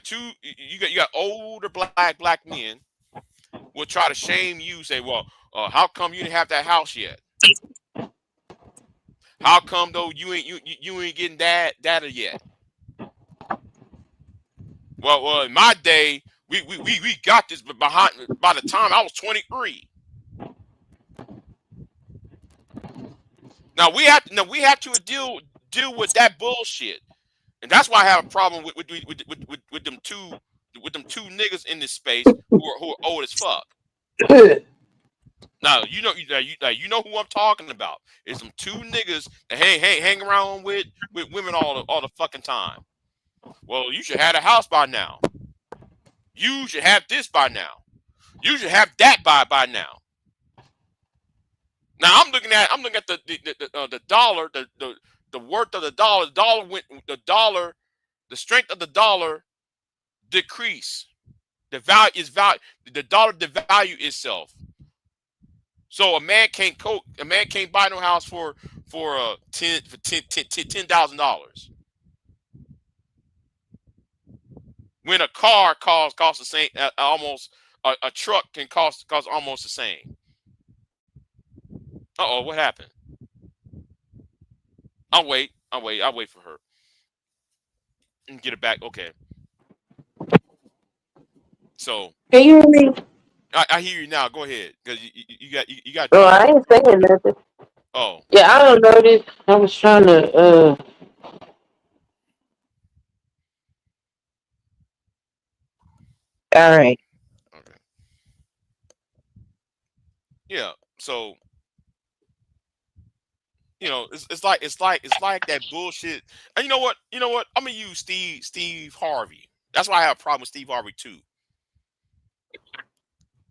older black men will try to shame you. Say, well, how come you didn't have that house yet? How come though you ain't getting data yet? Well, in my day, we got this, but by the time I was 23. Now we have to deal with that bullshit, and that's why I have a problem with them two niggas in this space who are old as fuck. Now you know who I'm talking about. It's them 2 niggas that hang around with women all the fucking time. Well, you should have a house by now. You should have this by now. You should have that by now. Now I'm looking at the dollar, the worth of the dollar. The strength of the dollar decrease. The value is value. The dollar devalue itself. So a man can't buy no house for $10,000. When a car costs the same, almost a truck can cost almost the same. What happened? I'll wait for her and get it back. Okay. So Can you hear me? I hear you now. Go ahead, because you got. Oh, I ain't saying nothing. Oh. Yeah, I don't know this. I was trying to all right. Okay. Yeah. So it's like that bullshit. And you know what? I'm gonna use Steve Harvey. That's why I have a problem with Steve Harvey too.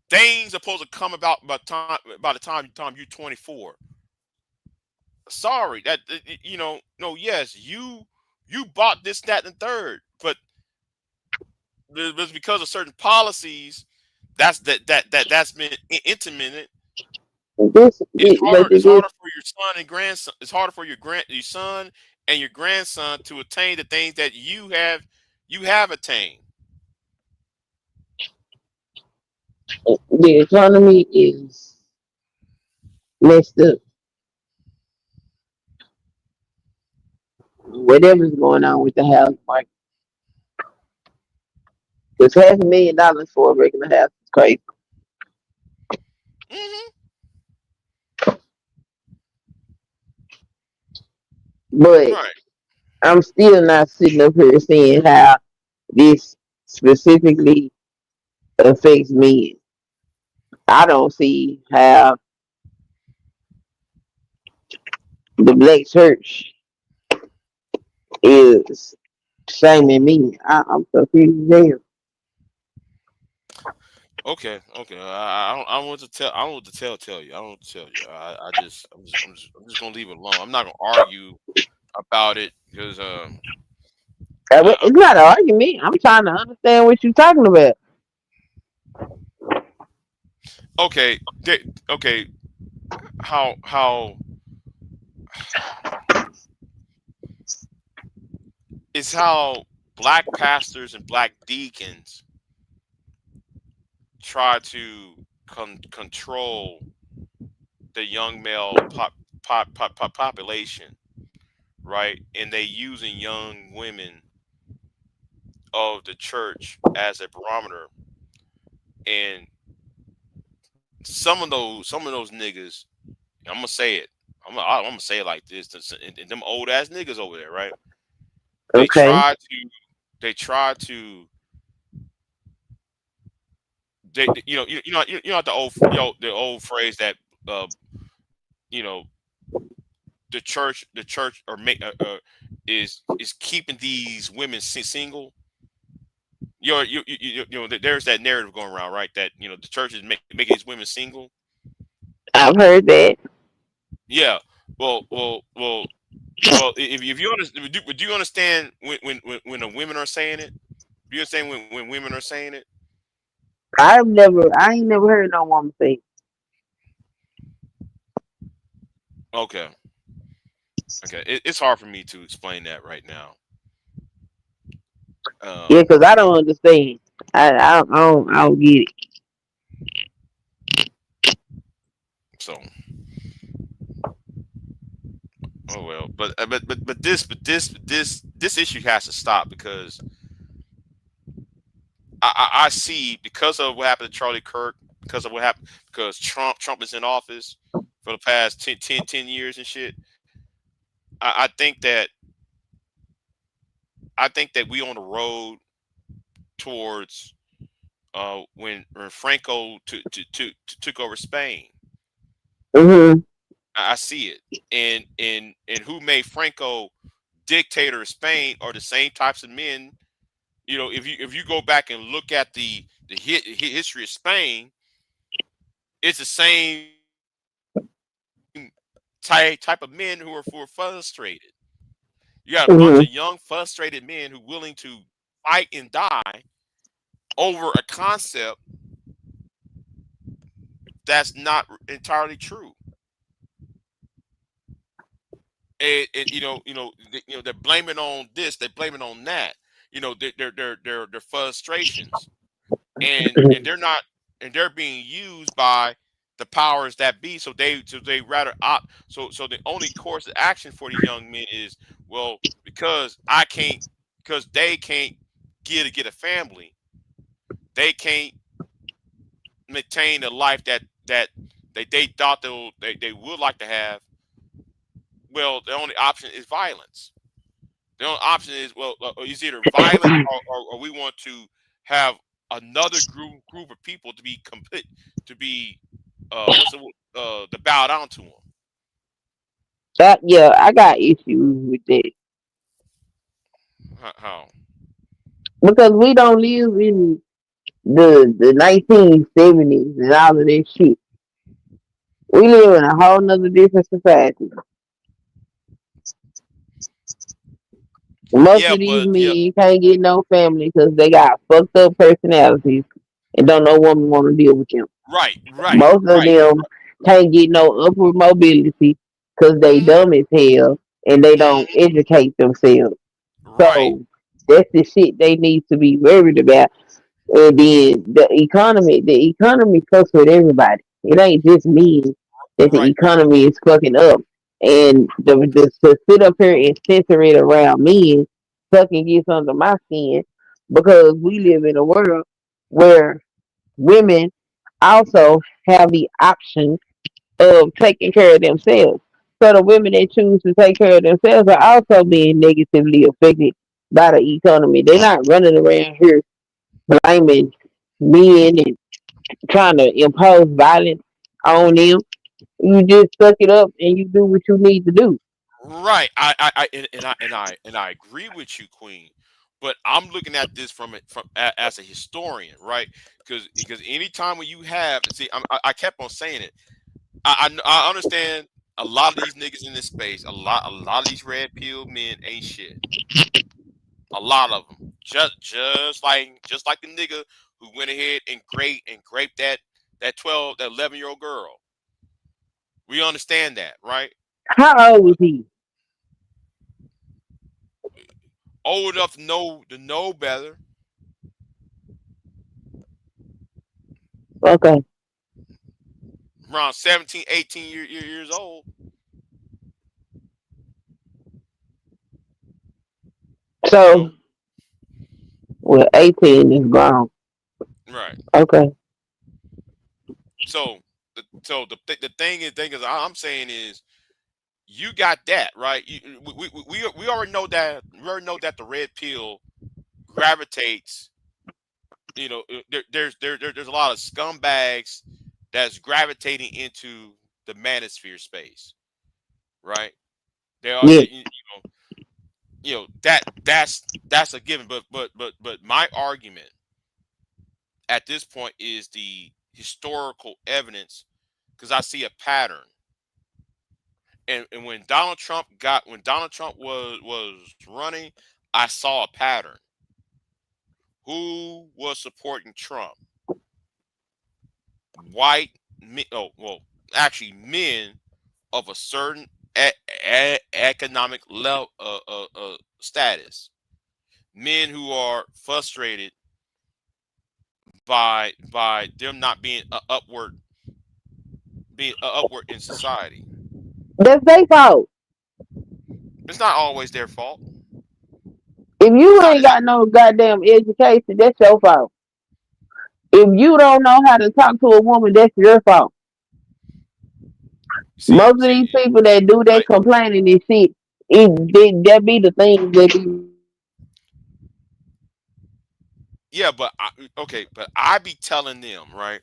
Things are supposed to come about by the time you're 24. Sorry, that no, yes, you bought this, that, and third, but it was because of certain policies that's been implemented. It's harder for your son and grandson. It's harder for your son and your grandson to attain the things that you have attained. The economy is messed up. Whatever's going on with the housing market. Because $500,000 for a regular house is crazy. Mm-hmm. But Right. I'm still not sitting up here saying how this specifically affects me. I don't see how the black church is shaming me. I'm confused there. Okay. I don't want to tell. I don't want to tell you. I don't want to tell you. I'm just gonna leave it alone. I'm not gonna argue about it because It's not an argument. I'm trying to understand what you're talking about. okay. Okay. How it's how black pastors and black deacons try to control the young male population, right? And they using young women of the church as a barometer and some of those niggas, I'm gonna say it. I'm gonna say it like this. And them old ass niggas over there, right? They Okay. try to you know the old phrase that you know the church or make is keeping these women single. There's that narrative going around, right? That the church is making these women single. I've heard that. Yeah. Well. If you understand, do you understand when the women are saying it? Do you understand when women are saying it? I ain't never heard no woman say. Okay. It's hard for me to explain that right now. Yeah, because I don't understand. I don't get it. So, oh well, but this issue has to stop because I see, because of what happened to Charlie Kirk, because of what happened, because Trump is in office for the past 10 years and shit. I think that we on the road towards when Franco took over Spain. Mm-hmm. I see it, and who made Franco dictator of Spain are the same types of men. If you go back and look at the history of Spain, it's the same type of men who are frustrated. You got a bunch Mm-hmm. of young, frustrated men who are willing to fight and die over a concept that's not entirely true. And they're blaming on this, they're blaming on that. Their frustrations, and they're not, and they're being used by the powers that be. So they rather opt. So the only course of action for the young men is, well, because they can't get a family, they can't maintain the life that they thought they would like to have. Well, the only option is violence. The only option is, well, is either violence or we want to have another group of people to be complete, to be to bow down to them. Yeah, I got issues with that How? because we don't live in the 1970s and all of that shit. We live in a whole nother different society. Most Yeah, of these but yeah, men can't get no family because they got fucked up personalities and don't no woman want to deal with them. right, right, Most of right, them can't get no upward mobility because they hmm dumb as hell and they don't hmm educate themselves. right, So that's the shit they need to be worried about. And then the economy fucks with everybody. It ain't just me that the right, economy is fucking up. And to sit up here and censor it around men fucking gets under my skin because we live in a world where women also have the option of taking care of themselves. So the women that choose to take care of themselves are also being negatively affected by the economy. They're not running around here blaming men and trying to impose violence on them. You just suck it up and you do what you need to do. right. I agree with you, Queen. But I'm looking at this as a historian, right? Because anytime when you have, see, I kept on saying it. I understand a lot of these niggas in this space. A lot of these red pill men ain't shit. A lot of them, just like the nigga who went ahead and raped that 11-year-old girl. We understand that, right? How old was he? Old enough to know better. Okay. Around 17, 18 years old. So, well, 18 is grown. Right. Okay. the thing is I'm saying is you got that right. We already know that the red pill gravitates. You know, there's a lot of scumbags that's gravitating into the manosphere space, right? They are, Yeah. that's a given. But my argument at this point is the historical evidence, because I see a pattern. And when Donald Trump was running, I saw a pattern. Who was supporting Trump? White men, actually men of a certain economic level status. Men who are frustrated by them not being upward in society. That's their fault. It's not always their fault. If you ain't got no goddamn education, that's your fault. If you don't know how to talk to a woman, that's your fault. Most of these people that do that right. complaining and shit, that be the things that be. Yeah, but I be telling them, right?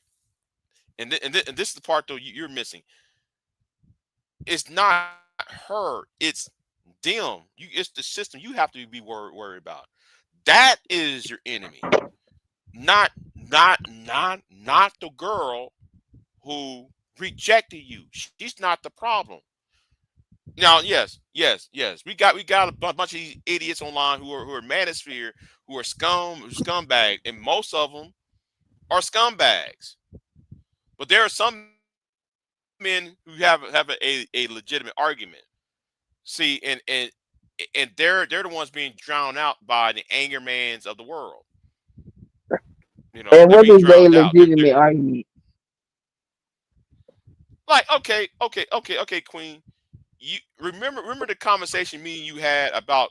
And this is the part though you're missing. It's not her, it's them. It's the system you have to be worried about. That is your enemy. Not the girl who rejected you. She's not the problem. Now, yes. We got a bunch of these idiots online who are manosphere, who are scumbag, and most of them are scumbags. But there are some men who have a legitimate argument. See, and they're the ones being drowned out by the anger mans of the world. You know, And they're what being is their drowned out. legitimate argument? Like, okay, Queen. You remember the conversation me and you had about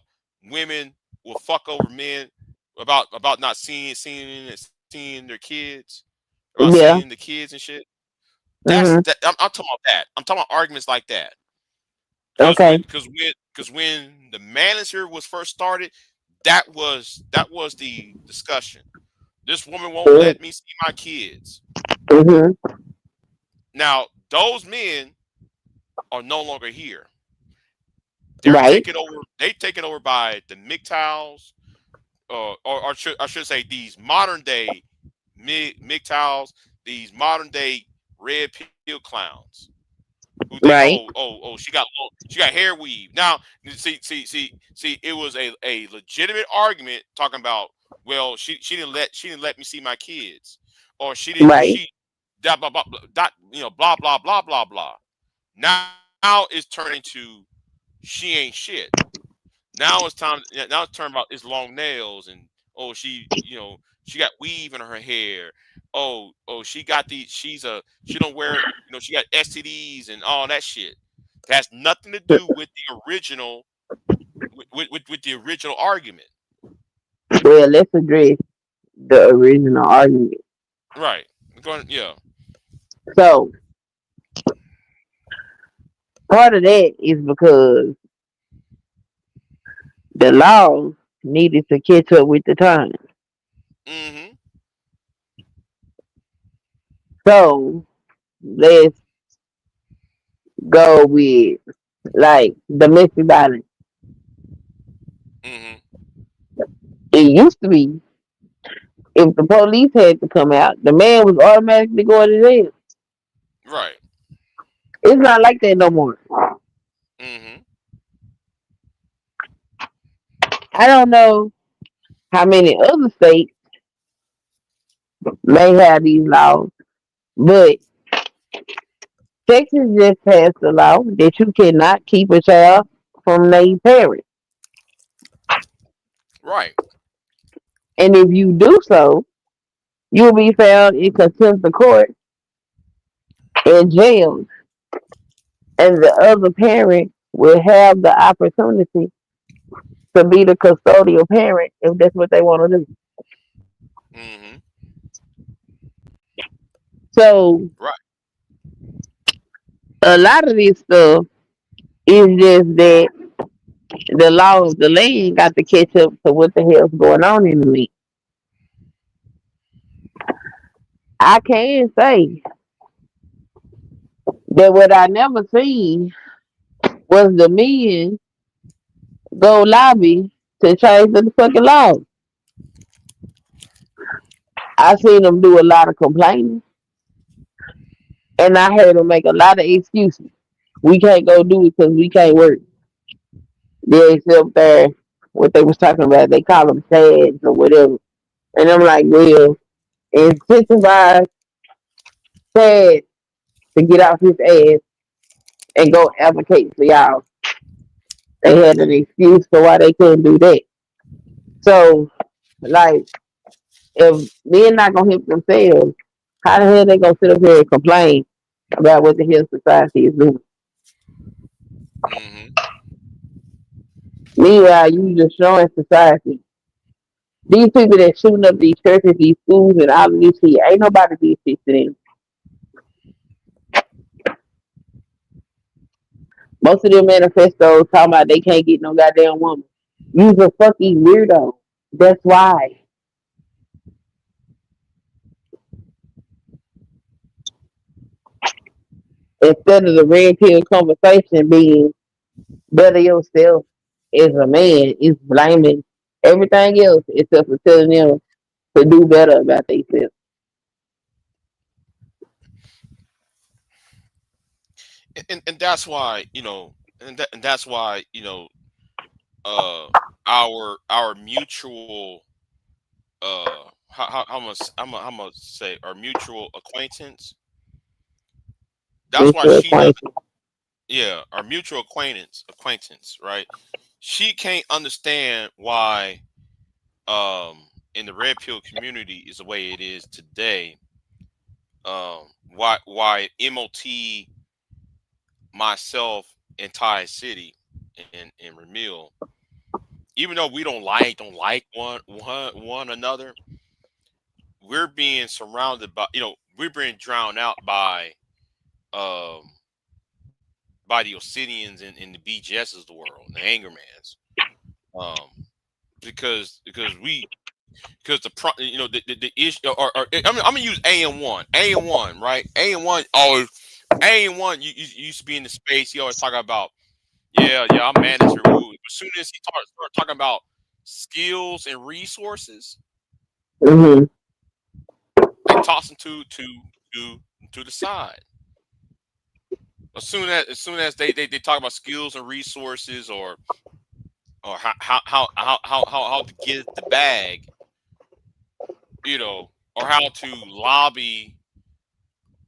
women will fuck over men about not seeing their kids, about Yeah. seeing the kids and shit. That's Mhm. I'm talking about that. I'm talking about arguments like that. Okay. Because when the manager was first started, that was the discussion. This woman won't let me see my kids. Mhm. Now those men are no longer here. They're Right. taken over. They taken over by the MGTOWs, or I should say these modern day MGTOWs, these modern day red pill clowns. Who think, Right. she got hair weave. Now, see, it was a legitimate argument talking about, well, she didn't let me see my kids, or she didn't Right. blah blah blah blah blah blah blah blah. Now it's turning to she ain't shit. Now it's time. Now it's turning about it's long nails and she got weave in her hair. She got she don't wear she got STDs and all that shit. It has nothing to do with the original with the original argument. Well, let's address the original argument. Right. Yeah. So part of that is because the law needed to catch up with the times. Mm-hmm. So let's go with like domestic violence. Mm-hmm. It used to be if the police had to come out, the man was automatically going to jail. Right. It's not like that no more. Mm-hmm. I don't know how many other states may have these laws, but Texas just passed a law that you cannot keep a child from their parents. Right. And if you do so, you'll be found in contempt of court and jailed. And the other parent will have the opportunity to be the custodial parent if that's what they want to do. Mm-hmm. So Right. a lot of this stuff is just that the law of the land got to catch up to what the hell's going on in the league. I can say that what I never seen was the men go lobby to change the fucking law. I seen them do a lot of complaining, and I heard them make a lot of excuses. We can't go do it because we can't work. They sit up there, what they was talking about, they call them sads or whatever. And I'm like, well, incentivize sad to get off his ass and go advocate for y'all. They had an excuse for why they couldn't do that. So, like, if men not gonna help themselves, how the hell they gonna sit up here and complain about what the hell society is doing? Hmm. Meanwhile, you just showing society. These people that shooting up these churches, these schools, and all of this shit, ain't nobody did shit to them. Most of them manifestos talking about they can't get no goddamn woman. You's a fucking weirdo. That's why. Instead of the red pill conversation being better yourself as a man, is blaming everything else except for telling them to do better about themselves. And that's why, and that's why, uh our mutual how much I'm gonna say our mutual acquaintance. That's why Mutual she does. acquaintance. Yeah, our mutual acquaintance, right? She can't understand why in the red pill community is the way it is today. Why MOT, myself, and Ty City and Ramil, even though we don't like one another, we're being surrounded by, we're being drowned out um by the Obsidians and the BGSs of the world, the Angermans. Um, because the issue, or I'm gonna use AM1, right? AM1 always, AM1 you used to be in the space. He always talking about, yeah, I'm manager. Woo. As soon as he start talking about skills and resources, Mm-hmm. they toss him to the side. As soon as they talk about skills and resources, or how to get the bag, or how to lobby,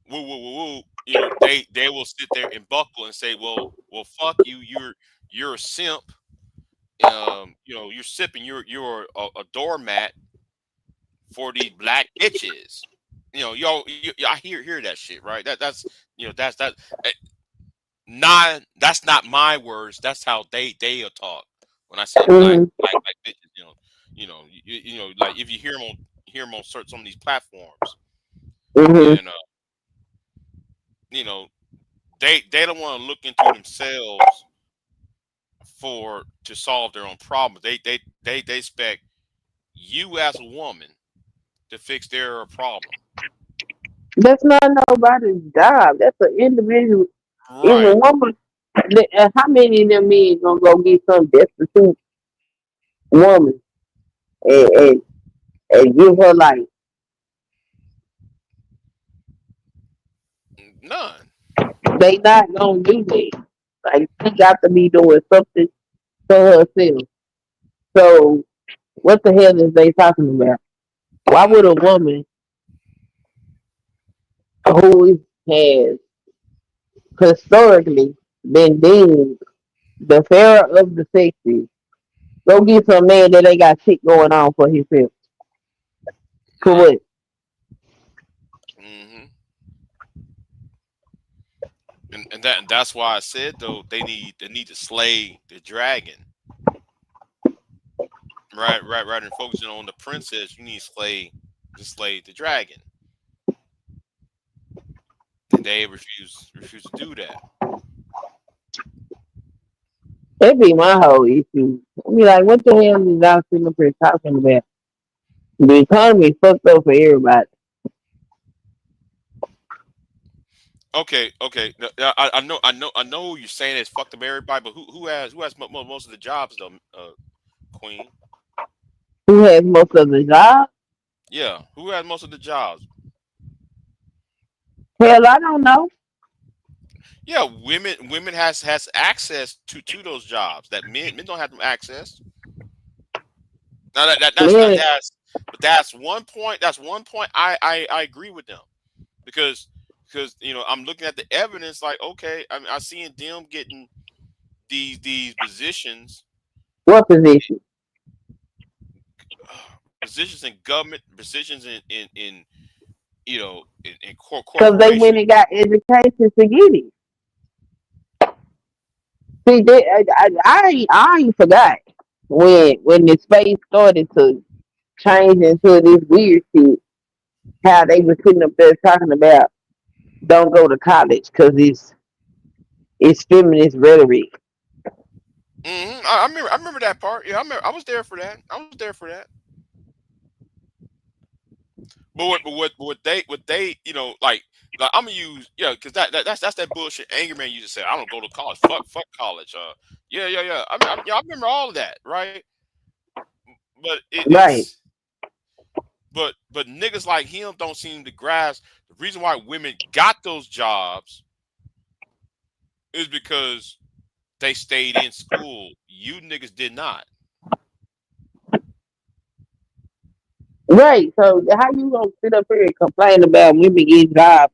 woo woo woo woo, they will sit there and buckle and say, well, fuck you, you're a simp, you're sipping, you're a doormat for these black bitches. I hear that shit, right? That's that. That's not my words. That's how they'll talk when I say Mm-hmm. black bitches. Like if you hear them on some of these platforms, Mm-hmm. and you know, they don't want to look into themselves to solve their own problems. They expect you as a woman to fix their problem. That's not nobody's job. That's an individual. If a Right. woman, how many of them men gonna go get some destitute woman and, and, and give her life? None. They not gonna do that. Like she got to be doing something for herself. So what the hell is they talking about? Why would a woman who has historically been deemed the fairer of the sexes go get some man that ain't got shit going on for himself? For Right. what? Hmm. And that's why I said, though, they need to slay the dragon. Right. Rather than focusing on the princess, you need to slay the dragon. they refuse to do that. That'd be my whole issue. I be like, what the hell is y'all sitting up here talking about? The economy fucked up for everybody. Okay. I know you're saying it's fucked up everybody, but who has most of the jobs though, Queen? Who has most of the jobs? Yeah, who has most of the jobs? Hell, I don't know. Yeah, women has access to those jobs that men don't have them access. Now Man, that's one point. That's one point I agree with them because I'm looking at the evidence like okay, I seeing them getting these positions what position? positions in government, positions in Because they went corporations. and got education to get it. See, I ain't forgot when the space started to change into this weird shit. How they were sitting up there talking about don't go to college because it's feminist rhetoric. I remember that part. Yeah, I was there for that. I was there for that. But what they I'm gonna use because that's that bullshit Angry Man used to say. I don't go to college. Fuck college. Yeah. I remember all of that, right? But Right. but niggas like him don't seem to grasp the reason why women got those jobs is because they stayed in school. You niggas did not. Right. So how you gonna sit up here and complain about women getting jobs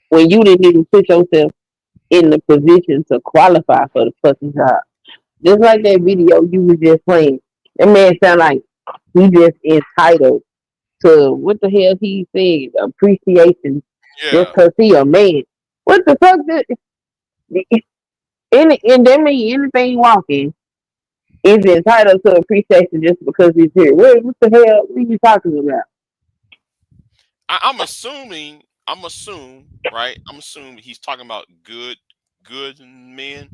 when you didn't even put yourself in the position to qualify for the fucking job? Just like that video you was just playing. That man sound like he just entitled to what the hell he said, appreciation just Yeah. cause he a man. What the fuck and that mean anything walking is entitled to appreciation just because he's here. What the hell what are you talking about? I'm assuming. Right. I'm assuming he's talking about good men,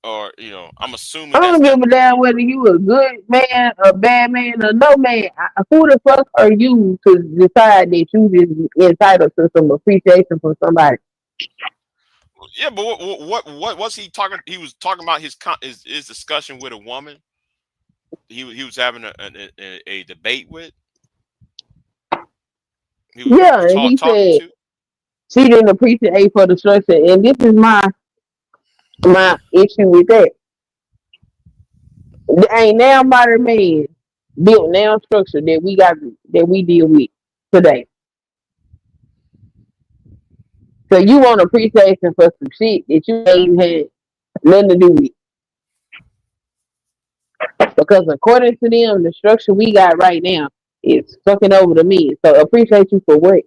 or I'm assuming I that's don't give a damn whether you a good man, a bad man, or no man. Who the fuck are you to decide that you just entitled to some appreciation from somebody? yeah. But what was he talking? He was talking about his discussion with a woman. He was having a debate with. He Yeah, was and he talking said to. she didn't appreciate for the structure, and this is my issue with that. There ain't now modern man built now structure that we deal with today. So you want appreciation for some shit that you ain't had nothing to do with. Because according to them, the structure we got right now is fucking over the men. So appreciate you for what?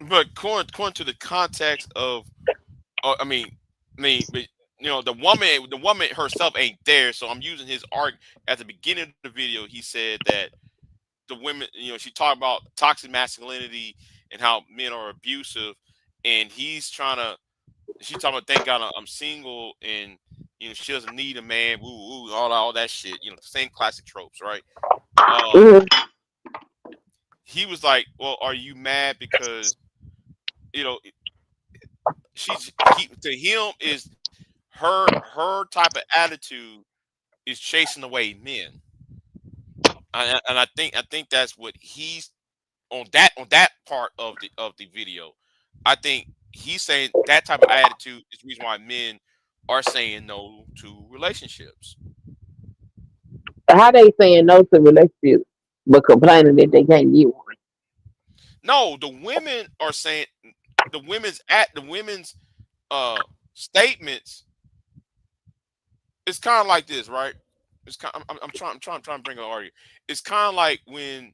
But according to the context of, but the woman herself ain't there. So I'm using his arc at the beginning of the video. He said that the women, she talked about toxic masculinity and how men are abusive, and she's talking about thank God I'm single, and she doesn't need a man, woo woo, all that shit, the same classic tropes, right? Mhm. He was like, well, are you mad because you know to him is her type of attitude is chasing away men, and I think that's what he's on that part of the video. I think he's saying that type of attitude is the reason why men are saying no to relationships. How they saying no to relationships but complaining that they can't get one? No, the women are saying the women's statements. It's kind of like this, right? It's kind. I'm trying to bring an argument. It's kind of like when,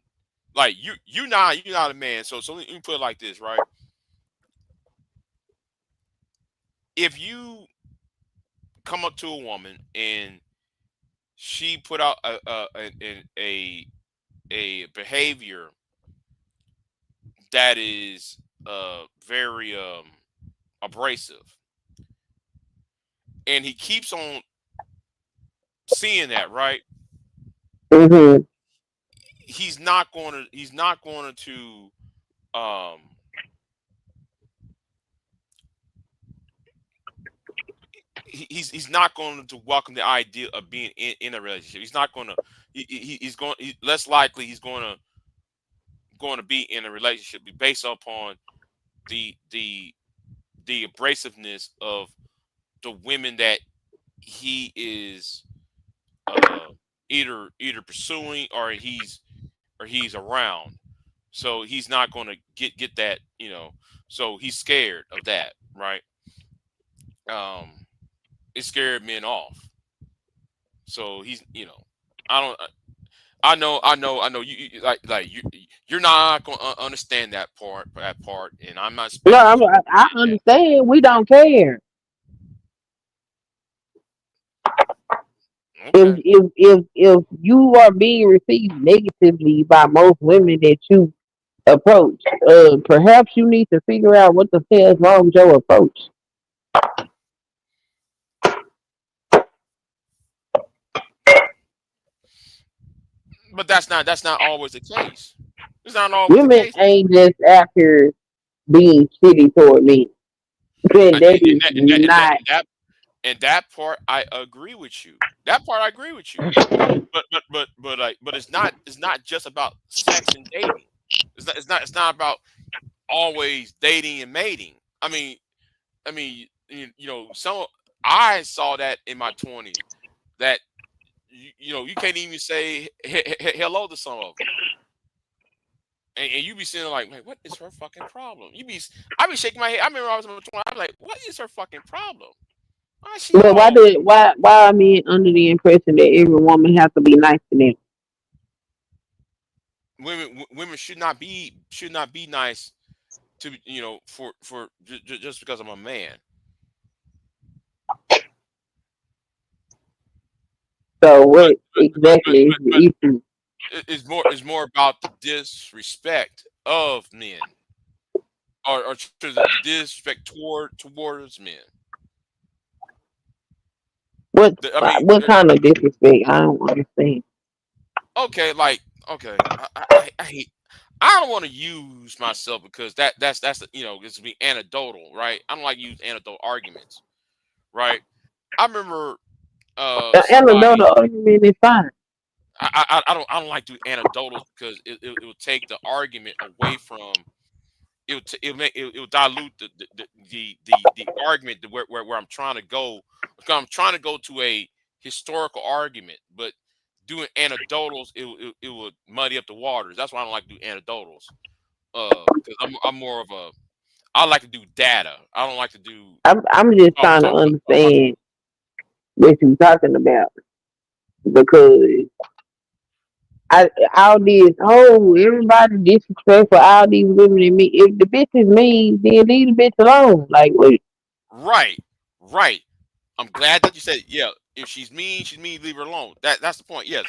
like you're not a man. So let me put it like this, right? If you come up to a woman and she put out a behavior that is very abrasive, and he keeps on seeing that, right? Mm-hmm. He's not going to um he's not going to welcome the idea of being in a relationship. He's not going to less likely he's going to be in a relationship based upon the abrasiveness of the women that he is either pursuing or he's around. So he's not going to get that, so he's scared of that, right? It scared men off. So he's, I don't I know you you're not going to understand that part, and I'm not No, expecting you to I understand understand. We don't care. that. Okay. If you are being received negatively by most women that you approach, perhaps you need to figure out what the hell is wrong with your approach. But that's not always the case. It's not always the Women case. ain't just after being shitty toward me. Then And, that is and, that, and, that, not. and that and that part I agree with you. That part I agree with you. But it's not just about sex and dating. It's not about always dating and mating. Some I saw that in my 20s that you can't even say hello to some of them. And you be sitting there like, man, what is her fucking problem? I be shaking my head. I remember I was in my 20s. I was like, what is her fucking problem? Why is she But all why are men under the impression that every woman has to be nice to them? women should not be nice to for just because I'm a man. So But what exactly is the issue? it's more about the disrespect of men, or to the disrespect towards men. What I mean, what kind of disrespect? I don't understand. okay, I hate. I don't want to use myself because that's it's be anecdotal, right? I don't like to use anecdotal arguments, right? I remember The somebody. anecdotal argument is fine. I don't like to do anecdotals because it will take the argument away from it will dilute the argument to where I'm trying to go. Because I'm trying to go to a historical argument, but doing anecdotals it would muddy up the waters. That's why I don't like to do anecdotals. Because I'm more of a I like to do data. I don't like to do I'm just trying to talk. understand what you're talking about because all this everybody disrespectful all these women and me. If the bitch is mean, then leave the bitch alone. Like wait, Right, right. I'm glad that you said, yeah, if she's mean, she's mean, leave her alone. That's the point. Yes,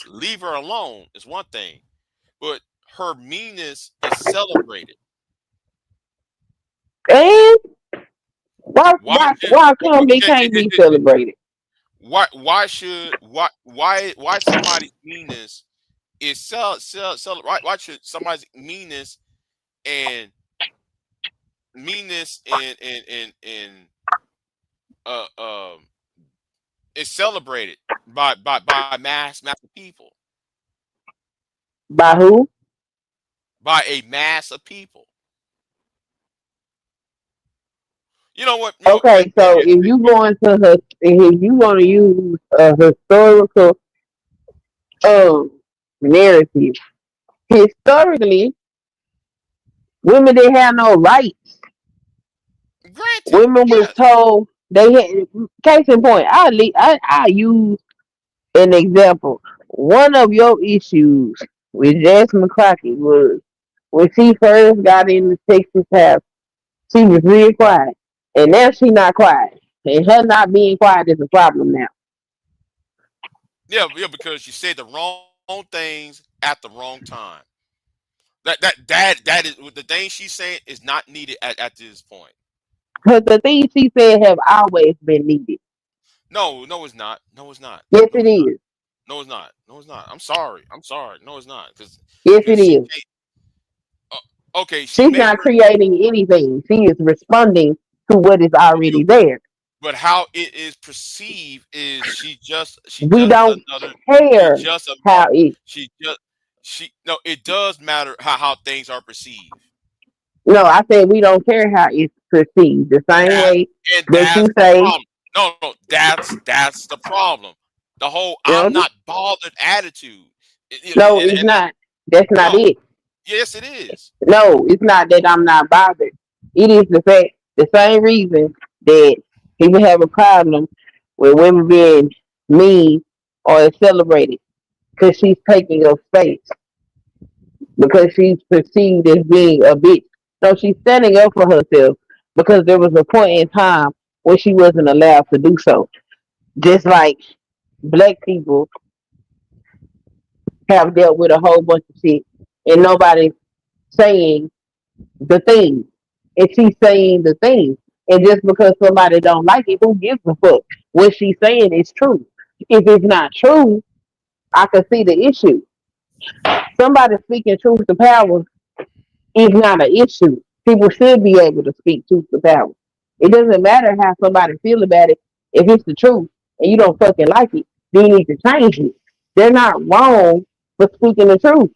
leave her alone is one thing, but her meanness is celebrated. and Why should why come they can't be celebrated? why somebody's meanness is why should somebody's and meanness and uh um is celebrated by mass of people, By who? by a mass of people. You know what? Okay, so if you going to if you want to use a historical narrative, historically, women didn't have no rights. Granted, Women was yeah, told they had. Case in point, I use an example. One of your issues with Jasmine Crockett was when she first got into Texas House, she was real quiet, and now she not quiet, and her not being quiet is a problem now. yeah, because you said the wrong things at the wrong time. That is the thing she's saying is not needed at this point. Because the things she said have always been needed. No, it's not. No, it's not. Yes, No, it it's not. is. No, it's not. No, it's not. I'm sorry. No, it's not. Yes, it She is. she She's made not her, creating anything. She is responding to what is already there. but how it is perceived is she We just don't another. care She's just a how it. no. It does matter how things are perceived. No, I said we don't care how it's perceived. The same That, way and that that's you the say, problem. No, that's the problem. The whole you I'm know, not bothered attitude. no, it's not. That's not No, it. yes, it is. No, it's not that I'm not bothered. It is the fact, the same reason that people have a problem with women being mean or celebrated because she's taking up space, because she's perceived as being a bitch. No, she's standing up for herself because there was a point in time when she wasn't allowed to do so. Just like black people have dealt with a whole bunch of shit and nobody's saying the thing. And she's saying the thing. And just because somebody don't like it, who gives a fuck? What she's saying is true. If it's not true, I can see the issue. Somebody speaking truth to power is not an issue. People should be able to speak truth to power. It doesn't matter how somebody feel about it. If it's the truth and you don't fucking like it, then you need to change it. They're not wrong for speaking the truth.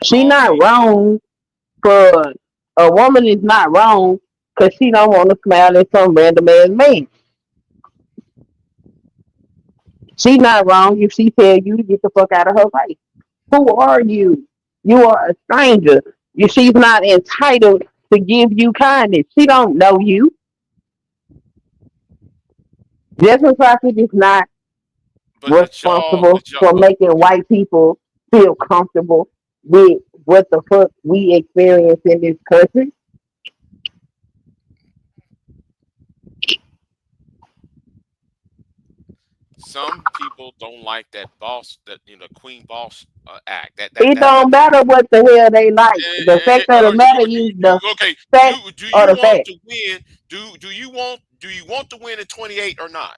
She not wrong for a woman is not wrong because she don't want to smile at some random ass man. She not wrong if she tell you to get the fuck out of her face. Who are you? You are a stranger. She's not entitled to give you kindness. She don't know you. Jasmine Crockett is not responsible for making white people feel comfortable with what the fuck we experience in this country. Some people don't like that Queen Boss act. It don't matter what the hell they like. The fact of the matter is the fact do or you the want fact. to win? Do you want to win in 28 or not?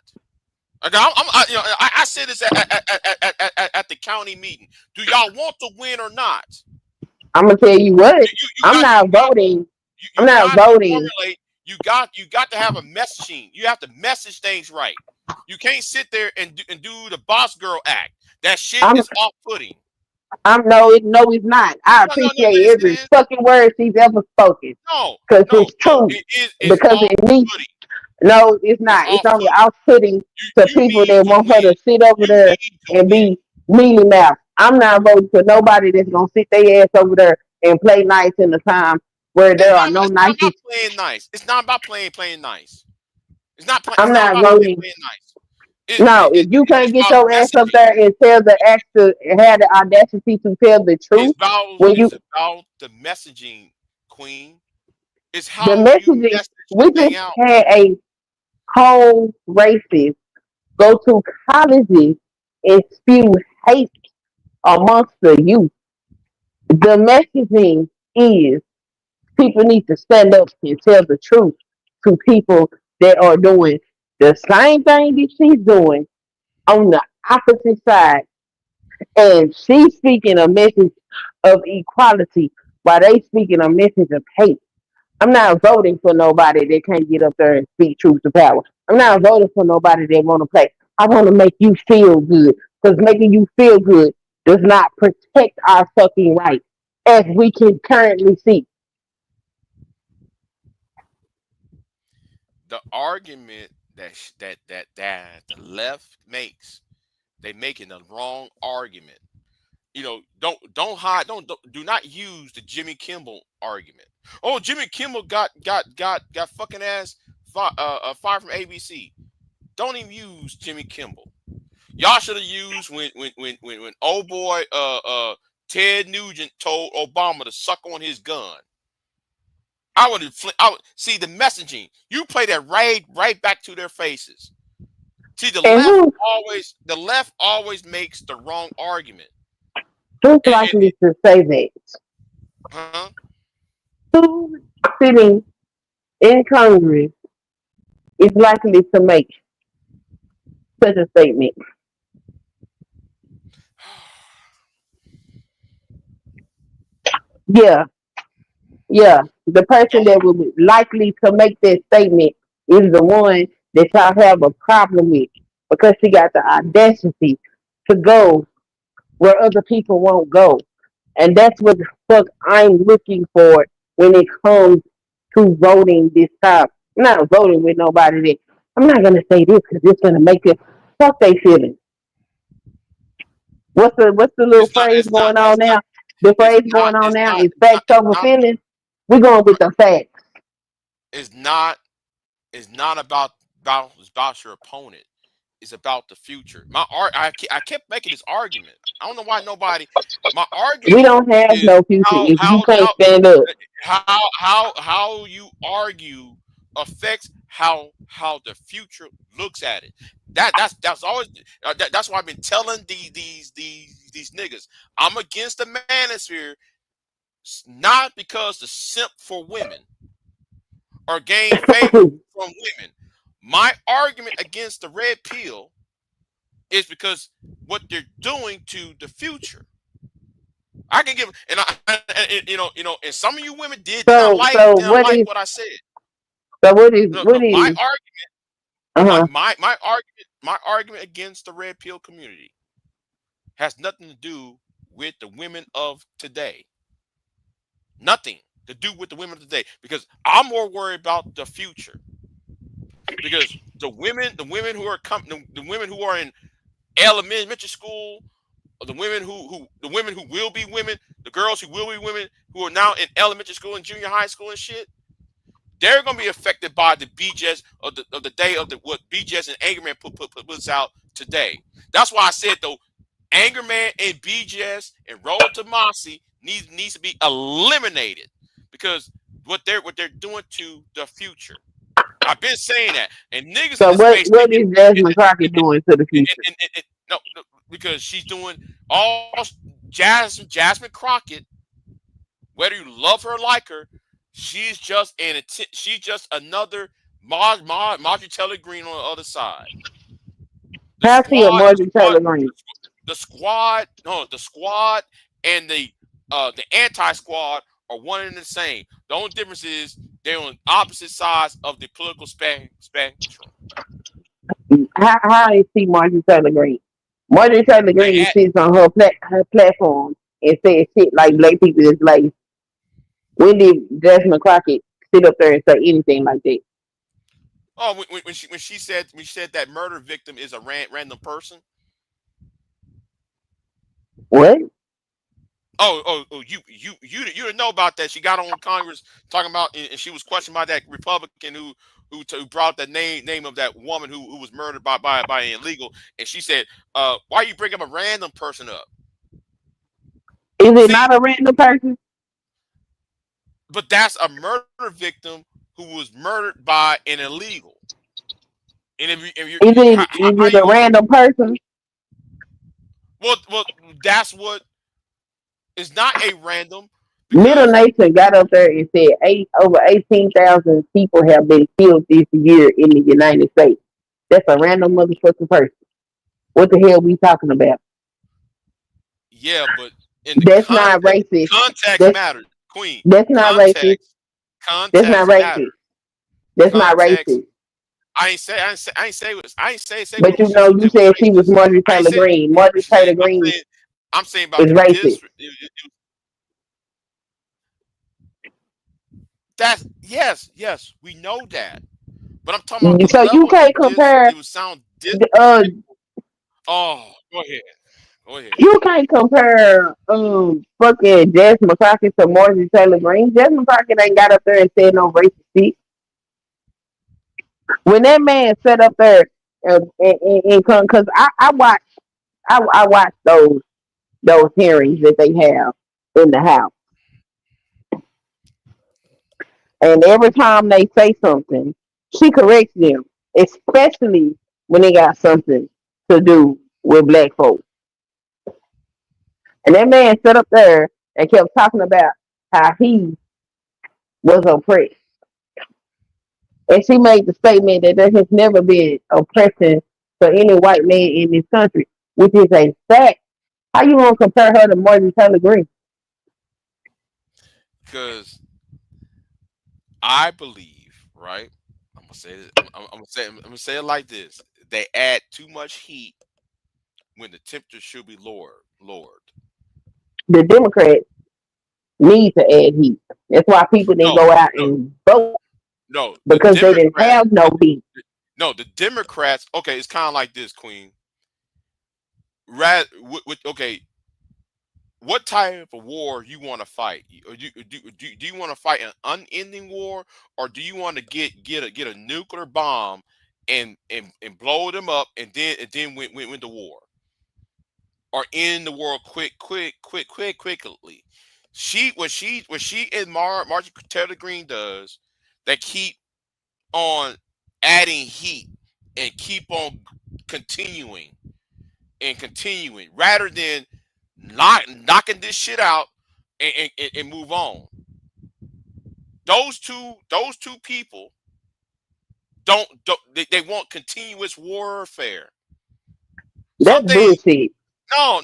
Okay, I said this at the county meeting. Do y'all want to win or not? I'm gonna tell you what. I'm not voting. I'm not voting. You got to have a messaging. You have to message things right. You can't sit there and do the boss girl act. That shit is off-putting. No, it's not. I appreciate every fucking word she's ever spoken. No, because it's true. Because it needs. No, it's not. It's only off-putting to people that want her to sit over there and be mealy mouth. I'm not voting for nobody that's gonna sit their ass over there and play nice in the time where there are no nice. It's not about playing nice. It's not about playing nice. It's not. I'm not voting. Playing nice. No, if you can't get your ass up there and tell the actor, have the audacity to tell the truth, it's about the messaging, Queen. It's how the messaging. We just had a whole racist go to colleges and spew hate amongst the youth. The messaging is people need to stand up and tell the truth to people that are doing the same thing that she's doing on the opposite side. And she's speaking a message of equality while they speaking a message of hate. I'm not voting for nobody that can't get up there and speak truth to power. I'm not voting for nobody that want to play. I want to make you feel good because making you feel good does not protect our fucking rights, as we can currently see. The argument that the left makes, they making the wrong argument. Do not use the Jimmy Kimmel argument. Oh, Jimmy Kimmel got fucking ass fired from ABC. Don't even use Jimmy Kimmel. Y'all should have used when old boy Ted Nugent told Obama to suck on his gun. I would see the messaging. You play that right back to their faces. See, the left always makes the wrong argument. Who's And, likely to say that? huh? Who sitting in Congress is likely to make such a statement? Yeah, yeah. The person that would be likely to make that statement is the one that y'all have a problem with because she got the audacity to go where other people won't go. And that's what the fuck I'm looking for when it comes to voting this time. I'm not voting with nobody that I'm not gonna say this because it's gonna make it fuck they feelings. What's the little It's not. phrase It's not. going on It's not. now? The It's phrase not. going on It's now not. is It's not. facts It's over not. feelings. We're going with the facts. It's not. It's not about. It's about your opponent. It's about the future. I kept making this argument. I don't know why nobody. My We argument don't have is no future how if you how can't how stand up. how you argue affects how the future looks at it. That's always that's why I've been telling these niggas I'm against the manosphere, not because the simp for women or gain favor from women. My argument against the red pill is because what they're doing to the future. I can give, and some of you women did not So like so didn't what like is what I said. so what is No, what no, my is argument, uh-huh. my argument against the red pill community has nothing to do with the women of today. Nothing to do with the women of today, because I'm more worried about the future. Because the women who are coming, the women who are in elementary school, or the women who will be women, the girls who will be women who are now in elementary school and junior high school and shit, they're gonna be affected by the BJS of the day of the what BJS and Angerman puts out today. That's why I said though, Angerman and BJS and Roll to Mossy needs to be eliminated because what they're doing to the future. I've been saying that, and niggas in So this what space what thinking is Jasmine Crockett doing to the future? no, because she's doing all Jasmine Crockett, whether you love her or like her, she's just she's just another Marjorie Taylor Greene on the other side. The How's she a squad, Marjorie Taylor Greene? the squad and the anti-squad are one and the same. The only difference is they're on opposite sides of the political spectrum. How is she Marjorie Taylor Greene? Marjorie Taylor Greene sits on her platform and says shit like black people is like. When did Jasmine Crockett sit up there and say anything like that? Oh, when she said that murder victim is a random person. What? You didn't know about that. She got on Congress talking about, and she was questioned by that Republican who brought the name of that woman who was murdered by an illegal, and she said, "Why you bring up a random person up?" Is it not a random person? But that's a murder victim who was murdered by an illegal. And if you Is how it you a random person? well, that's what is not a random Middle because Nation got up there and said over 18,000 people have been killed this year in the United States. That's a random motherfucking person. What the hell we talking about? yeah, but in the That's not racist. context matters, Queen. That's not racist. That's not Context racist. matters. That's not Context. racist. I ain't say But you know, you said she was Marjorie Taylor Greene. Marjorie Taylor Greene I'm saying about is the racist. That's yes, we know that. But I'm talking about the So you level can't of compare. it would sound Oh, go ahead. You can't compare fucking Jasmine Crockett to Marjorie Taylor Greene. Jasmine Crockett ain't got up there and said no racist shit. When that man sat up there and because I watch those hearings that they have in the House, and every time they say something, she corrects them, especially when they got something to do with black folks. And that man sat up there and kept talking about how he was oppressed. And she made the statement that there has never been oppression for any white man in this country, which is a fact. How you want to compare her to Martin Taylor Greene? Because I believe, right? I'm gonna say this. I'm gonna say it like this: they add too much heat when the temperature should be lowered. The Democrats need to add heat. That's why people didn't No, go out no, and vote no. The because they didn't Democrats. have no heat. No, the Democrats. Okay, it's kind of like this, Queen. Okay, what type of war you want to fight? Or do you want to fight an unending war, or do you want to get a nuclear bomb and blow them up and then win the war, or end the world quickly? What she and Marjorie Taylor Greene does, that keep on adding heat and keep on continuing rather than knocking this shit out and move on. Those two people don't they want continuous warfare. That's bullshit. No,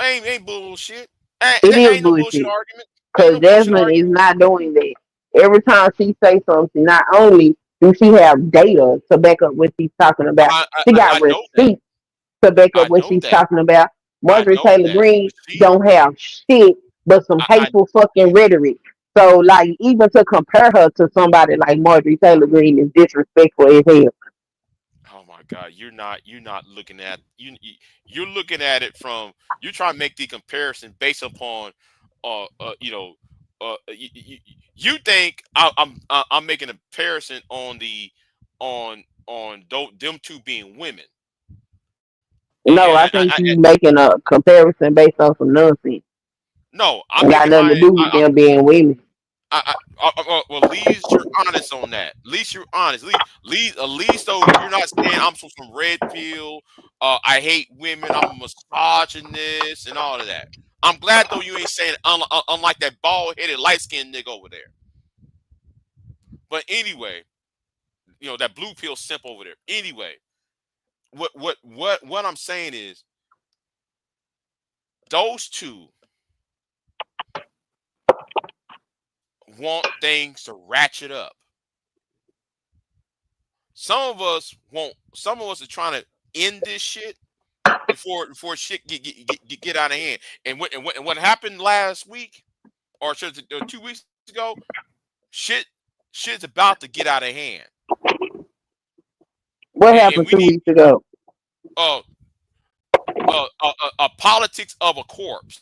ain't bullshit. It is Ain't no bullshit bullshit. argument. Ain't Because no bullshit Desmond is argument. not doing that. Every time she say something, not only do she have data to back up what she's talking about, she got I know that. receipts to back up I what know she's that. talking about. I Marjorie know Taylor that. Greene She, don't have shit but some I hateful fucking rhetoric. So, like, even to compare her to somebody like Marjorie Taylor Greene is disrespectful as hell. oh my God, you're not looking at you're looking at it from, you're trying to make the comparison based upon you think I'm making a comparison on them two being women. No, I And think you making a comparison based on some nonsense. no, I'm It got making nothing to do with them being women. well, at least you're honest on that. At least you're honest. At least though you're not saying I'm some red pill. I hate women. I'm a misogynist and all of that. I'm glad though you ain't saying unlike that bald headed light skinned nigga over there. But anyway, that blue pill simp over there. Anyway, what I'm saying is those two want things to ratchet up. Some of us are trying to end this shit before shit get out of hand. And what happened last week, or 2 weeks ago, shit's about to get out of hand. What happened 2 weeks ago? A politics of a corpse.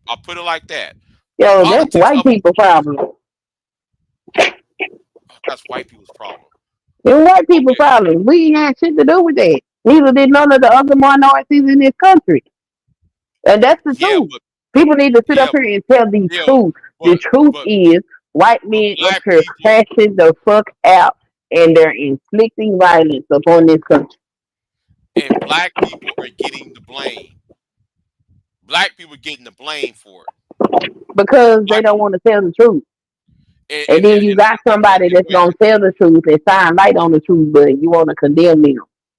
I'll put it like that. Yo, that's white people problem. That's white people's problem. It's white people problem. We ain't had shit to do with that. Neither did none of the other minorities in this country. And that's the truth. People need to sit up here and tell the truth. The truth is white men up here crashing the fuck out and they're inflicting violence upon this country. And black people are getting the blame. Black people are getting the blame for it. Because they don't want to tell the truth. And then you got somebody that's going to tell the truth and shine light on the truth, but you want to condemn them.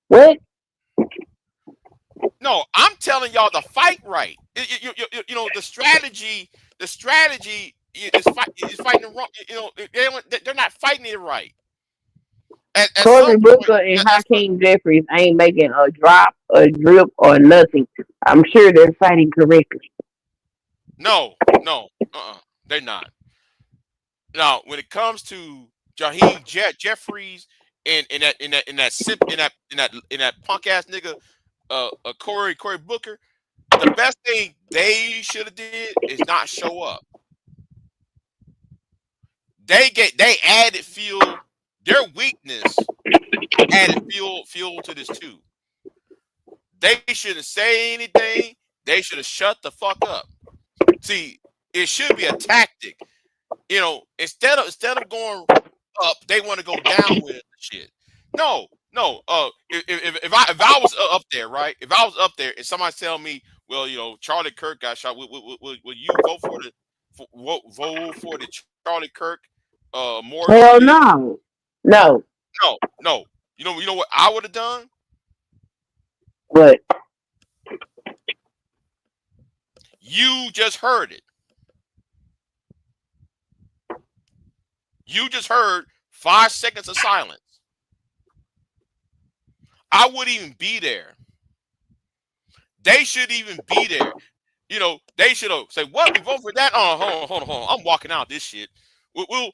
What? No, I'm telling y'all to fight right. The strategy is fighting the wrong. They're not fighting it right. Cory Booker and Hakeem Jeffries ain't making a drop, a drip, or nothing. I'm sure they're fighting correctly. No, they're not. Now, when it comes to Jaheim Jeffries and that punk ass nigga, Cory Booker, the best thing they should have did is not show up. They added fuel. Their weakness added fuel to this too. They shouldn't say anything. They should have shut the fuck up. See, it should be a tactic. Instead of going up, they want to go down with shit. No, No, if I was up there, right? If I was up there and somebody tell me, well, Charlie Kirk got shot, will you vote for vote for the Charlie Kirk Morgan Hell video? no. No. No. You know what I would have done? But You just heard it. You just heard 5 seconds of silence. I wouldn't even be there. They should even be there. They should have say, "What? We vote for that?" Oh, hold on. I'm walking out this shit. We'll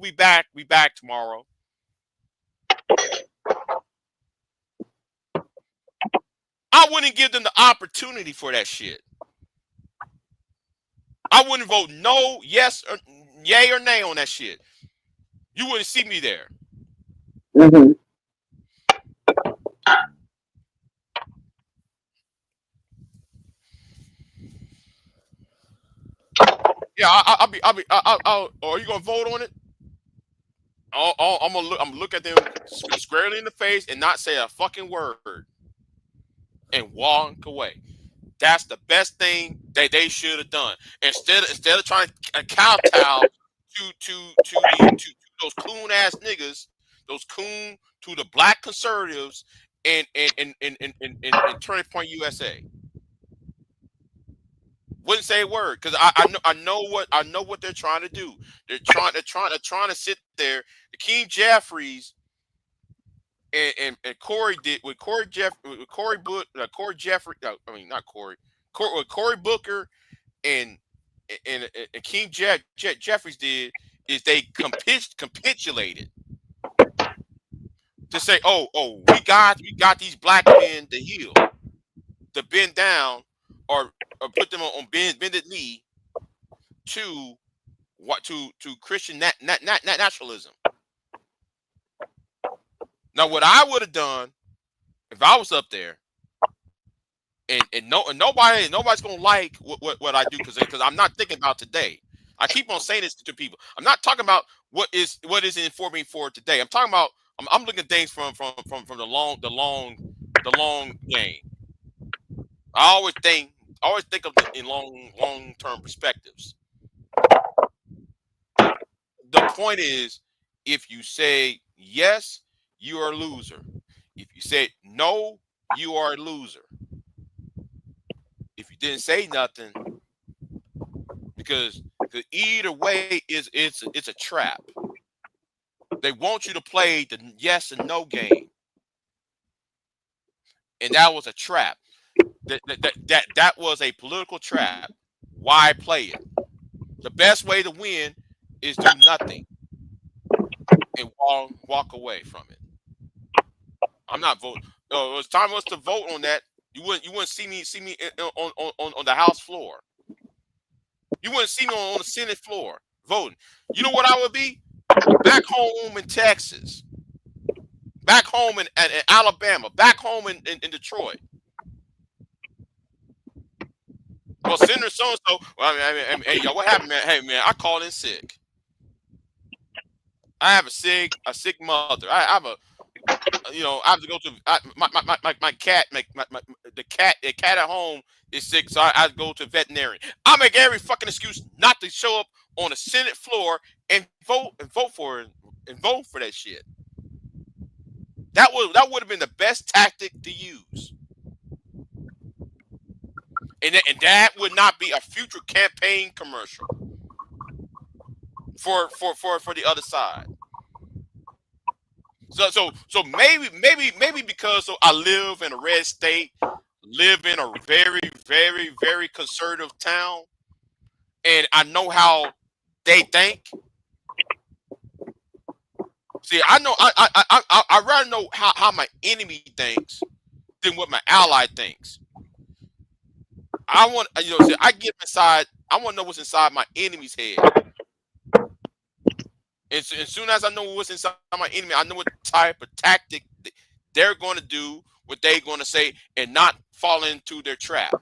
be back. We back tomorrow. I wouldn't give them the opportunity for that shit. I wouldn't vote no, yes, or yay or nay on that shit. You wouldn't see me there. mm-hmm. Yeah, are you gonna vote on it? I'm gonna look at them squarely in the face and not say a fucking word and walk away. That's the best thing that they should have done. Instead of trying to kowtow to those coon ass niggas, to the black conservatives and Turning Point USA. Wouldn't say a word because I know what they're trying to do. They're trying to sit there. Akeem Jeffries and Corey did with Corey Jeffrey. No, I mean not Corey. Corey Booker and Akeem Jeffries did is they capitulated to say, oh, we got these black men to heal, to bend down or put them on bended knee to Christian nationalism. Now, what I would have done if I was up there, and nobody's gonna like what I do because I'm not thinking about today. I keep on saying this to people. I'm not talking about what is informing for today. I'm talking about I'm looking at things from the long game. I always think of it in long term perspectives. The point is, if you say yes, you are a loser. If you say no, you are a loser. If you didn't say nothing, because either way it's a trap. They want you to play the yes and no game, and that was a trap. That was a political trap. Why play it? The best way to win is do nothing and walk away from it. I'm not voting. No, it's time for us to vote on that. You wouldn't see me on the House floor. You wouldn't see me on the Senate floor voting. You know what I would be? Back home in Texas, back home in Alabama, back home in Detroit. Well, Senator so-and-so, well, hey, yo, what happened, man? Hey, man, I called in sick. I have a sick mother. I have I have to go to my cat. The cat at home is sick, so I have to go to a veterinarian. I make every fucking excuse not to show up on the Senate floor and vote for that shit. That would have been the best tactic to use. And that would not be a future campaign commercial for the other side. So maybe because I live in a red state, live in a very, very, very conservative town, and I know how they think. See, I know I rather know how my enemy thinks than what my ally thinks. I want I get inside. I want to know what's inside my enemy's head. And as soon as I know what's inside my enemy, I know what type of tactic they're going to do, what they're going to say, and not fall into their trap.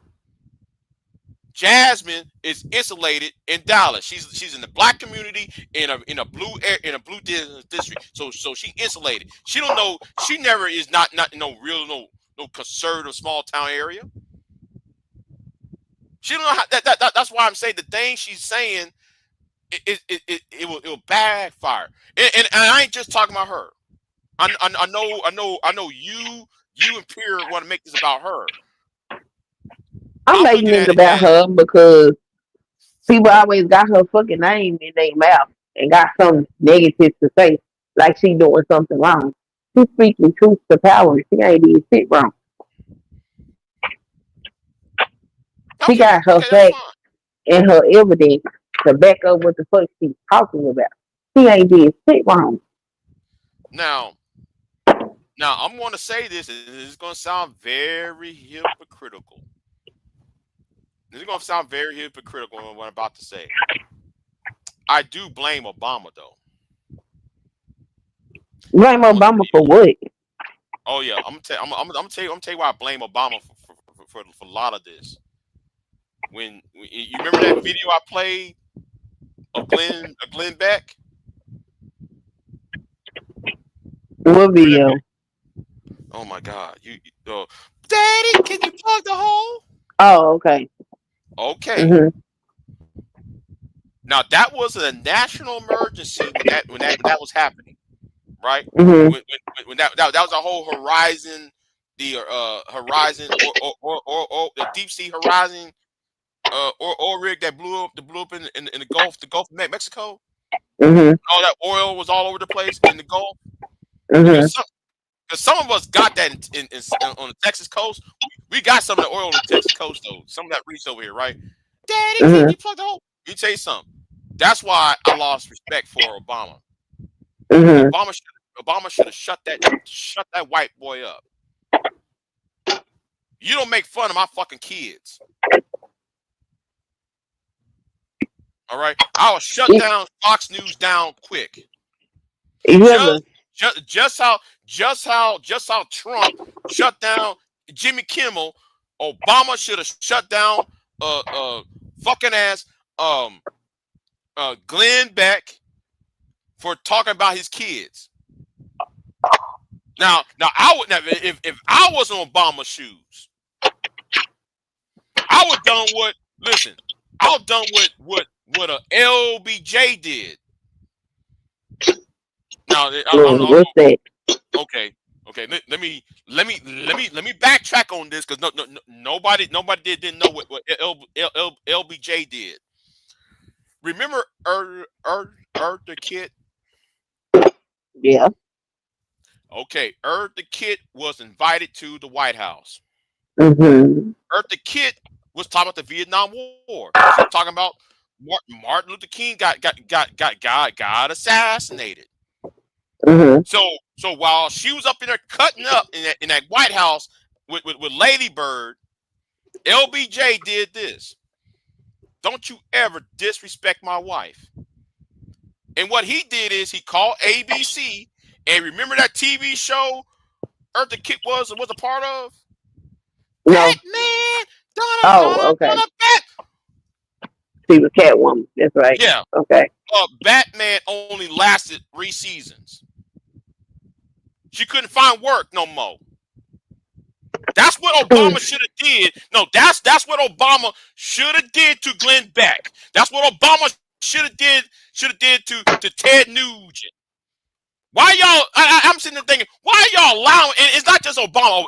Jasmine is insulated in Dallas. She's in the black community in a blue district. So she insulated. She don't know. She never is not no real no conservative small town area. She don't know how that's why I'm saying the thing she's saying it will backfire. And I ain't just talking about her. I know you and Pierre want to make this about her. I'm making looking it at it about as her because people always got her fucking name in their mouth and got something negative to say, like she doing something wrong. She's speaking truth to power. She ain't even shit wrong. She got her that's facts fine. and her evidence to back up what the fuck she's talking about. She ain't did shit wrong. Now I'm going to say this, and it's going to sound very hypocritical. It's going to sound very hypocritical in what I'm about to say. I do blame Obama, though. Blame Obama for what? Oh yeah, I'm gonna tell you why I blame Obama for a lot of this. When you remember that video I played of Glenn Beck? What video? Oh my God! Daddy, can you plug the hole? Oh, okay. Okay. Mm-hmm. Now that was a national emergency when that was happening, right? Mm-hmm. When that was a whole Horizon, the Horizon or the deep sea Horizon oil rig that blew up in the Gulf of Mexico. Mm-hmm. All that oil was all over the place in the Gulf. Mm-hmm. Because some of us got that on the Texas coast. We got some of the oil on the Texas coast though. Some of that reached over here, right? Daddy, can you plug the hole? Let me tell you something. That's why I lost respect for Obama. Mm-hmm. Obama should have shut that white boy up. You don't make fun of my fucking kids. All right, I will shut down Fox News down quick. Just how Trump shut down Jimmy Kimmel, Obama should have shut down fucking ass Glenn Beck for talking about his kids. Now I would never if I was in Obama's shoes, I would done what a LBJ did. Now what's that? Okay. Let me backtrack on this because nobody didn't know what LBJ did. Remember Eartha Kitt? Yeah. Okay, Eartha Kitt was invited to the White House. Mm-hmm. Eartha Kitt was talking about the Vietnam War. She was talking about Martin Luther King got assassinated. Mm-hmm. So while she was up in there cutting up in that White House with Lady Bird, LBJ did this. Don't you ever disrespect my wife. And what he did is he called ABC, and remember that TV show Eartha Kitt was a part of? No. Batman. Okay. She was Catwoman. That's right. Yeah. Okay. Batman only lasted 3 seasons. She couldn't find work no more. That's what Obama should have did. No, that's what Obama should have did to Glenn Beck. That's what Obama should have did to Ted Nugent. Why y'all? I'm sitting there thinking, why y'all allowing? And it's not just Obama.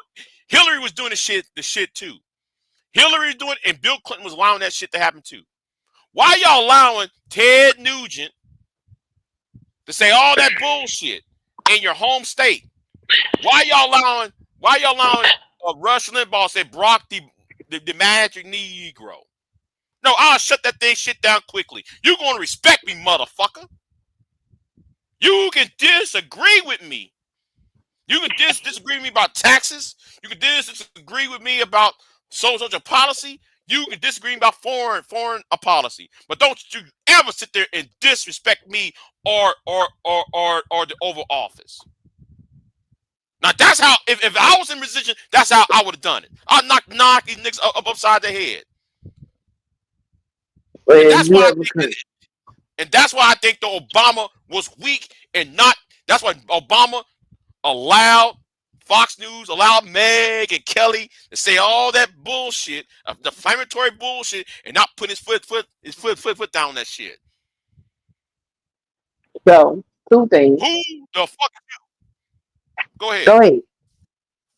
Hillary was doing the shit too. Hillary was doing it, and Bill Clinton was allowing that shit to happen too. Why y'all allowing Ted Nugent to say all that bullshit in your home state? Why y'all allowing Rush Limbaugh say Brock the magic Negro? No, I'll shut that shit down quickly. You're gonna respect me, motherfucker. You can disagree with me. You can disagree with me about taxes. You can disagree with me about social policy. You can disagree about foreign policy. But don't you ever sit there and disrespect me or the Oval Office. Now that's how. If I was in position, that's how I would have done it. I'd knock these niggas up upside their head. Well, And if that's you why I ever think and that's why I think the Obama was weak and not. That's why Obama allowed Fox News, allowed Meg and Kelly to say all that bullshit, defamatory bullshit, and not put his foot down on that shit. so two things. Who the fuck? Go ahead. Go ahead.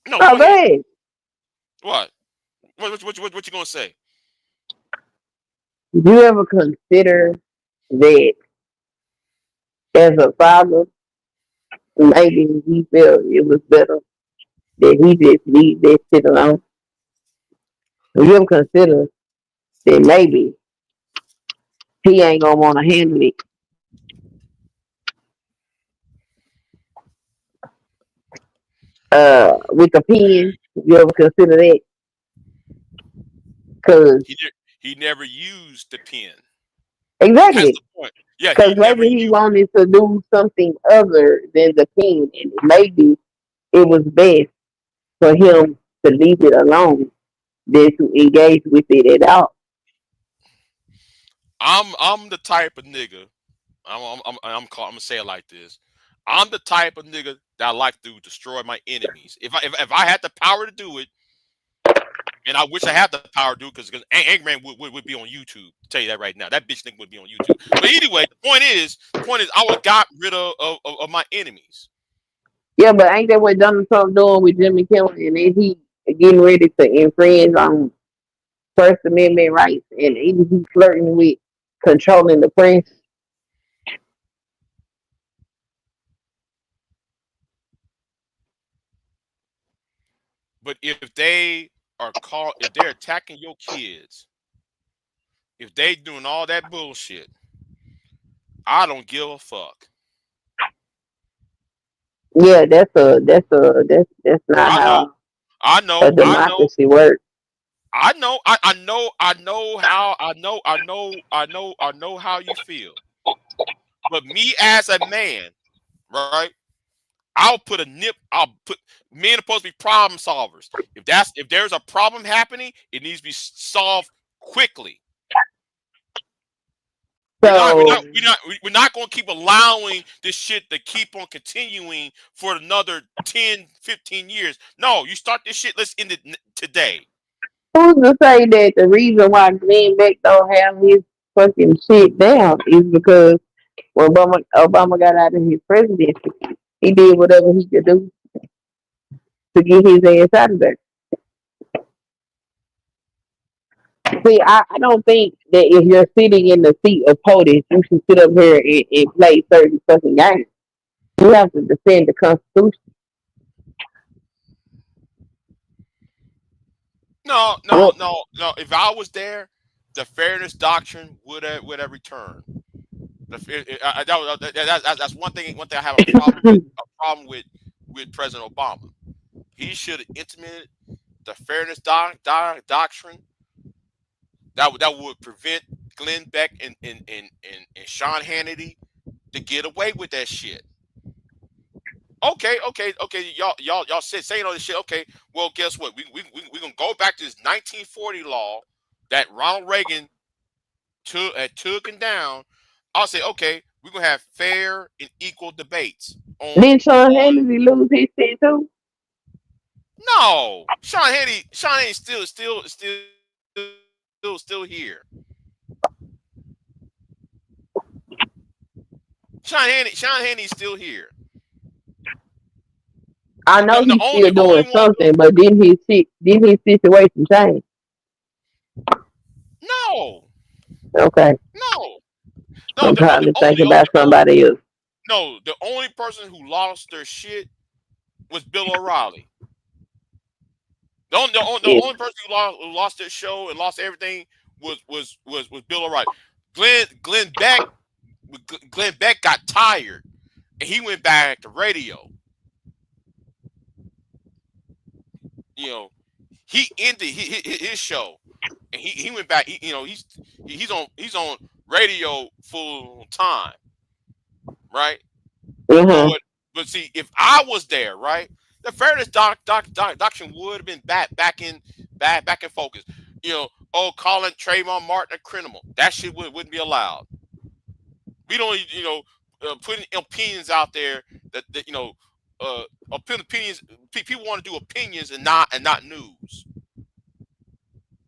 No, No, go go ahead. ahead. What? What you gonna say? Do you ever consider that as a father, maybe he felt it was better that he just leave that shit alone? Do you ever consider that maybe he ain't gonna want to handle it with the pen? You ever consider that? Cause He never used the pen. exactly, That's the point. Yeah, cause he never maybe he used. wanted to do something other than the pen, and maybe it was best for him to leave it alone than to engage with it at all. I'm the type of nigga. I'm gonna say it like this. I'm the type of nigga that I like to destroy my enemies. If I had the power to do it, and I wish I had the power to do it, because Angry Man would be on YouTube. I'll tell you that right now. That bitch nigga would be on YouTube. But anyway, the point is, I would have got rid of my enemies. Yeah, but ain't that what Donald Trump doing with Jimmy Kimmel, and then he getting ready to infringe on First Amendment rights, and even he flirting with controlling the press? But if they if they're attacking your kids, if they doing all that bullshit, I don't give a fuck. Yeah, that's not I know, how I a know, I know, democracy works. I know, I know how you feel. But me as a man, right? I'll put men are supposed to be problem solvers. If there's a problem happening, it needs to be solved quickly. So We're not going to keep allowing this shit to keep on continuing for another 10, 15 years. No, you start this shit. Let's end it today. who's to say that the reason why Glenn Beck don't have his fucking shit down is because when Obama got out of his presidency, he did whatever he could do to get his ass out of there. See, I don't think that if you're sitting in the seat of POTUS, you should sit up here and play certain fucking games. You have to defend the Constitution. No. If I was there, the fairness doctrine would have returned. That's one thing. One thing I have a problem with President Obama. He should have implemented the fairness doctrine. That would prevent Glenn Beck and Sean Hannity to get away with that shit. Okay. Y'all saying all this shit. Okay, well, guess what? We gonna go back to this 1940 law that Ronald Reagan took down. I'll say, okay, we're gonna have fair and equal debates. Did Sean Hannity lose his shit too? No, Sean Hannity still here. Sean Hannity's still here. I know he's still doing something, but didn't his situation change? No. Okay. No. I'm trying to think about somebody else. No, the only person who lost their shit was Bill O'Reilly. The only person who lost their show and lost everything was Bill O'Reilly. Glenn Beck got tired and he went back to radio. You know, he ended his show and he went back. He's on radio full time, right? Mm-hmm. But see, if I was there, right, the fairness doctrine would have been back in focus. calling Trayvon Martin a criminal. That shit wouldn't be allowed. We don't, putting opinions out there that opinions. People want to do opinions and not news.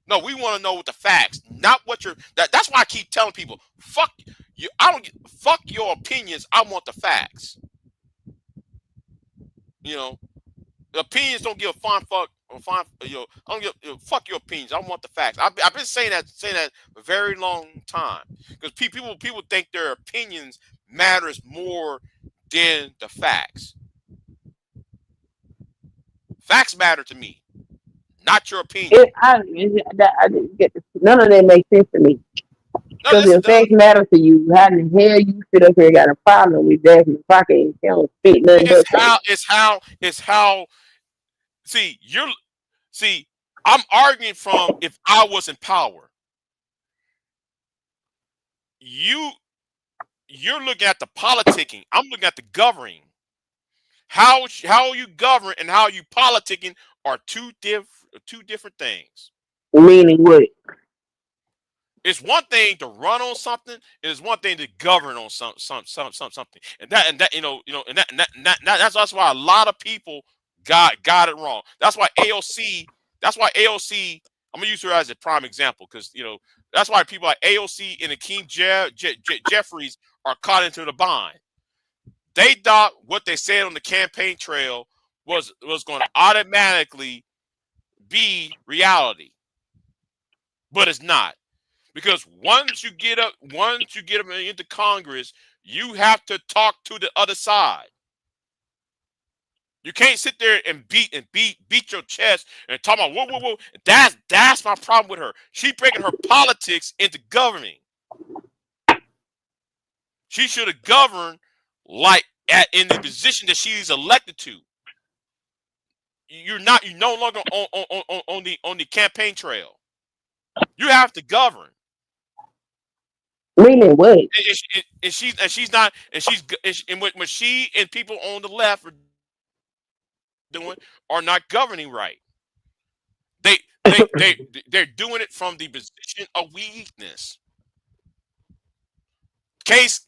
No, we want to know what the facts, not what you're. That's why I keep telling people, fuck you. Fuck your opinions. I want the facts. The opinions don't give a fine fuck. I don't give fuck your opinions. I want the facts. I've been saying that a very long time because people think their opinions matters more than the facts. Facts matter to me, not your opinion. None of that makes sense to me. Because if facts matter to you, how the hell you sit up here and got a problem with Jasmine Crockett and she don't spit nothing but It's how. I'm arguing from if I was in power. You're looking at the politicking. I'm looking at the governing. How you govern and how you politicking are two different things. Meaning what? It's one thing to run on something, and it's one thing to govern on something. And that's why a lot of people got it wrong. That's why AOC. I'm gonna use her as a prime example because that's why people like AOC and Akeem Jeffries are caught into the bind. They thought what they said on the campaign trail was going to automatically be reality, but it's not. Because once you get them into Congress, you have to talk to the other side. You can't sit there and beat your chest and talk about whoa. That's my problem with her. She bringing her politics into governing. She should have governed in the position that she's elected to. You're no longer on the campaign trail. You have to govern. Meaning what? And what she and people on the left are doing are not governing right. They're doing it from the position of weakness. Case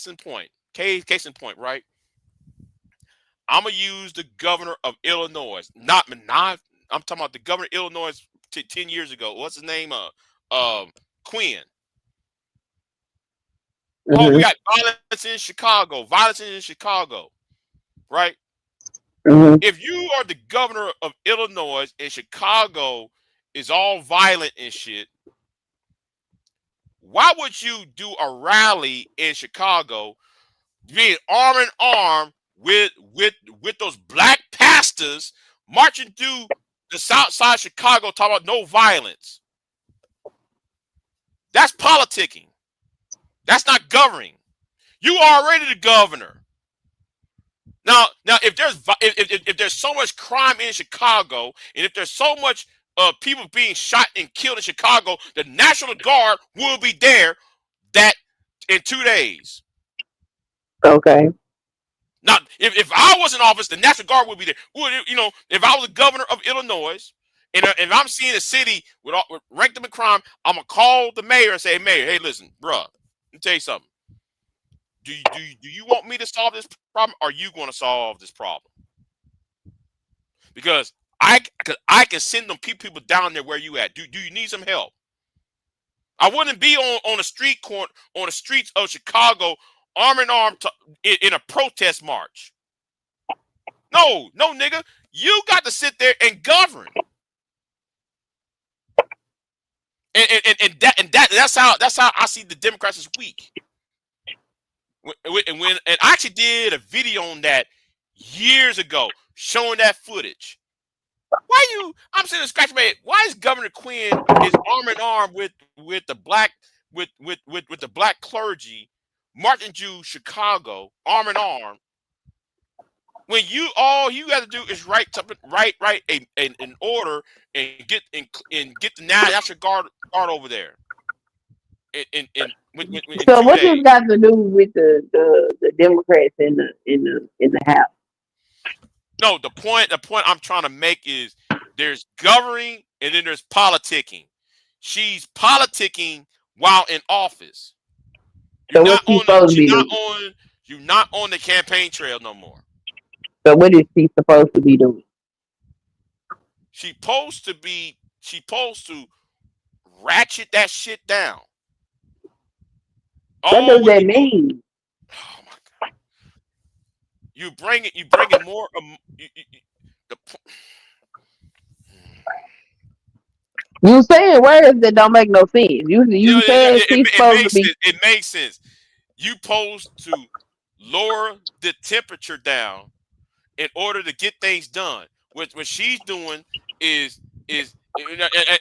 in point, right? I'm gonna use the governor of Illinois. Not I'm talking about the governor of Illinois 10 years ago. What's his name? Quinn. Oh, we got violence in Chicago, right? Mm-hmm. If you are the governor of Illinois and Chicago is all violent and shit, why would you do a rally in Chicago being arm in arm with those black pastors marching through the south side of Chicago talking about no violence? That's politicking. That's not governing. You are already the governor. Now, if there's so much crime in Chicago, and if there's so much people being shot and killed in Chicago, the National Guard will be there in 2 days. Okay. Now, if I was in office, the National Guard would be there. If I was the governor of Illinois, and I'm seeing a city with ranked them in crime, I'm gonna call the mayor and say, "Hey, Mayor, hey, listen, bruh, let me tell you something. Do you want me to solve this problem, or are you going to solve this problem? Because I can send them people down there where you at. Do you need some help? I wouldn't be on the streets of Chicago, arm in arm in a protest march. No, nigga, you got to sit there and govern. And that's how I see the Democrats as weak. And I actually did a video on that years ago, showing that footage. I'm sitting there scratching my head. Why is Governor Quinn is arm in arm with the black clergy marching through Chicago, arm in arm, when all you got to do is write an order and get the National Guard over there. So what this got to do with the Democrats in the House? No, the point I'm trying to make is there's governing and then there's politicking. She's politicking while in office. So what she supposed to be doing? You're not on the campaign trail no more. So what is she supposed to be doing? She supposed to ratchet that shit down. What does that mean? Oh my God! You bring more. You saying words that don't make no sense. You saying she's supposed to be. It makes sense. You supposed to lower the temperature down in order to get things done. What she's doing is, and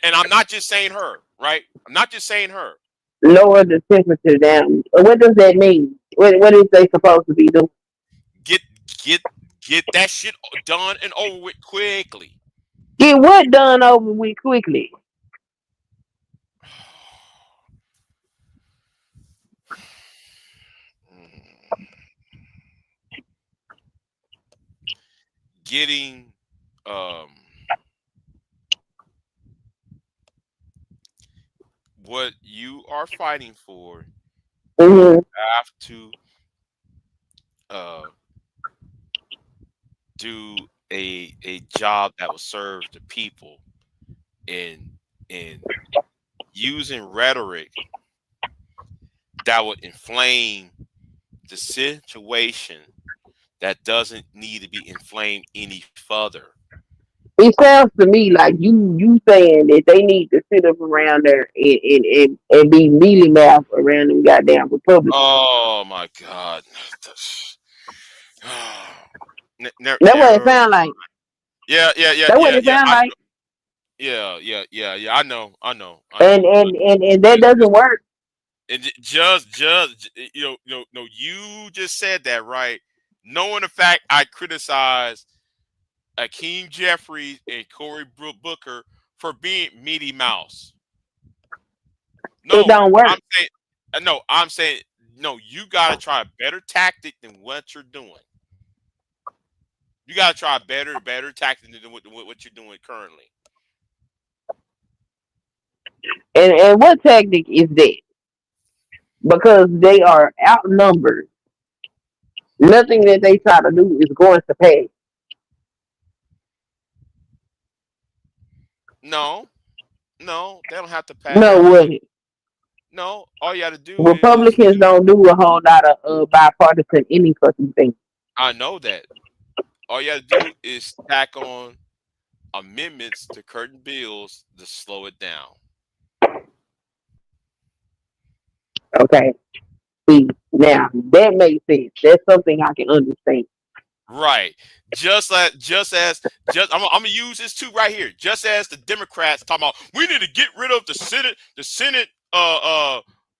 I'm not just saying her, right? I'm not just saying her. Lower the temperature down. What does that mean? What is they supposed to be doing? Get that shit done and over with quickly. Get what done over with quickly? Getting what you are fighting for, you have to do a job that will serve the people, and using rhetoric that would inflame the situation that doesn't need to be inflamed any further. It sounds to me like you saying that they need to sit up around there and be mealy mouth around them goddamn Republicans. Oh my God. That's what it sound like. Yeah. That's what it sound like. Yeah. I know. And that doesn't work. And just you just said that, right? Knowing the fact I criticize Akeem Jeffries and Cory Booker for being meaty mouse. No, it don't work. I'm saying no. You gotta try a better tactic than what you're doing. You gotta try a better tactic than what you're doing currently. And what tactic is that? Because they are outnumbered. Nothing that they try to do is going to pass. No, they don't have to pass. No way. No, all you got to do. Republicans don't do a whole lot of bipartisan any fucking thing. I know that. All you got to do is tack on amendments to certain bills to slow it down. Okay. See, now that makes sense. That's something I can understand. Right. Just as I'm gonna use this too right here. Just as the Democrats talking about we need to get rid of the Senate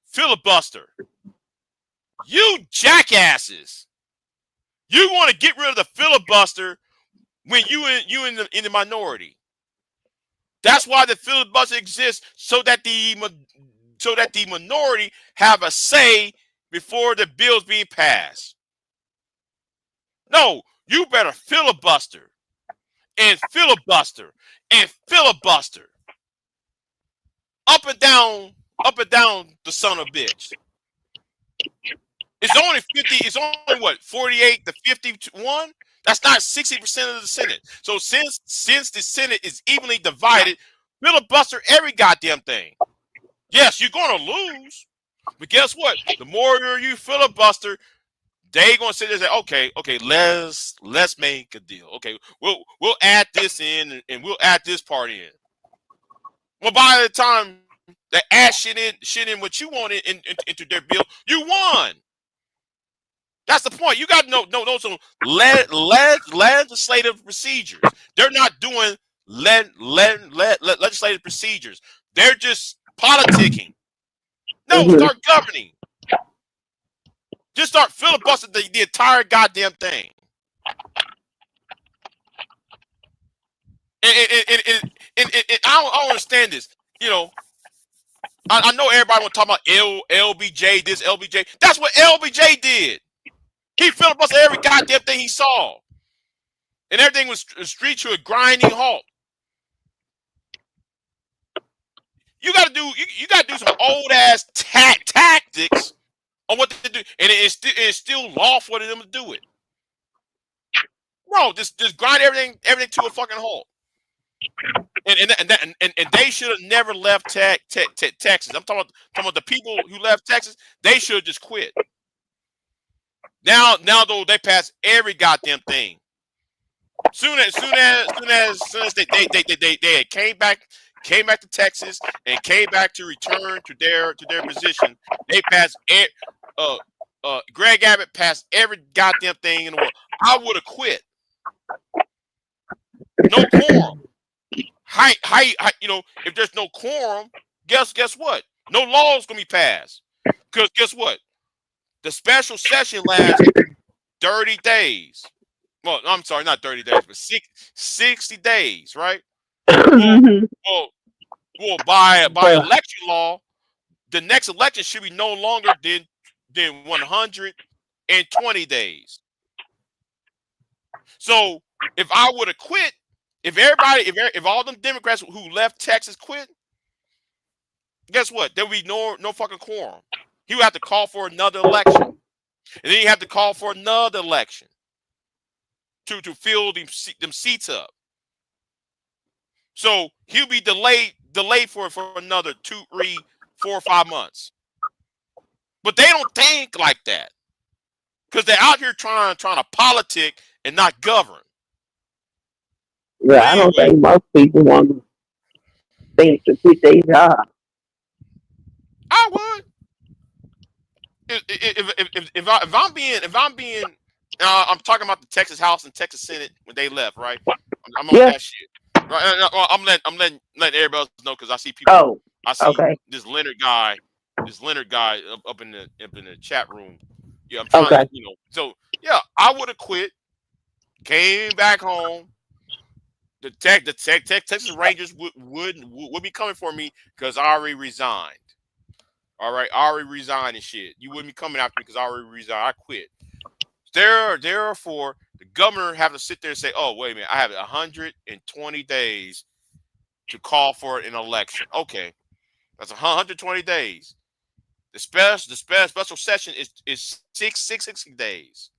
filibuster. You jackasses. You want to get rid of the filibuster when you in the minority. That's why the filibuster exists, so that the minority have a say before the bill's being passed. No, you better filibuster and filibuster and filibuster up and down the son of a bitch. It's only 50. It's only what 48 to 51. That's not 60% of the Senate. So since the Senate is evenly divided, filibuster every goddamn thing. Yes, you're gonna lose, but guess what? The more you filibuster, they gonna sit there and say, okay, let's make a deal. Okay, we'll add this in and we'll add this part in. Well, by the time they add shit in what you want into their bill, you won. That's the point. You got to know some legislative procedures. They're not doing legislative procedures. They're just politicking. No, start governing. Just start filibustering the entire goddamn thing. And I don't understand this. You know, I know everybody want to talk about LBJ, this LBJ. That's what LBJ did. He filibustered every goddamn thing he saw. And everything was street to a grinding halt. you gotta do some old ass tactics on what to do, and it's still lawful for them to do it. Bro, just grind everything to a fucking halt. And they should have never left Texas. I'm talking about the people who left Texas. They should have just quit. Now though they passed every goddamn thing. Soon as they came back to Texas and came back to return to their position, they passed. Greg Abbott passed every goddamn thing in the world. I would have quit. No quorum. How, if there's no quorum, guess what? No law is gonna be passed. Because guess what? The special session lasts 30 days. Well, I'm sorry, not 30 days, but 60 days, right? Well, by election law, the next election should be no longer than 120 days. So if I would have quit, if all them Democrats who left Texas quit, guess what? There would be no fucking quorum. He would have to call for another election, and then he have to call for another election to fill them seats up. So he'll be delayed for another 2, 3, 4, 5 months. But they don't think like that because they're out here trying to politic and not govern. Yeah, I don't think most people want to think to quit their job. I would. If I'm being, I'm talking about the Texas House and Texas Senate when they left, right? I'm on that shit. Right? I'm letting everybody else know because I see people. Oh, I see okay. this Leonard guy up in the chat room. Yeah, I'm trying to, So yeah, I would have quit, came back home. The Texas Rangers would be coming for me because I already resigned. All right, I already resigned and shit. You wouldn't be coming after me because I already resigned. I quit. Therefore, the governor have to sit there and say, "Oh, wait a minute, I have 120 days to call for an election." Okay, that's 120 days. The special session is 60 days.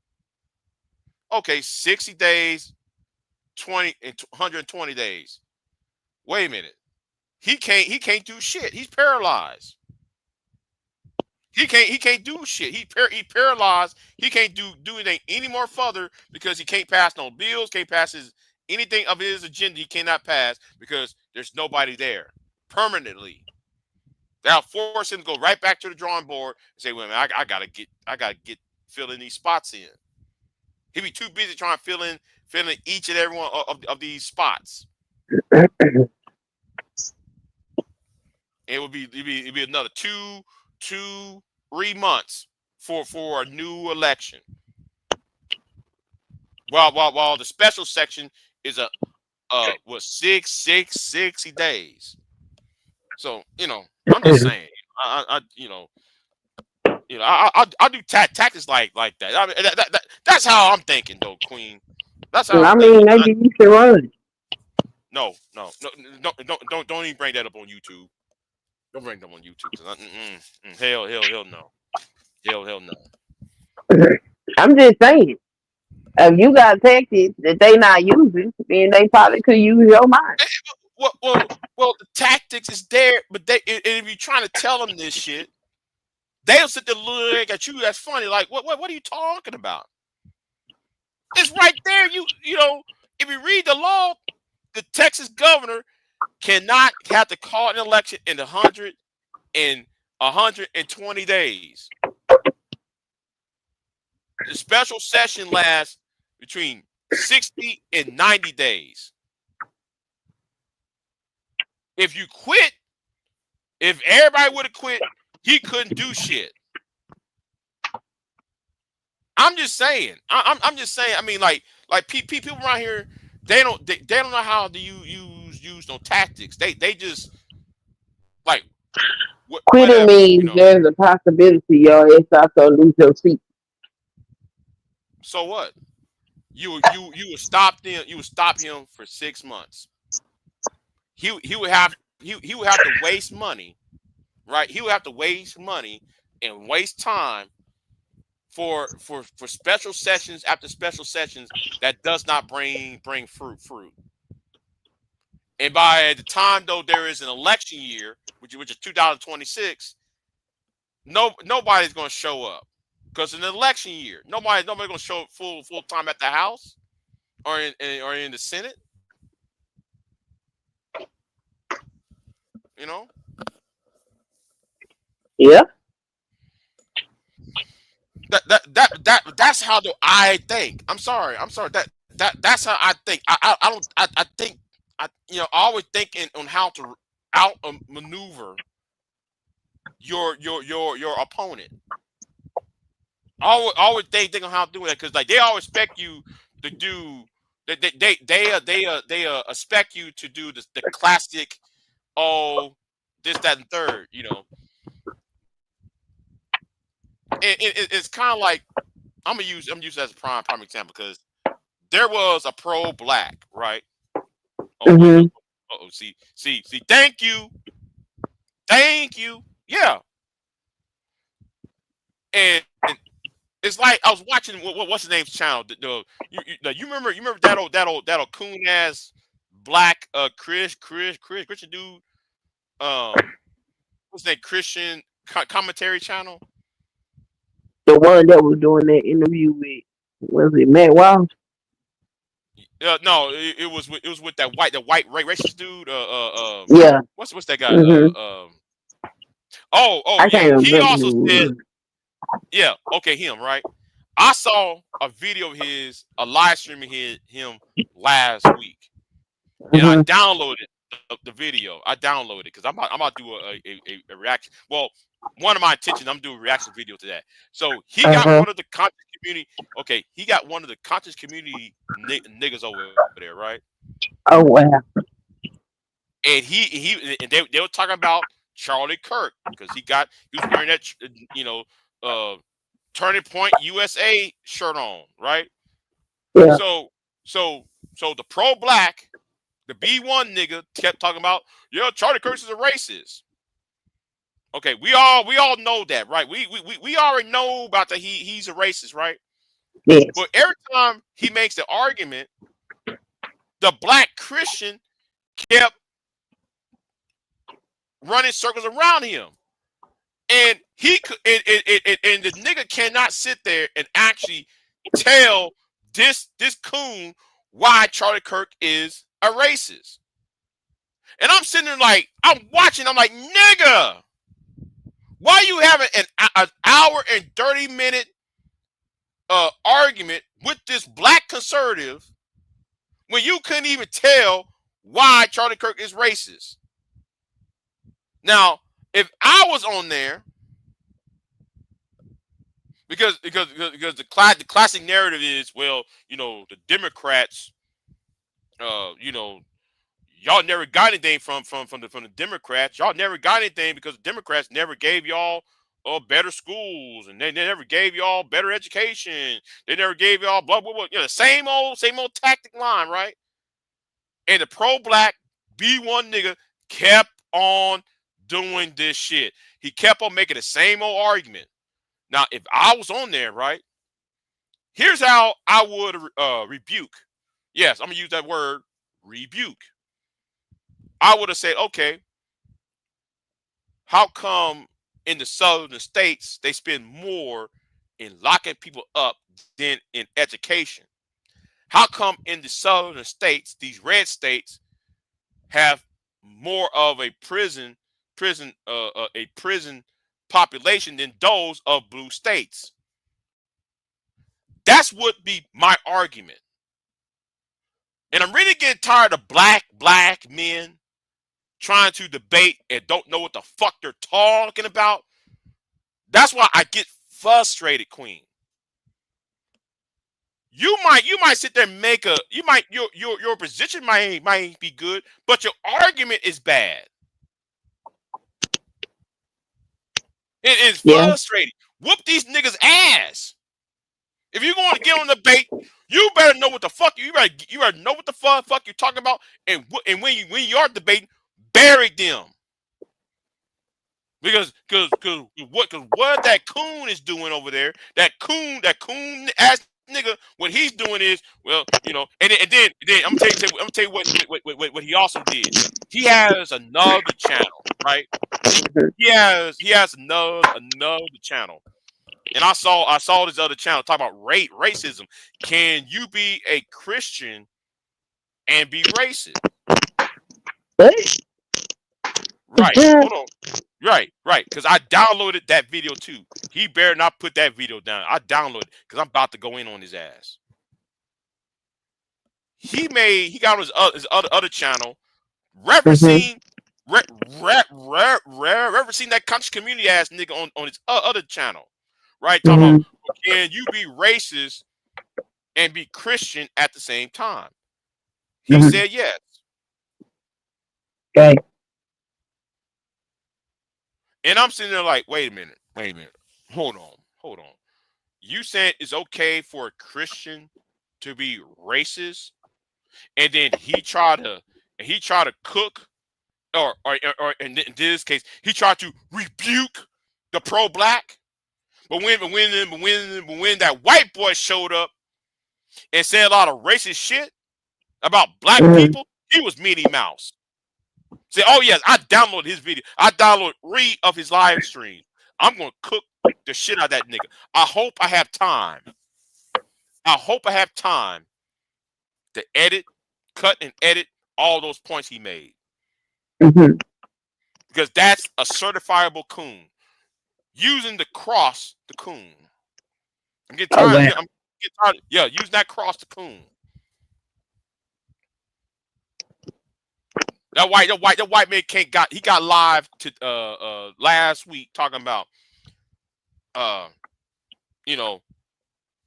Okay, 60 days, 120 days. Wait a minute. He can't do shit. He's paralyzed. He can't do shit. He paralyzed. He can't do anything any more further because he can't pass no bills, can't pass anything of his agenda. He cannot pass because there's nobody there permanently. They'll force him to go right back to the drawing board and say, "Wait a minute, I gotta get filling these spots in." He'd be too busy trying to fill in each and every one of these spots. It would be another 2, 3 months for a new election. While the special section is 60 days. So I'm just saying, I do tactics like that. I mean, that's how I'm thinking, though, Queen. That's how. I mean, maybe you should run. No, don't even bring that up on YouTube. Don't bring them on YouTube. Hell no. Hell no. I'm just saying, if you got tactics that they not using, then they probably could use your mind. Well, the tactics is there, but if you're trying to tell them this shit, they'll sit there look at you. That's funny. Like, what are you talking about? It's right there. If you read the law, the Texas governor cannot have to call an election in 120 days. The special session lasts between 60 and 90 days. If you quit, if everybody would have quit, he couldn't do shit. I'm just saying. I'm just saying. I mean, like people around here, they don't know how to use no tactics. They just like Quitting means there's a possibility your ass also lose your seat. So what? You would stop them. You would stop him for 6 months. He would have to waste money right? He would have to waste money and waste time for special sessions after special sessions that does not bring fruit. And by the time though there is an election year, which is 2026, nobody's going to show up because in an election year, nobody's going to show up full time at the House or in the Senate. You know. Yeah. That's how do I think. I'm sorry. That's how I think. I think I always thinking on how to maneuver your opponent. Always thinking on how to do that because like they always expect you to do. They expect you to do the classic. Oh, this, that, and third. You know. It's kind of like I'm gonna use as a prime example because there was a pro-black, right? Oh, see. Thank you. Yeah, and it's like I was watching what's his name's channel. You remember that old coon ass black Christian dude. What's that Christian commentary channel? The one that was doing that interview with, was it Matt Walsh? No, it was with that white racist dude. Yeah. What's that guy? I can't he remember also who it said, was. yeah, okay, him, right? I saw a video of his, a live stream of him last week, and I downloaded the video. I downloaded it because I'm about to do a reaction. Well, one of my intentions, I'm doing a reaction video to that. So he got one of the conscious community. Okay, he got one of the conscious community niggas over there, right? Oh wow! And they were talking about Charlie Kirk because he was wearing that Turning Point USA shirt on, right? Yeah. So the pro-black, the B1 nigga kept talking about, Charlie Kirk is a racist. Okay, we all know that, right? We already know about that he's a racist, right? Yes. But every time he makes the argument, the black Christian kept running circles around him. And and the nigga cannot sit there and actually tell this coon why Charlie Kirk is a racist. And I'm sitting there like, I'm watching, I'm like, nigga, why you having an hour and 30-minute argument with this black conservative when you couldn't even tell why Charlie Kirk is racist? Now, if I was on there, because the classic narrative is, well, the Democrats, y'all never got anything from the Democrats. Y'all never got anything because the Democrats never gave y'all better schools, and they never gave y'all better education. They never gave y'all blah blah blah. The same old tactic line, right? And the pro-black B1 nigga kept on doing this shit. He kept on making the same old argument. Now, if I was on there, right, here's how I would rebuke. Yes, I'm gonna use that word, rebuke. I would have said, okay, how come in the southern states they spend more in locking people up than in education? How come in the southern states, these red states, have more of a prison population than those of blue states? That's would be my argument. And I'm really getting tired of black men trying to debate and don't know what the fuck they're talking about. That's why I get frustrated, Queen. You might sit there and make your position might be good, but your argument is bad. It is frustrating. Whoop these niggas' ass. If you're going to get on the debate, you better know what the fuck you better know what the fuck you're talking about, and when you are debating, bury them. Because what that coon is doing over there, that coon ass nigga, what he's doing is, well, you know, and then I'm gonna tell you what he also did. He has another channel, right? He has another channel. And I saw this other channel talk about racism. Can you be a Christian and be racist? What? Right. Hold on. Right. Because I downloaded that video too. He better not put that video down. I downloaded it because I'm about to go in on his ass. He got on his other channel, referencing that conscious community ass nigga on his other channel. Right? Talking about, can you be racist and be Christian at the same time? He said yes. Okay. And I'm sitting there like, wait a minute. Hold on. You saying it's okay for a Christian to be racist, and then he tried to cook, or in this case, he tried to rebuke the pro-black. But when that white boy showed up and said a lot of racist shit about black people, he was Minnie Mouse. Say, oh yes, I downloaded his video. I downloaded 3 of his live streams. I'm gonna cook the shit out of that nigga. I hope I have time. To cut and edit all those points he made. Because that's a certifiable coon. Using the cross to coon. I'm getting tired. Yeah, using that cross to coon. That white man he got live to last week talking about you know,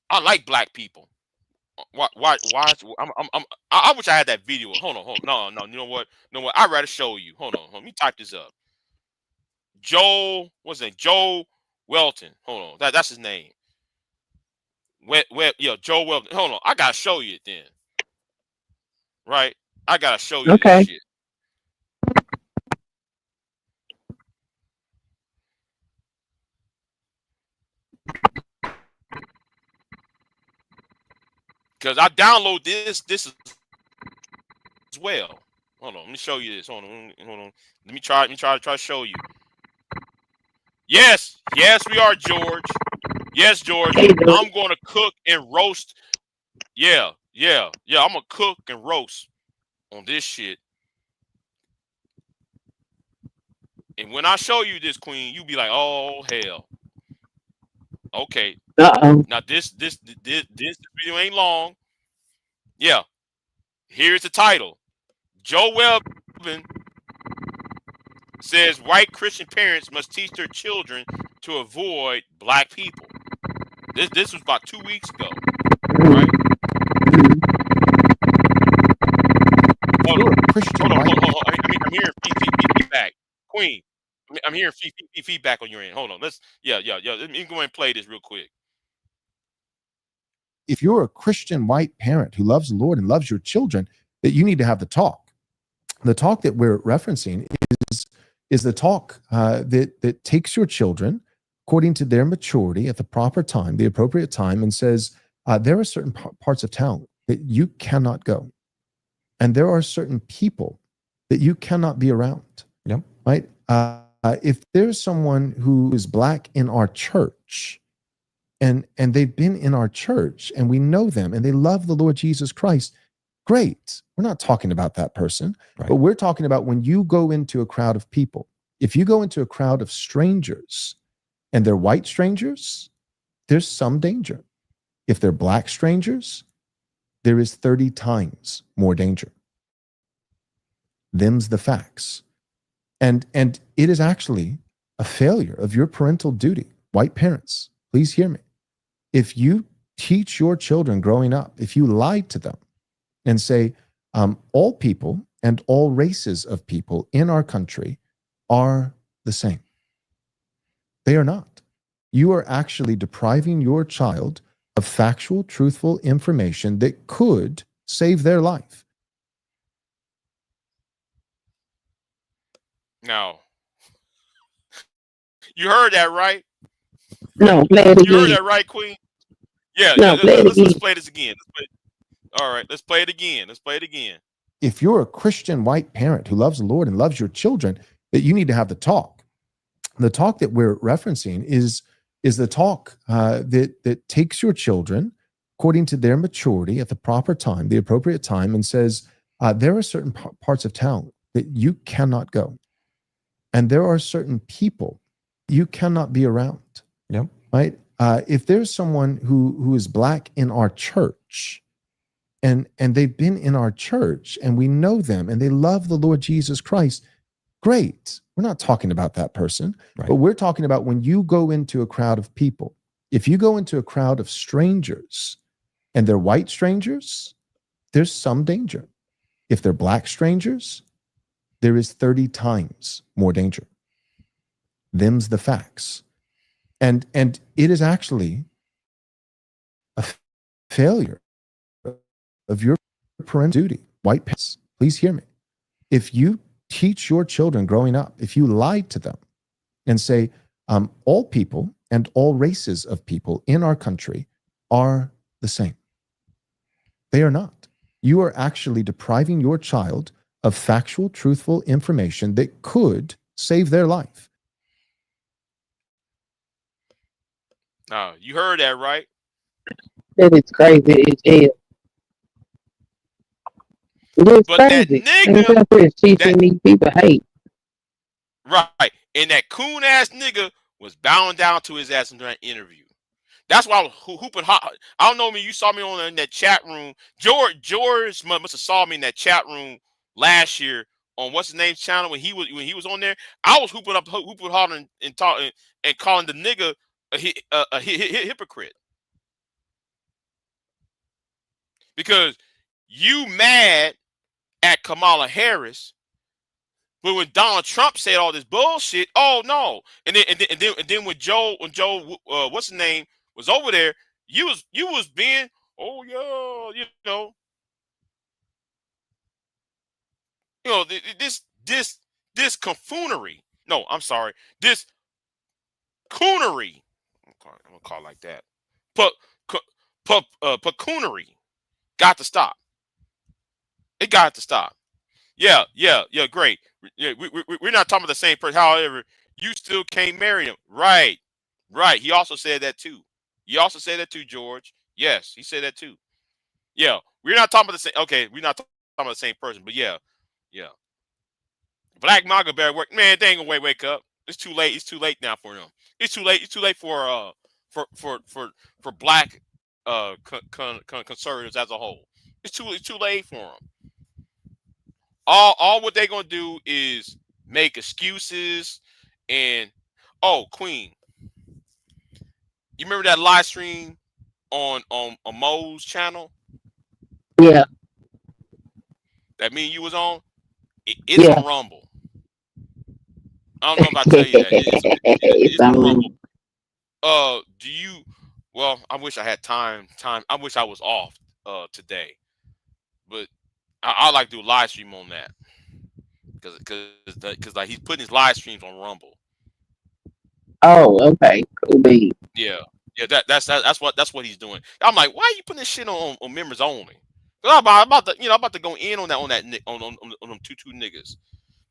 I like black people. Why I wish I had that video. Hold on. No, you know what? I'd rather show you. Hold on. Let me type this up. Joe Welton. Hold on. That's his name. Joe Welton. Hold on. I gotta show you it then. Right? I gotta show you this shit. Because I download this as well. Hold on, let me show you this. Hold on. Let me try to show you. Yes, we are, George. Yes, George. I'm gonna cook and roast. Yeah. I'm gonna cook and roast on this shit. And when I show you this, Queen, you be like, oh hell. Okay. Now this video ain't long. Yeah. Here's the title. Joe Welton says white Christian parents must teach their children to avoid black people. This was about 2 weeks ago. Right? Hold on. I'm hearing feedback. Queen. I'm hearing feedback on your end. Hold on. Let me go ahead and play this real quick. If you're a Christian white parent who loves the Lord and loves your children, that you need to have the talk. The talk that we're referencing is the talk that takes your children according to their maturity at the proper time, the appropriate time, and says there are certain parts of town that you cannot go, and there are certain people that you cannot be around. Yep. Right? If there's someone who is black in our church, and they've been in our church and we know them and they love the Lord Jesus Christ, great. We're not talking about that person, Right. but we're talking about when you go into a crowd of people. If you go into a crowd of strangers and they're white strangers, there's some danger. If they're black strangers, there is 30 times more danger. Them's the facts. And it is actually a failure of your parental duty. White parents, please hear me. If you teach your children growing up, if you lie to them and say, all people and all races of people in our country are the same, they are not. You are actually depriving your child of factual, truthful information that could save their life. Now, You heard that, right? No, play it You heard again. that, right, Queen? Yeah. No, play it Let's again. play this again. All right, let's play it again. Let's play it again. If you're a Christian white parent who loves the Lord and loves your children, that you need to have the talk. The talk that we're referencing is the talk that takes your children according to their maturity at the proper time, the appropriate time, and says there are certain parts of town that you cannot go, and there are certain people you cannot be around. Yep. Right. If there's someone who is Black in our church, and they've been in our church, and we know them, and they love the Lord Jesus Christ, great. We're not talking about that person, Right. but we're talking about when you go into a crowd of people. If you go into a crowd of strangers and they're white strangers, there's some danger. If they're Black strangers, there is 30 times more danger. Them's the facts. And it is actually a failure of your parental duty. White parents, please hear me. If you teach your children growing up, if you lie to them and say all people and all races of people in our country are the same, they are not. You are actually depriving your child of factual, truthful information that could save their life. You heard that, right? That is crazy as hell. It's But that crazy. nigga, It's teaching these people hate. right, and that coon ass nigga was bowing down to his ass in that interview. That's why I was hooping hot. I don't know me. You saw me in that chat room. George must have saw me in that chat room last year on what's his name's channel when he was on there. I was hooping hard and talking and calling the nigga a hypocrite because you mad at Kamala Harris, but when Donald Trump said all this bullshit, oh no, and then when Joe what's his name was over there, you was being, oh yeah, this confoonery. No, I'm sorry, this coonery. I'm gonna call it like that. Pecoonery got to stop. It got to stop. Yeah, great. Yeah, we're not talking about the same person. However, you still can't marry him. Right. He also said that too. George. Yes, he said that too. Yeah, we're not talking about the same. Okay, we're not talking about the same person, but yeah. Black MAGA better work. Man, they ain't gonna wake up. It's too late. It's too late now for them. It's too late. It's too late for Black conservatives as a whole. It's too late for them. All what they're gonna do is make excuses and Queen. You remember that live stream on Mo's channel? Yeah. That me and you was on? It's Yeah. on Rumble. I don't know if I tell you that. It's on Rumble. Do you? Well, I wish I had time. I wish I was off today, but I like to do a live stream on that because like he's putting his live streams on Rumble. Oh, okay. Cool bean. Yeah. That's what he's doing. I'm like, why are you putting this shit on members only? I'm about to go in on them two niggas.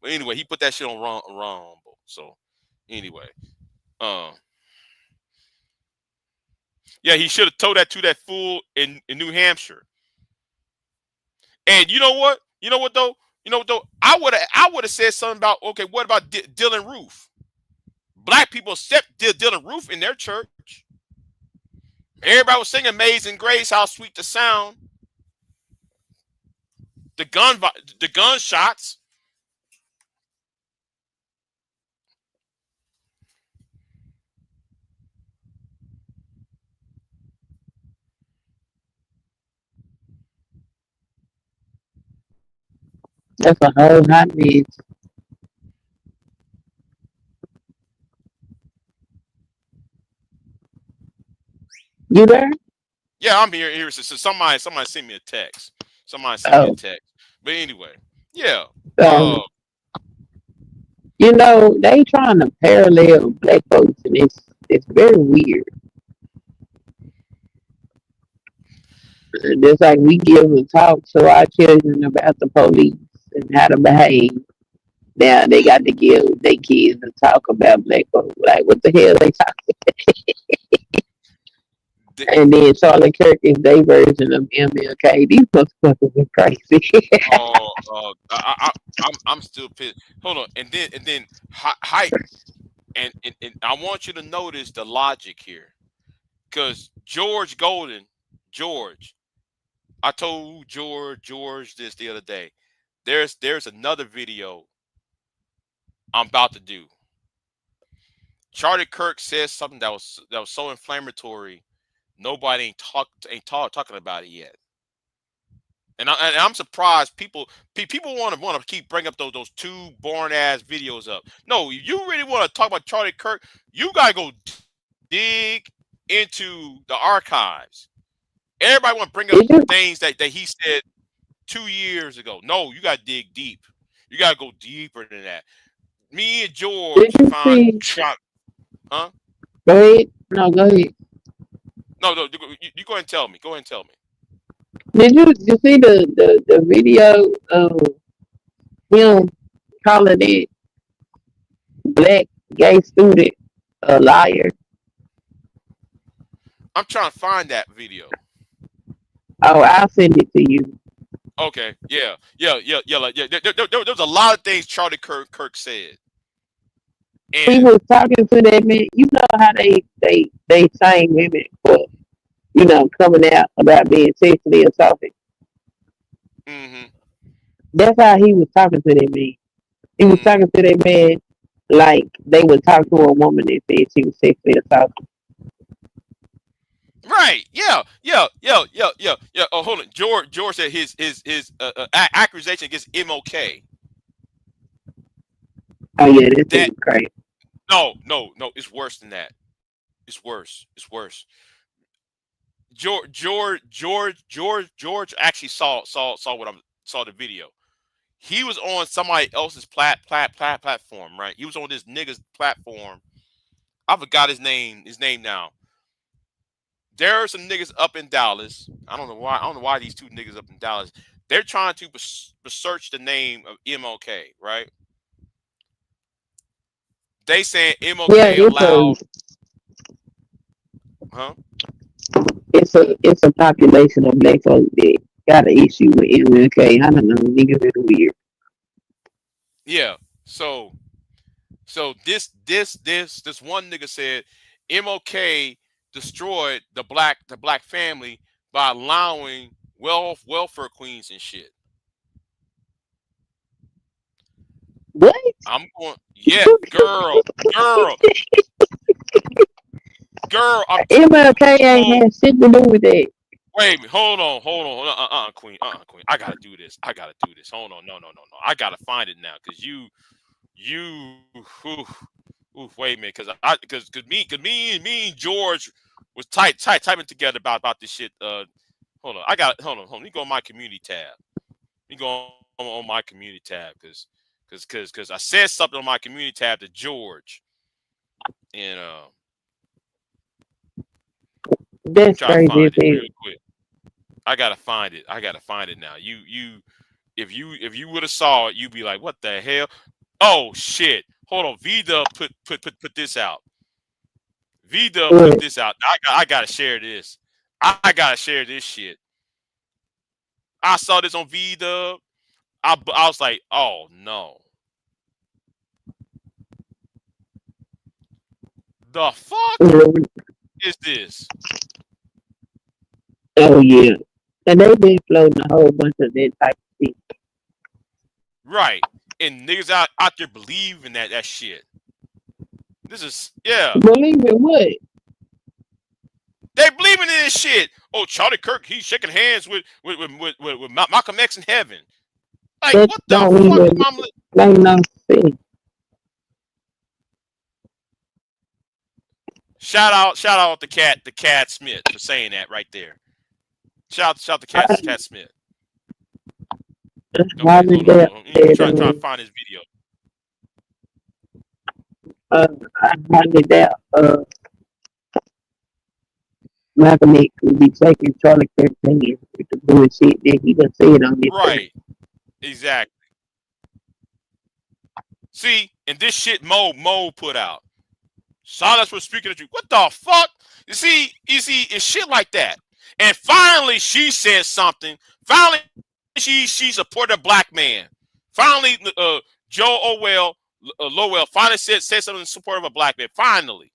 But anyway, he put that shit on Rumble. So anyway, yeah, he should have told that to that fool in New Hampshire. And you know what? Though? I would have said something about, okay, what about Dylan Roof? Black people accept Dylan Roof in their church. Everybody was singing Amazing Grace, how sweet the sound. The gunshots. That's a whole hot mess. You there? Yeah, I'm here. So somebody sent me a text. Somebody sent me a text. But anyway, yeah. You know, they trying to parallel black folks, and it's very weird. Just like we give a talk to our children about the police and how to behave. Now they got to give their kids a talk about black folks. Like, what the hell they talking? And then Charlie Kirk is their version of MLK. These motherfuckers are crazy. I'm still pissed. Hold on, and then hype, and I want you to notice the logic here, because George Golden, I told George this the other day. There's another video I'm about to do. Charlie Kirk says something that was so inflammatory. Nobody ain't talking about it yet, and I'm surprised people want to keep bringing up those two boring ass videos up. No, you really want to talk about Charlie Kirk? You gotta go dig into the archives. Everybody want to bring up things that he said 2 years ago. No, you gotta dig deep. You gotta go deeper than that. Me and George huh? Go ahead. No, go ahead. No, you go ahead and tell me. Go ahead and tell me. Did you see the video of him calling it black gay student a liar? I'm trying to find that video. Oh, I'll send it to you. Okay, yeah. There was a lot of things Charlie Kirk said. And he was talking to that man. You know how they shame women for, you know, coming out about being sexually assaulted. mm-hmm. That's how he was talking to that man. He was talking to that man like they would talk to a woman that said she was sexually assaulted. Right. Yeah. Oh, hold on. George said his accusation against MLK. Oh yeah, that's crazy. No. It's worse than that. It's worse. George actually saw the video. He was on somebody else's platform, right? He was on this nigga's platform. I forgot his name now. There are some niggas up in Dallas. I don't know why these two niggas up in Dallas. They're trying to search the name of MLK, right? They saying MLK allowed. Huh? It's a population of black folks that got an issue with MLK. I don't know, niggas is weird. Yeah. So this one nigga said MLK destroyed the black family by allowing welfare queens and shit. What? I'm going, yeah, girl. MLK ain't had shit to do with that. Wait a minute, hold on. Queen. I gotta do this. Hold on, no. I gotta find it now, cause you. Wait a minute, cause me and George was typing together about this shit. Hold on. Let me go on my community tab. On my community tab, cause I said something on my community tab to George, and that's crazy. I gotta find it now. If you would have saw it, you'd be like, what the hell? Oh shit! Hold on, V-Dub put this out. V-Dub put this out. I gotta share this. I gotta share this shit. I saw this on V-Dub. I was like, oh no. The fuck is this? Oh yeah, and they've been floating a whole bunch of that type of shit. Right, and niggas out there believing that shit. This is Believing what? They believing in this shit. Oh, Charlie Kirk, he's shaking hands with Malcolm X in heaven. Like, what the fuck? Ain't no sense. Shout out to Cat Smith for saying that right there. Shout to Cat Smith. Why I'm trying to find this video. I highly doubt Malcolm X will be taking Charlie Kirk's hand with the bullshit that he done said on this. Right. Exactly. See, and this shit Mo put out. Silence was speaking at you. What the fuck? You see, it's shit like that. And finally, she said something. Finally, she supported a black man. Finally, Joe Lowell finally said something in support of a black man. Finally,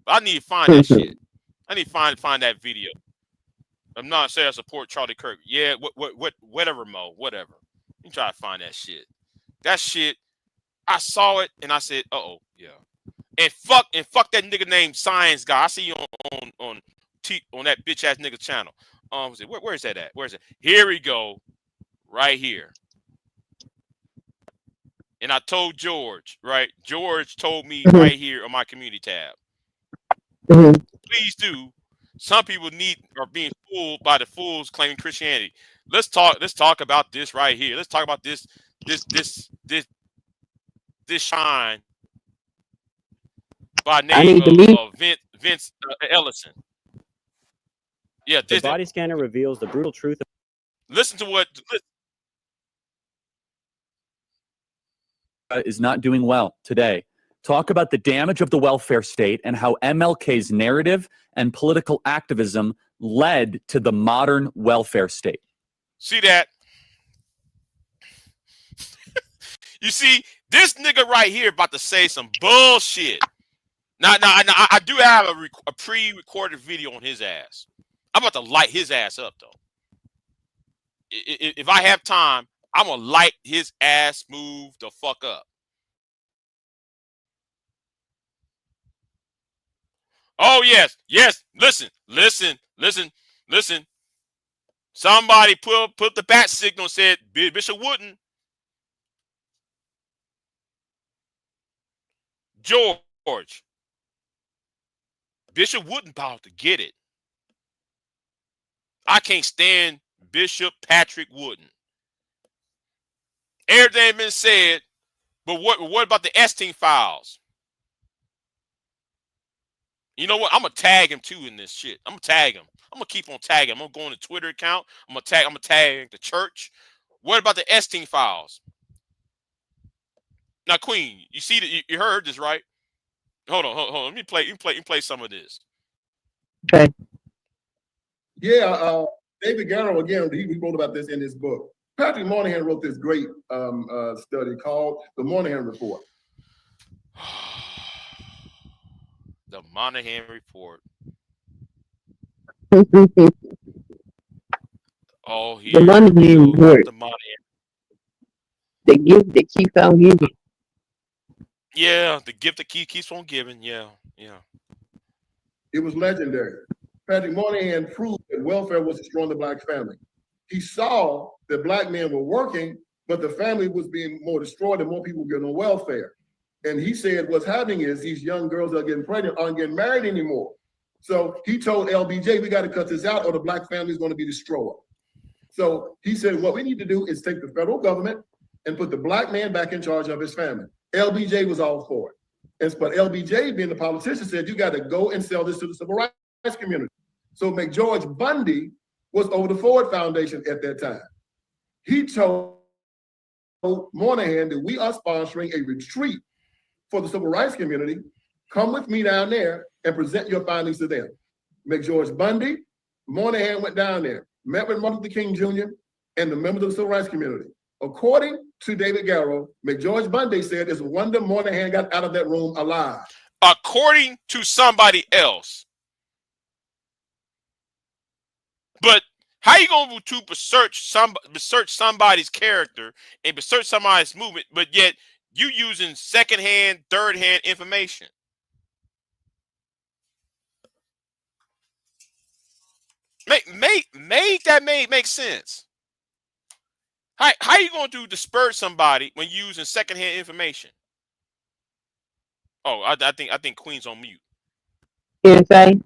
but I need to find that shit. I need to find that video. I'm not saying I support Charlie Kirk. Yeah, whatever, Mo, whatever. You try to find that shit. That shit. I saw it and I said, "Uh-oh, yeah." And fuck that nigga named Science Guy. I see you on that bitch ass nigga channel. Where is that at? Where is it? Here we go, right here. And I told George, right? George told me right here on my community tab. Please do. Some people are being fooled by the fools claiming Christianity. Let's talk about this right here. Let's talk about this shine by name of Vince Ellison. Yeah, the body scanner reveals the brutal truth. Listen to what is not doing well today. Talk about the damage of the welfare state and how MLK's narrative and political activism led to the modern welfare state. See that? You see, this nigga right here about to say some bullshit. Now I do have a pre-recorded video on his ass. I'm about to light his ass up, though. If I have time, I'm going to light his ass move the fuck up. Oh, yes. Listen. Somebody put the bat signal and said, Bishop Wooden. George. Bishop Wooden about to get it. I can't stand Bishop Patrick Wooden. Everything been said, but what about the Epstein files? You know what? I'm gonna tag him too in this shit. I'm gonna tag him. I'm gonna keep on tagging him. I'm gonna go on the Twitter account. I'm gonna tag the church. What about the Epstein files? Now, Queen, you see that you heard this, right? Hold on. Let me play some of this. Okay. Yeah, David Garrow, again, he wrote about this in his book. Patrick Moynihan wrote this great study called The Moynihan Report. The Moynihan Report. Oh, here. The Moynihan Report. The Moynihan. The gift that keeps on giving. Yeah, the gift that keeps on giving. Yeah. It was legendary. Patrick Moynihan proved that welfare was destroying the black family. He saw that black men were working, but the family was being more destroyed and more people were getting on welfare. And he said what's happening is these young girls that are getting pregnant aren't getting married anymore. So he told LBJ, we got to cut this out or the black family is going to be destroyed. So he said, what we need to do is take the federal government and put the black man back in charge of his family. LBJ was all for it. But LBJ, being the politician, said, you got to go and sell this to the civil rights community. So McGeorge Bundy was over the Ford Foundation at that time. He told Moynihan that we are sponsoring a retreat for the civil rights community. Come with me down there and present your findings to them. McGeorge Bundy, Moynihan went down there, met with Martin Luther King Jr. and the members of the civil rights community. According to David Garrow, McGeorge Bundy said it's a wonder Moynihan got out of that room alive. According to somebody else. But how you going to research somebody's character and research somebody's movement, but yet you using secondhand, third-hand information? Make that make sense. How you going to disperse somebody when using secondhand information? Oh, I think Queen's on mute. Can't say.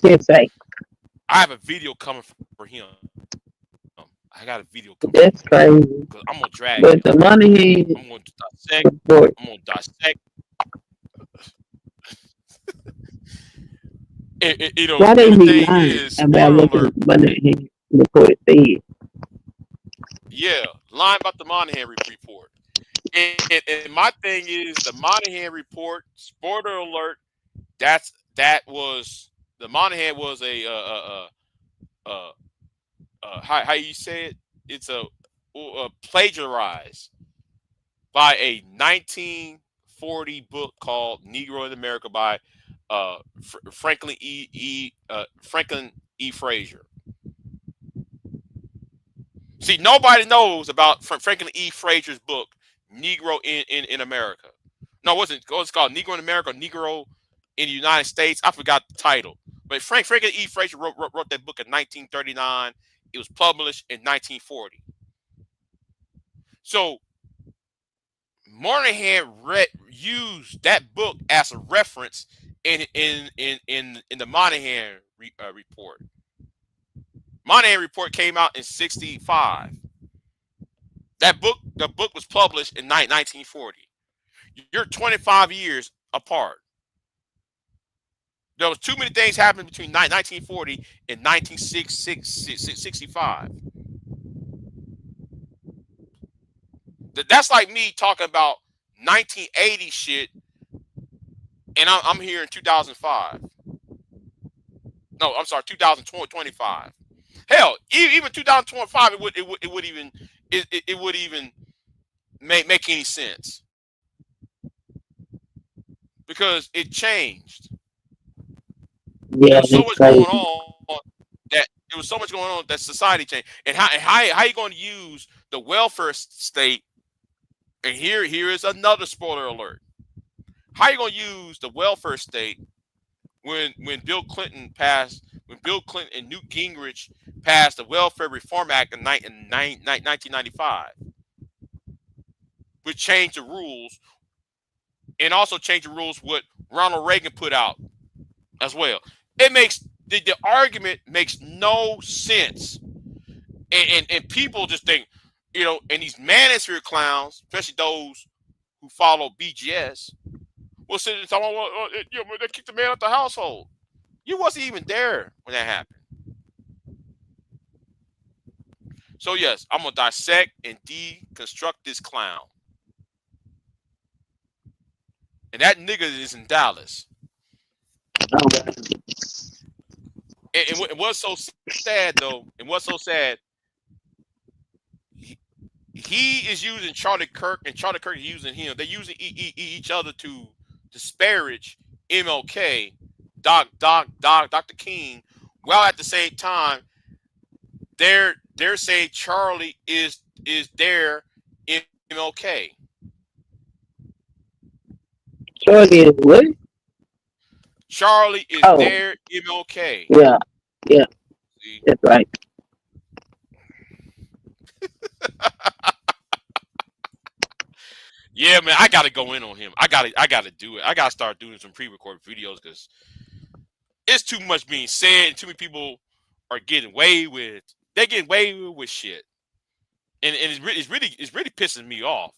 Can't say. I have a video coming for him. I got a video coming. That's crazy. Cause I'm gonna drag But him. the Monahan I'm gonna dissect. report, I'm gonna dissect. You know, why they and the be thing lying is, about spoiler what the alert. Monahan report said? Yeah, lying about the Monahan report. And my thing is the Monahan report. Spoiler alert. That was the Monahan was how you say it? It's a plagiarized by a 1940 book called Negro in America by Franklin E. Frazier. See, nobody knows about Franklin E. Frazier's book, Negro in America. No, it was called Negro in America, Negro in the United States. I forgot the title. But Franklin E. Frazier wrote that book in 1939. It was published in 1940. So Monahan used that book as a reference in the Monahan report. Monahan report came out in 1965. The book was published in 1940. You're 25 years apart. There was too many things happening between 1940 and 1965. That's like me talking about 1980 shit, and I'm here in 2005. No, I'm sorry, 2025. Hell, even 2025, it would even make any sense because it changed. Yeah, There's so that's much crazy. going on that society changed, and how you going to use the welfare state? And here is another spoiler alert. How you going to use the welfare state when Bill Clinton and Newt Gingrich passed the Welfare Reform Act in 1995, which changed the rules and also changed the rules what Ronald Reagan put out as well. It makes the argument makes no sense, and people just think, you know, and these manosphere clowns, especially those who follow BGS, will sit and talk about, well, you know, they kicked the man out the household. You wasn't even there when that happened. So yes, I'm gonna dissect and deconstruct this clown. And that nigga is in Dallas. And what's so sad though, and what's so sad, he is using Charlie Kirk, and Charlie Kirk is using him. They're using each other to disparage MLK, Dr. King, while at the same time they're saying Charlie is there in MLK. Charlie is what? Charlie is Oh. there MLK. Yeah, yeah, See? that's right. Yeah, man, I gotta go in on him. I gotta do it. I gotta start doing some pre-recorded videos because it's too much being said, and too many people are getting away with. They're getting away with shit, and it's really pissing me off.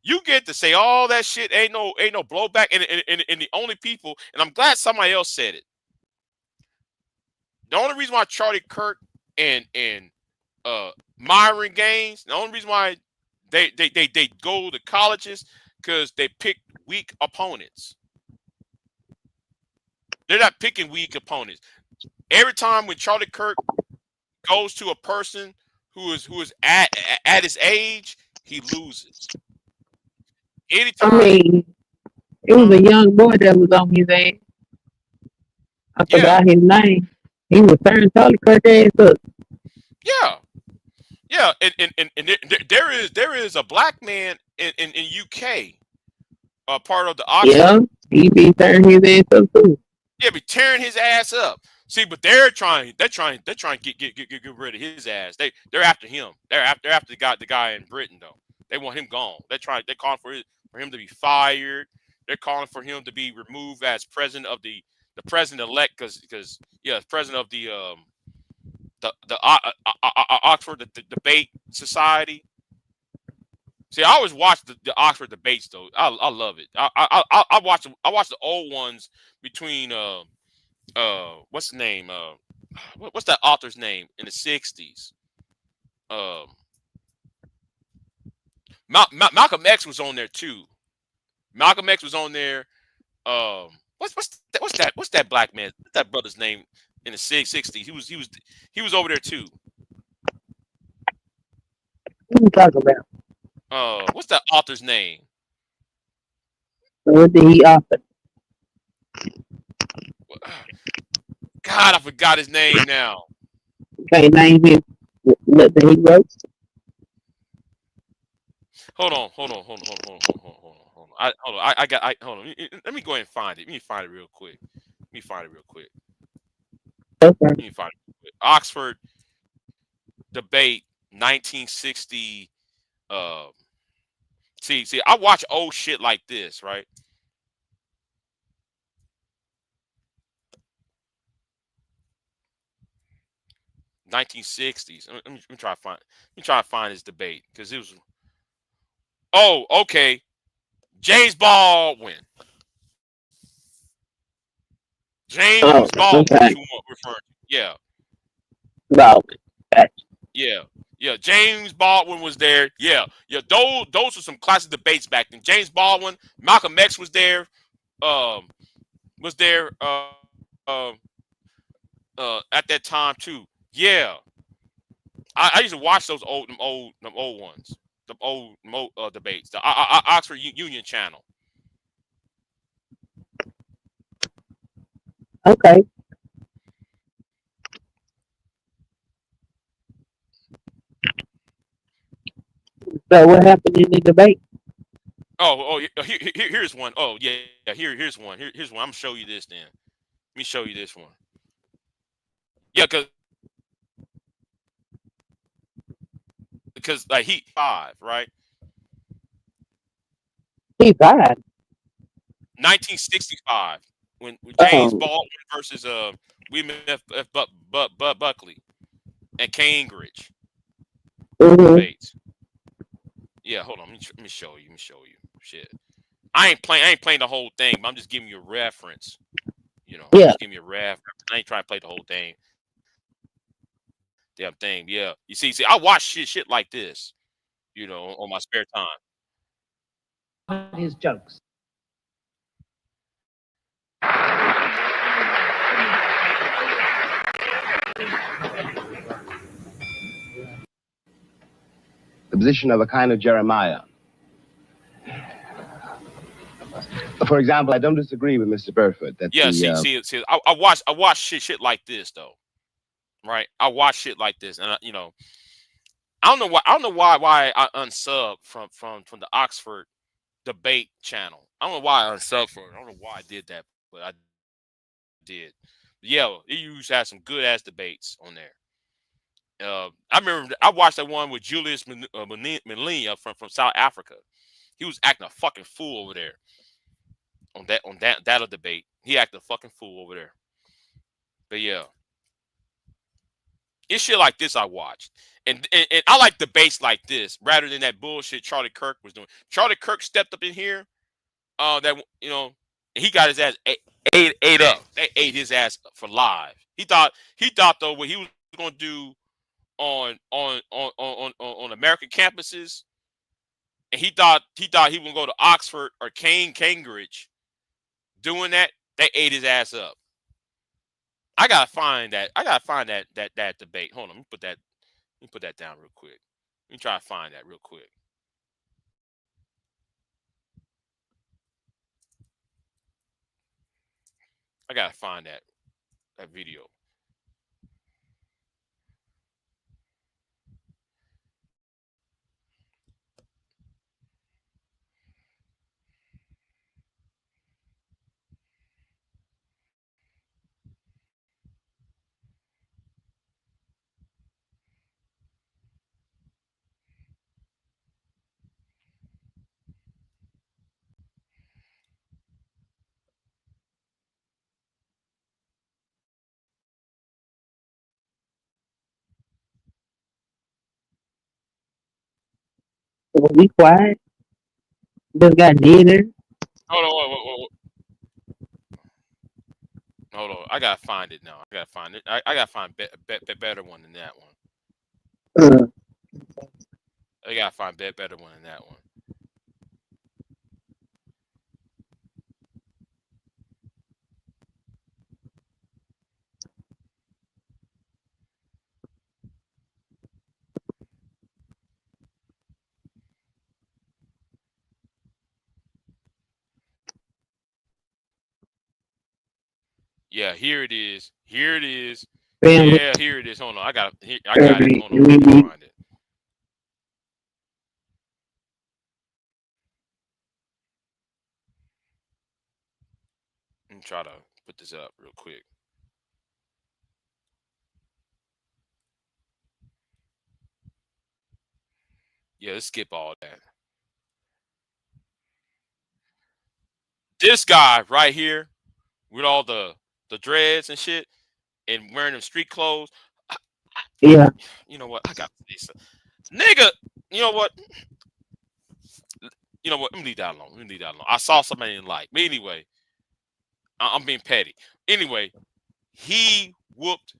You get to say all that shit, ain't no blowback, and the only people, and I'm glad somebody else said it. The only reason why Charlie Kirk and Myron Gaines, the only reason why they go to colleges because they pick weak opponents. They're not picking weak opponents. Every time when Charlie Kirk goes to a person who is at his age, he loses. Anytime, I mean, it was a young boy that was on his ass. I forgot his name. He was turning Charlie Kirk ass up. Yeah, and there is a black man in UK, part of the Oxford. Yeah, he be turning his ass up too. Yeah, be tearing his ass up. See, but they're trying to get rid of his ass. They're after him. They're after the guy in Britain though. They want him gone. They're calling for him to be fired. They're calling for him to be removed as president of the president elect because president of the Oxford the Debate Society. See, I always watch the Oxford debates though. I love it. I watch the old ones between what's the name what's that author's name in the 60s? Malcolm X was on there too. Malcolm X was on there. What's that black man? What's that brother's name in the 60s? He was over there too. What you talking about? What's that author's name? What did he offer? God, I forgot his name now. Can't name him nothing he wrote. Hold on. Hold on. Let me go ahead and find it. Let me find it real quick. Okay. Let me find it real quick. Oxford Debate 1960. See, I watch old shit like this, right? '60s. Let me try to find his debate because it was. Oh, okay. James Baldwin. James Baldwin. Okay. You want referring to? Yeah. Baldwin. Yeah. James Baldwin was there. Yeah. Those were some classic debates back then. James Baldwin, Malcolm X was there. At that time too. Yeah. I used to watch those old ones. The old debates. The Oxford Union channel. Okay. So what happened in the debate? Here's one. Oh yeah. Here's one. Here's one. I'm gonna show you this then. Let me show you this one. Yeah, because like he 5, right? He died. 1965 when James Baldwin versus William F. Buckley and Cambridge debates. Yeah, hold on. Let me show you. Shit. I ain't playing the whole thing, but I'm just giving you a reference. You know, Yeah. just giving you a reference. I ain't trying to play the whole thing. Damn thing. Yeah. You see, I watch shit like this, you know, on my spare time. His jokes. The position of a kind of Jeremiah. For example, I don't disagree with Mr. Burford that see, I watch shit like this though, right? I watch shit like this, and you know, I don't know why I unsubbed from the Oxford Debate channel. I don't know why I unsubbed for it. I don't know why I did that, but I did. Yeah, it used to have some good ass debates on there. I remember I watched that one with Julius Malema from South Africa. He was acting a fucking fool over there. On that debate, he acted a fucking fool over there. But yeah, it's shit like this I watched, and I like debates like this rather than that bullshit Charlie Kirk was doing. Charlie Kirk stepped up in here, that you know, he got his ass ate up. They ate his ass for live. He thought though what he was gonna do on American campuses, and he thought he was gonna go to Oxford or Cambridge. Doing that, they ate his ass up. I gotta find that. That debate. Hold on, let me put that down real quick. Let me try to find that real quick. I gotta find that video. Be quiet. Just got dinner. Hold on, wait. Hold on. I gotta find it now. I gotta find it. I gotta find better one than that one. I gotta find better one than that one. Yeah, here it is. Here it is. Family. Yeah, here it is. Hold on. I got it. Hold on. Let me find it. Let me try to put this up real quick. Yeah, let's skip all that. This guy right here with all the dreads and shit and wearing them street clothes. Yeah. You know what? I got this. Nigga, you know what? You know what? Let me leave that alone. I saw somebody in life. But anyway, I'm being petty. Anyway, he whooped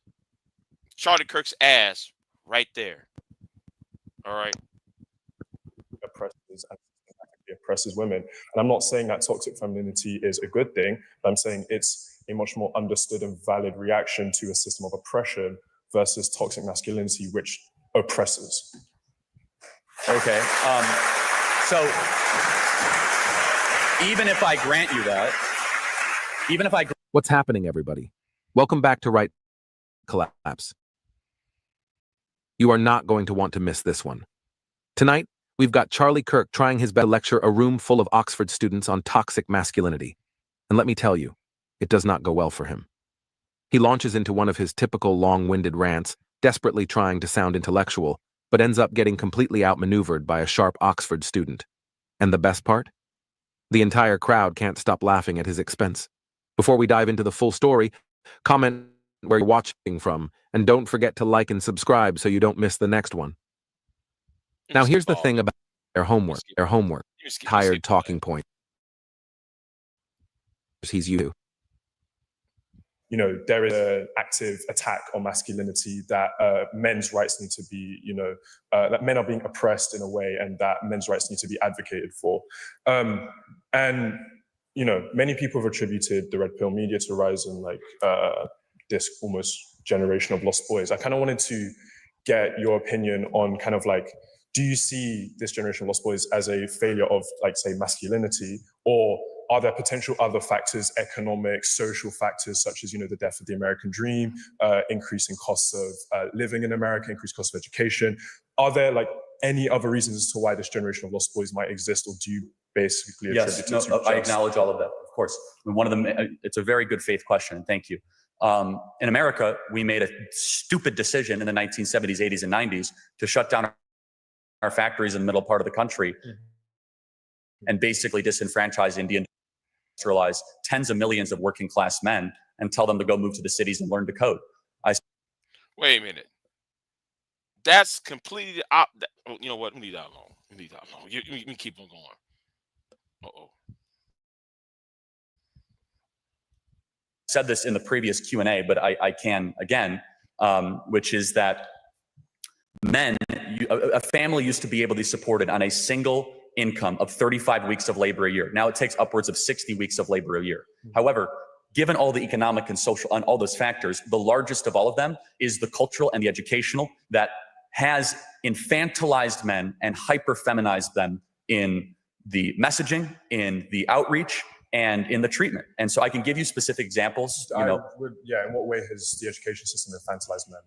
Charlie Kirk's ass right there. All right. Oppresses women. And I'm not saying that toxic femininity is a good thing, but I'm saying it's a much more understood and valid reaction to a system of oppression versus toxic masculinity, which oppresses. Okay. So even if I grant you that, What's happening, everybody? Welcome back to Right Collapse. You are not going to want to miss this one. Tonight, we've got Charlie Kirk trying his best to lecture a room full of Oxford students on toxic masculinity. And let me tell you, it does not go well for him. He launches into one of his typical long-winded rants, desperately trying to sound intellectual, but ends up getting completely outmaneuvered by a sharp Oxford student. And the best part? The entire crowd can't stop laughing at his expense. Before we dive into the full story, comment where you're watching from, and don't forget to like and subscribe so you don't miss the next one. Now here's the thing about their homework. Tired talking point. He's you. You know, there is an active attack on masculinity that men's rights need to be, that men are being oppressed in a way and that men's rights need to be advocated for. And, many people have attributed the Red Pill media to rise in this almost generation of lost boys. I kind of wanted to get your opinion on kind of like, do you see this generation of lost boys as a failure of, say, masculinity, or are there potential other factors, economic, social factors, such as, the death of the American dream, increasing costs of living in America, increased costs of education? Are there any other reasons as to why this generation of lost boys might exist, or do you basically attribute it to I acknowledge all of that, of course. I mean, one of them, it's a very good faith question, and thank you. In America, we made a stupid decision in the 1970s, 80s, and 90s to shut down our factories in the middle part of the country and basically disenfranchise Indian, industrialize tens of millions of working class men and tell them to go move to the cities and learn to code. Wait a minute. That's completely you know what? We need that alone. You keep on going. Uh-oh. Said this in the previous Q&A, but I can again, which is that a family used to be able to be supported on a single income of 35 weeks of labor a year. Now it takes upwards of 60 weeks of labor a year. However, given all the economic and social and all those factors, the largest of all of them is the cultural and the educational that has infantilized men and hyper-feminized them in the messaging, in the outreach, and in the treatment. And so I can give you specific examples. In what way has the education system infantilized men?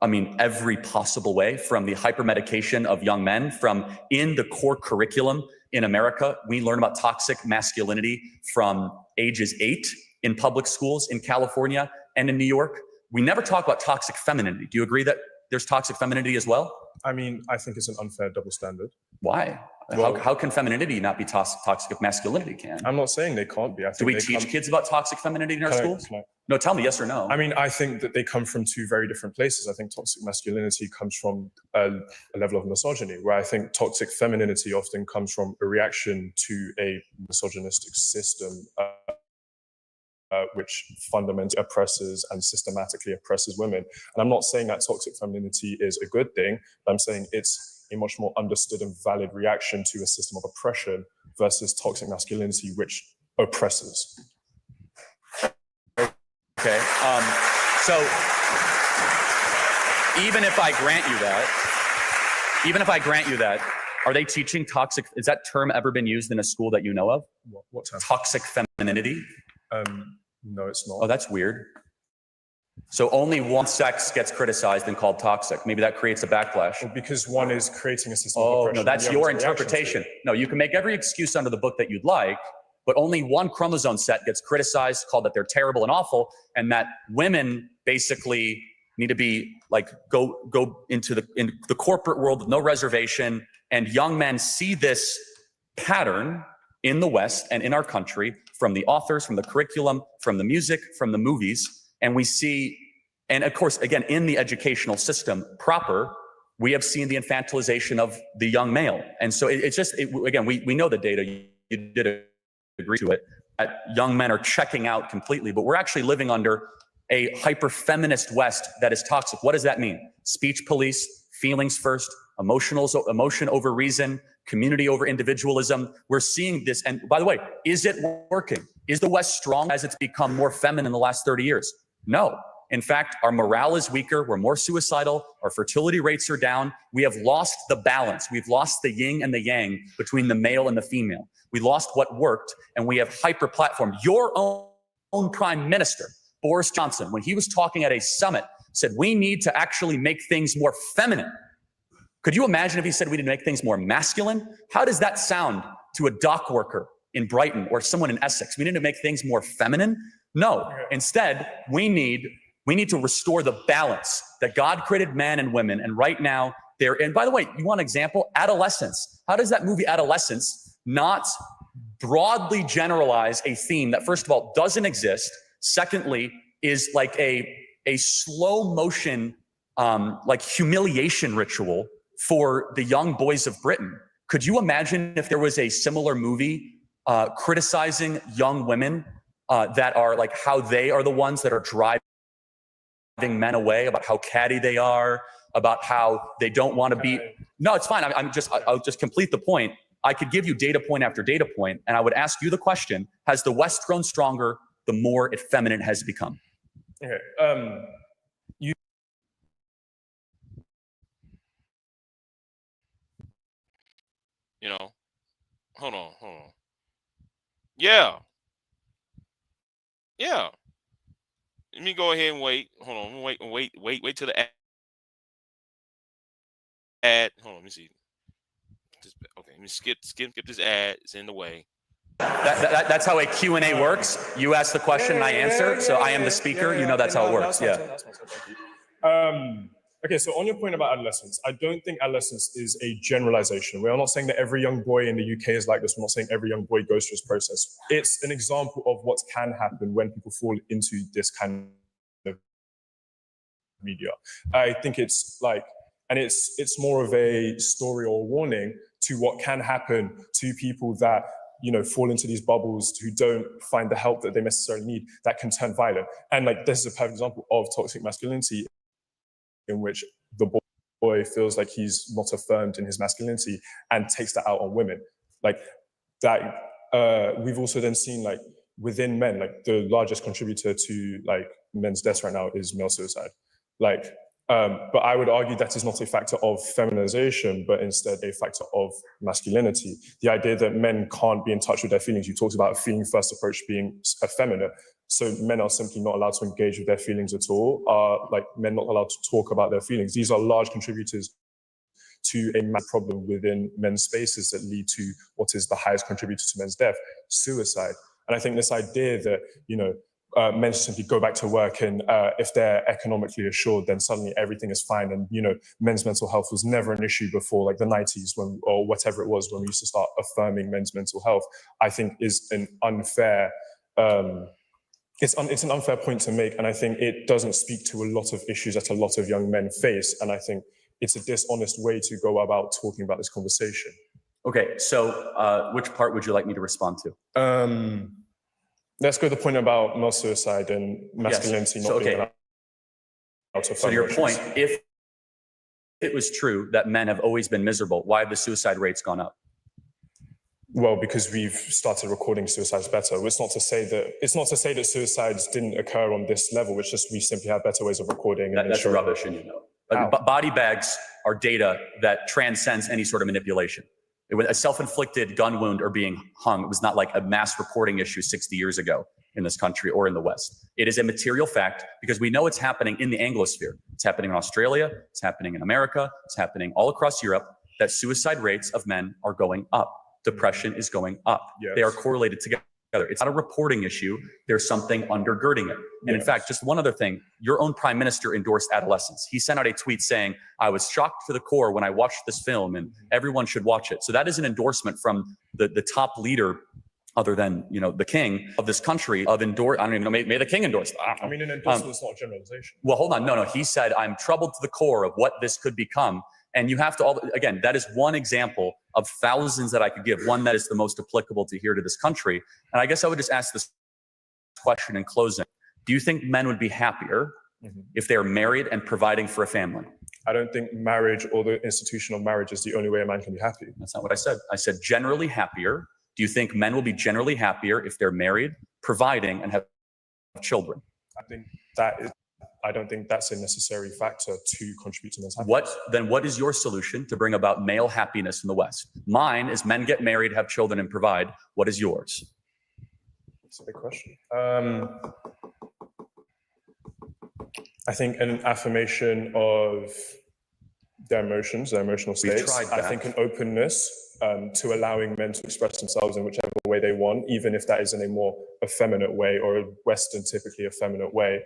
I mean, every possible way, from the hypermedication of young men, from in the core curriculum in America, we learn about toxic masculinity from ages 8 in public schools in California and in New York. We never talk about toxic femininity. Do you agree that there's toxic femininity as well? I mean, I think it's an unfair double standard. Why? Well, how can femininity not be toxic if masculinity can? I'm not saying they can't be. Do we teach kids about toxic femininity in our schools? No, tell me yes or no. I mean, I think that they come from two very different places. I think toxic masculinity comes from a level of misogyny, where I think toxic femininity often comes from a reaction to a misogynistic system, which fundamentally oppresses and systematically oppresses women. And I'm not saying that toxic femininity is a good thing, but I'm saying it's a much more understood and valid reaction to a system of oppression versus toxic masculinity, which oppresses. Okay. So even if I grant you that, are they teaching toxic? Is that term ever been used in a school that you know of? What term? Toxic femininity? No, it's not. Oh, that's weird. So only one sex gets criticized and called toxic. Maybe that creates a backlash. Well, because one is creating a system of Oh, oppression. no, that's the your other is a reaction to interpretation. it. No, you can make every excuse under the book that you'd like, but only one chromosome set gets criticized, called that they're terrible and awful, and that women basically need to be like go into the corporate world with no reservation. And young men see this pattern in the West and in our country from the authors, from the curriculum, from the music, from the movies, and we see, and of course, again, in the educational system proper, we have seen the infantilization of the young male. And so again, we know the data, you did agree to it, that young men are checking out completely, but we're actually living under a hyper-feminist West that is toxic. What does that mean? Speech police, feelings first, emotion over reason, community over individualism. We're seeing this, and by the way, is it working? Is the West strong as it's become more feminine in the last 30 years? No. In fact, our morale is weaker. We're more suicidal. Our fertility rates are down. We have lost the balance. We've lost the yin and the yang between the male and the female. We lost what worked, and we have hyper-platformed. Your own prime minister, Boris Johnson, when he was talking at a summit, said we need to actually make things more feminine. Could you imagine if he said we need to make things more masculine? How does that sound to a dock worker in Brighton or someone in Essex? We need to make things more feminine? No. Instead, we need to restore the balance that God created man and women. And right now, and by the way, you want an example? Adolescence. How does that movie Adolescence not broadly generalize a theme that, first of all, doesn't exist? Secondly, is like a slow motion, like humiliation ritual for the young boys of Britain. Could you imagine if there was a similar movie criticizing young women that are like how they are the ones that are driving men away, about how catty they are, about how they don't want to be. No, it's fine. I'll just complete the point. I could give you data point after data point, and I would ask you the question: has the West grown stronger the more effeminate has become? Okay. You know, hold on. Yeah. Let me go ahead and wait. Hold on. Wait till the ad. Hold on. Let me see. Okay. Let me skip this ad. It's in the way. That's how a Q&A works. You ask the question and I answer. So I am the speaker. You know that's how it works. Yeah. Okay, so on your point about adolescence, I don't think adolescence is a generalization. We are not saying that every young boy in the UK is like this. We're not saying every young boy goes through this process. It's an example of what can happen when people fall into this kind of media. I think it's like, and it's more of a story or warning to what can happen to people that, you know, fall into these bubbles, who don't find the help that they necessarily need, that can turn violent. And like, this is a perfect example of toxic masculinity, in which the boy feels like he's not affirmed in his masculinity and takes that out on women. Like that, we've also then seen like within men, like the largest contributor to like men's deaths right now is male suicide. Like, but I would argue that is not a factor of feminization, but instead a factor of masculinity. The idea that men can't be in touch with their feelings. You talked about a feeling first approach being effeminate. So men are simply not allowed to engage with their feelings at all. Like men not allowed to talk about their feelings. These are large contributors to a mad problem within men's spaces that lead to what is the highest contributor to men's death, suicide. And I think this idea that, you know, men simply go back to work and if they're economically assured, then suddenly everything is fine. And, you know, men's mental health was never an issue before like the 90s or whatever it was when we used to start affirming men's mental health, I think is an unfair it's an unfair point to make, and I think it doesn't speak to a lot of issues that a lot of young men face, and I think it's a dishonest way to go about talking about this conversation. Okay, so which part would you like me to respond to? Let's go to the point about not suicide and masculinity not being allowed to. So to your point, if it was true that men have always been miserable, why have the suicide rates gone up? Well, because we've started recording suicides better. It's not to say that suicides didn't occur on this level. It's just we simply have better ways of recording. That's rubbish, and you know. Body bags are data that transcends any sort of manipulation. It was a self-inflicted gun wound or being hung. It was not like a mass reporting issue 60 years ago in this country or in the West. It is a material fact because we know it's happening in the Anglosphere. It's happening in Australia. It's happening in America. It's happening all across Europe, that suicide rates of men are going up. Depression is going up. Yes. They are correlated together. It's not a reporting issue. There's something undergirding it. And in fact, just one other thing, your own prime minister endorsed adolescence. He sent out a tweet saying, I was shocked to the core when I watched this film and everyone should watch it. So that is an endorsement from the top leader, other than, you know, the king of this country, of endorse. I don't even know, may the king endorse it. I mean, an endorsement is not a generalization. Well, hold on. No. He said, I'm troubled to the core of what this could become. And you have to, again, that is one example of thousands that I could give, one that is the most applicable to here to this country. And I guess I would just ask this question in closing. Do you think men would be happier if they're married and providing for a family? I don't think marriage or the institution of marriage is the only way a man can be happy. That's not what I said. I said generally happier. Do you think men will be generally happier if they're married, providing, and have children? I don't think that's a necessary factor to contribute to men's happiness. What is your solution to bring about male happiness in the West? Mine is men get married, have children, and provide. What is yours? That's a big question. I think an affirmation of their emotions, their emotional states. I think an openness to allowing men to express themselves in whichever way they want, even if that is in a more effeminate way or a Western, typically effeminate way.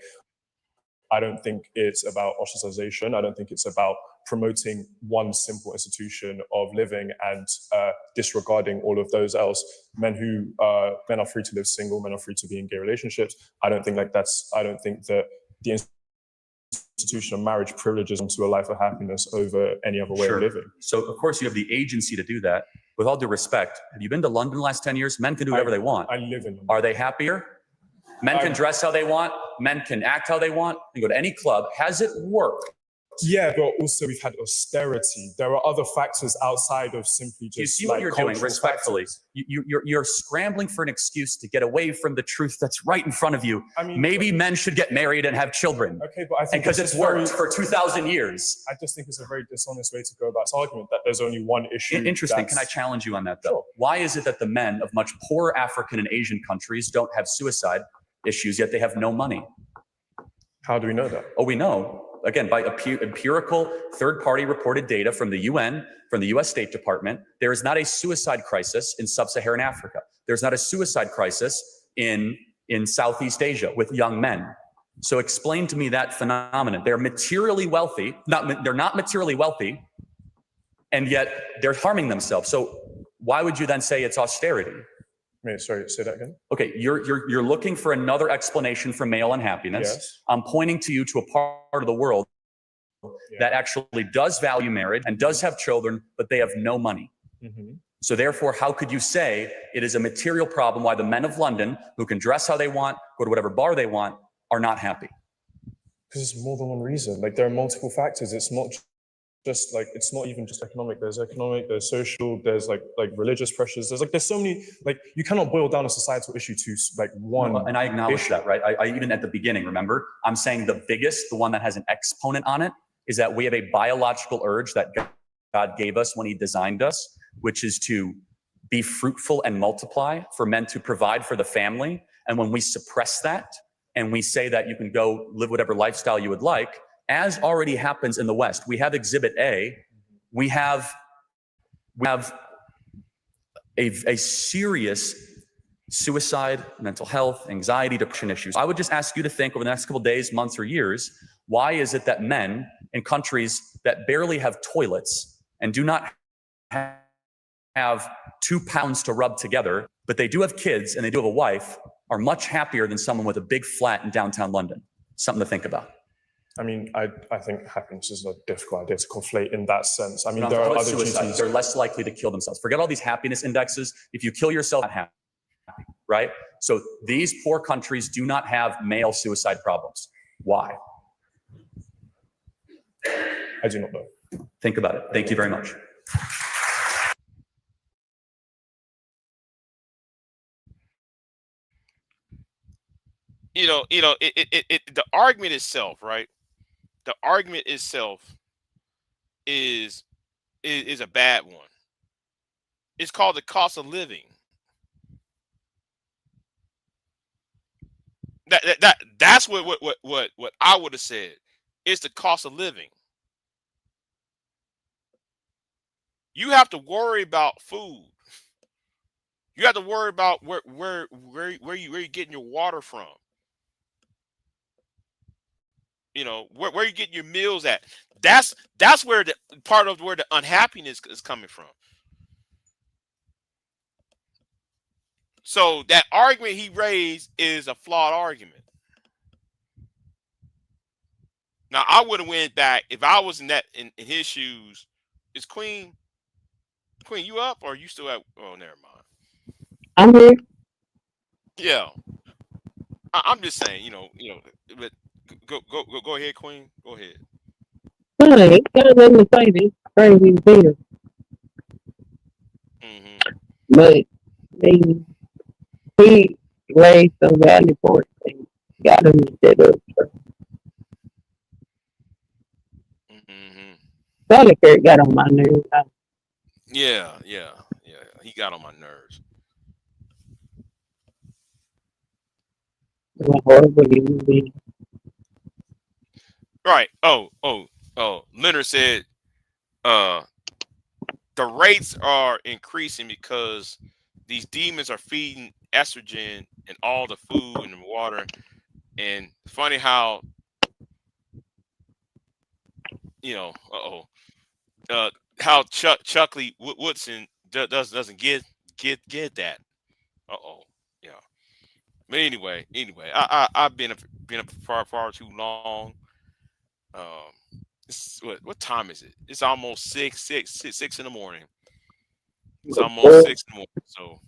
I don't think it's about ostracization. I don't think it's about promoting one simple institution of living and disregarding all of those else. Men are free to live single, men are free to be in gay relationships. I don't think that the institution of marriage privileges them to a life of happiness over any other way of living. So of course you have the agency to do that. With all due respect, have you been to London the last 10 years? Men can do whatever they want. I live in London. Are they happier? Men can dress how they want. Men can act how they want. You go to any club. Has it worked? Yeah, but also we've had austerity. There are other factors outside of simply just. You see what you're doing, respectfully. You're scrambling for an excuse to get away from the truth that's right in front of you. I mean, maybe men should get married and have children. Okay, but I think because it's worked for 2,000 years. I just think it's a very dishonest way to go about this argument that there's only one issue. Interesting. Can I challenge you on that though? Sure. Why is it that the men of much poorer African and Asian countries don't have suicide issues, yet they have no money? How do we know that? Oh, we know. Again, by empirical third-party reported data from the UN, from the US State Department, there is not a suicide crisis in sub-Saharan Africa. There's not a suicide crisis in Southeast Asia with young men. So explain to me that phenomenon. They're materially wealthy, they're not materially wealthy, and yet they're harming themselves. So why would you then say it's austerity? Sorry, say that again. Okay, you're looking for another explanation for male unhappiness. Yes. I'm pointing to you to a part of the world that actually does value marriage and does have children, but they have no money. So therefore, how could you say it is a material problem why the men of London, who can dress how they want, go to whatever bar they want, are not happy? Because it's more than one reason. Like, there are multiple factors. It's not just like, it's not even just economic. There's economic, there's social, there's like religious pressures. There's so many, you cannot boil down a societal issue to one. And I acknowledge that, right? I even at the beginning, remember, I'm saying the biggest, the one that has an exponent on it, is that we have a biological urge that God gave us when he designed us, which is to be fruitful and multiply, for men to provide for the family. And when we suppress that and we say that you can go live whatever lifestyle you would like, as already happens in the West, we have Exhibit A, we have a serious suicide, mental health, anxiety, depression issues. I would just ask you to think over the next couple of days, months, or years, why is it that men in countries that barely have toilets and do not have 2 pounds to rub together, but they do have kids and they do have a wife, are much happier than someone with a big flat in downtown London. Something to think about. I mean, I think happiness is a difficult idea to conflate in that sense. I mean, No, there how are about other suicide? duties. They're less likely to kill themselves. Forget all these happiness indexes. If you kill yourself, not happy, right? So these poor countries do not have male suicide problems. Why? I do not know. Think about it. Thank you very much. The argument itself, right? The argument itself is a bad one. It's called the cost of living. That's what I would have said. It's the cost of living. You have to worry about food. You have to worry about where you're getting your water from. You know, where you getting your meals at. That's where the part of where the unhappiness is coming from. So that argument he raised is a flawed argument. Now I would have went back if I was in his shoes. Is Queen, you up or are you still at? Oh, never mind. I'm here. Yeah, I'm just saying. But go ahead, Queen. Go ahead. No, he got nothing to say. This crazy thing. But he raised some value for it. And got him set up. Charlie Kirk got on my nerves. Yeah. He got on my nerves. Horrible human being. Right. Oh. Leonard said, the rates are increasing because these demons are feeding estrogen in all the food and the water. And funny how, how Chuckley Woodson doesn't get that. Yeah. But anyway, I've been up far too long. What time is it? It's almost 6 in the morning. It's almost 6 in the morning. So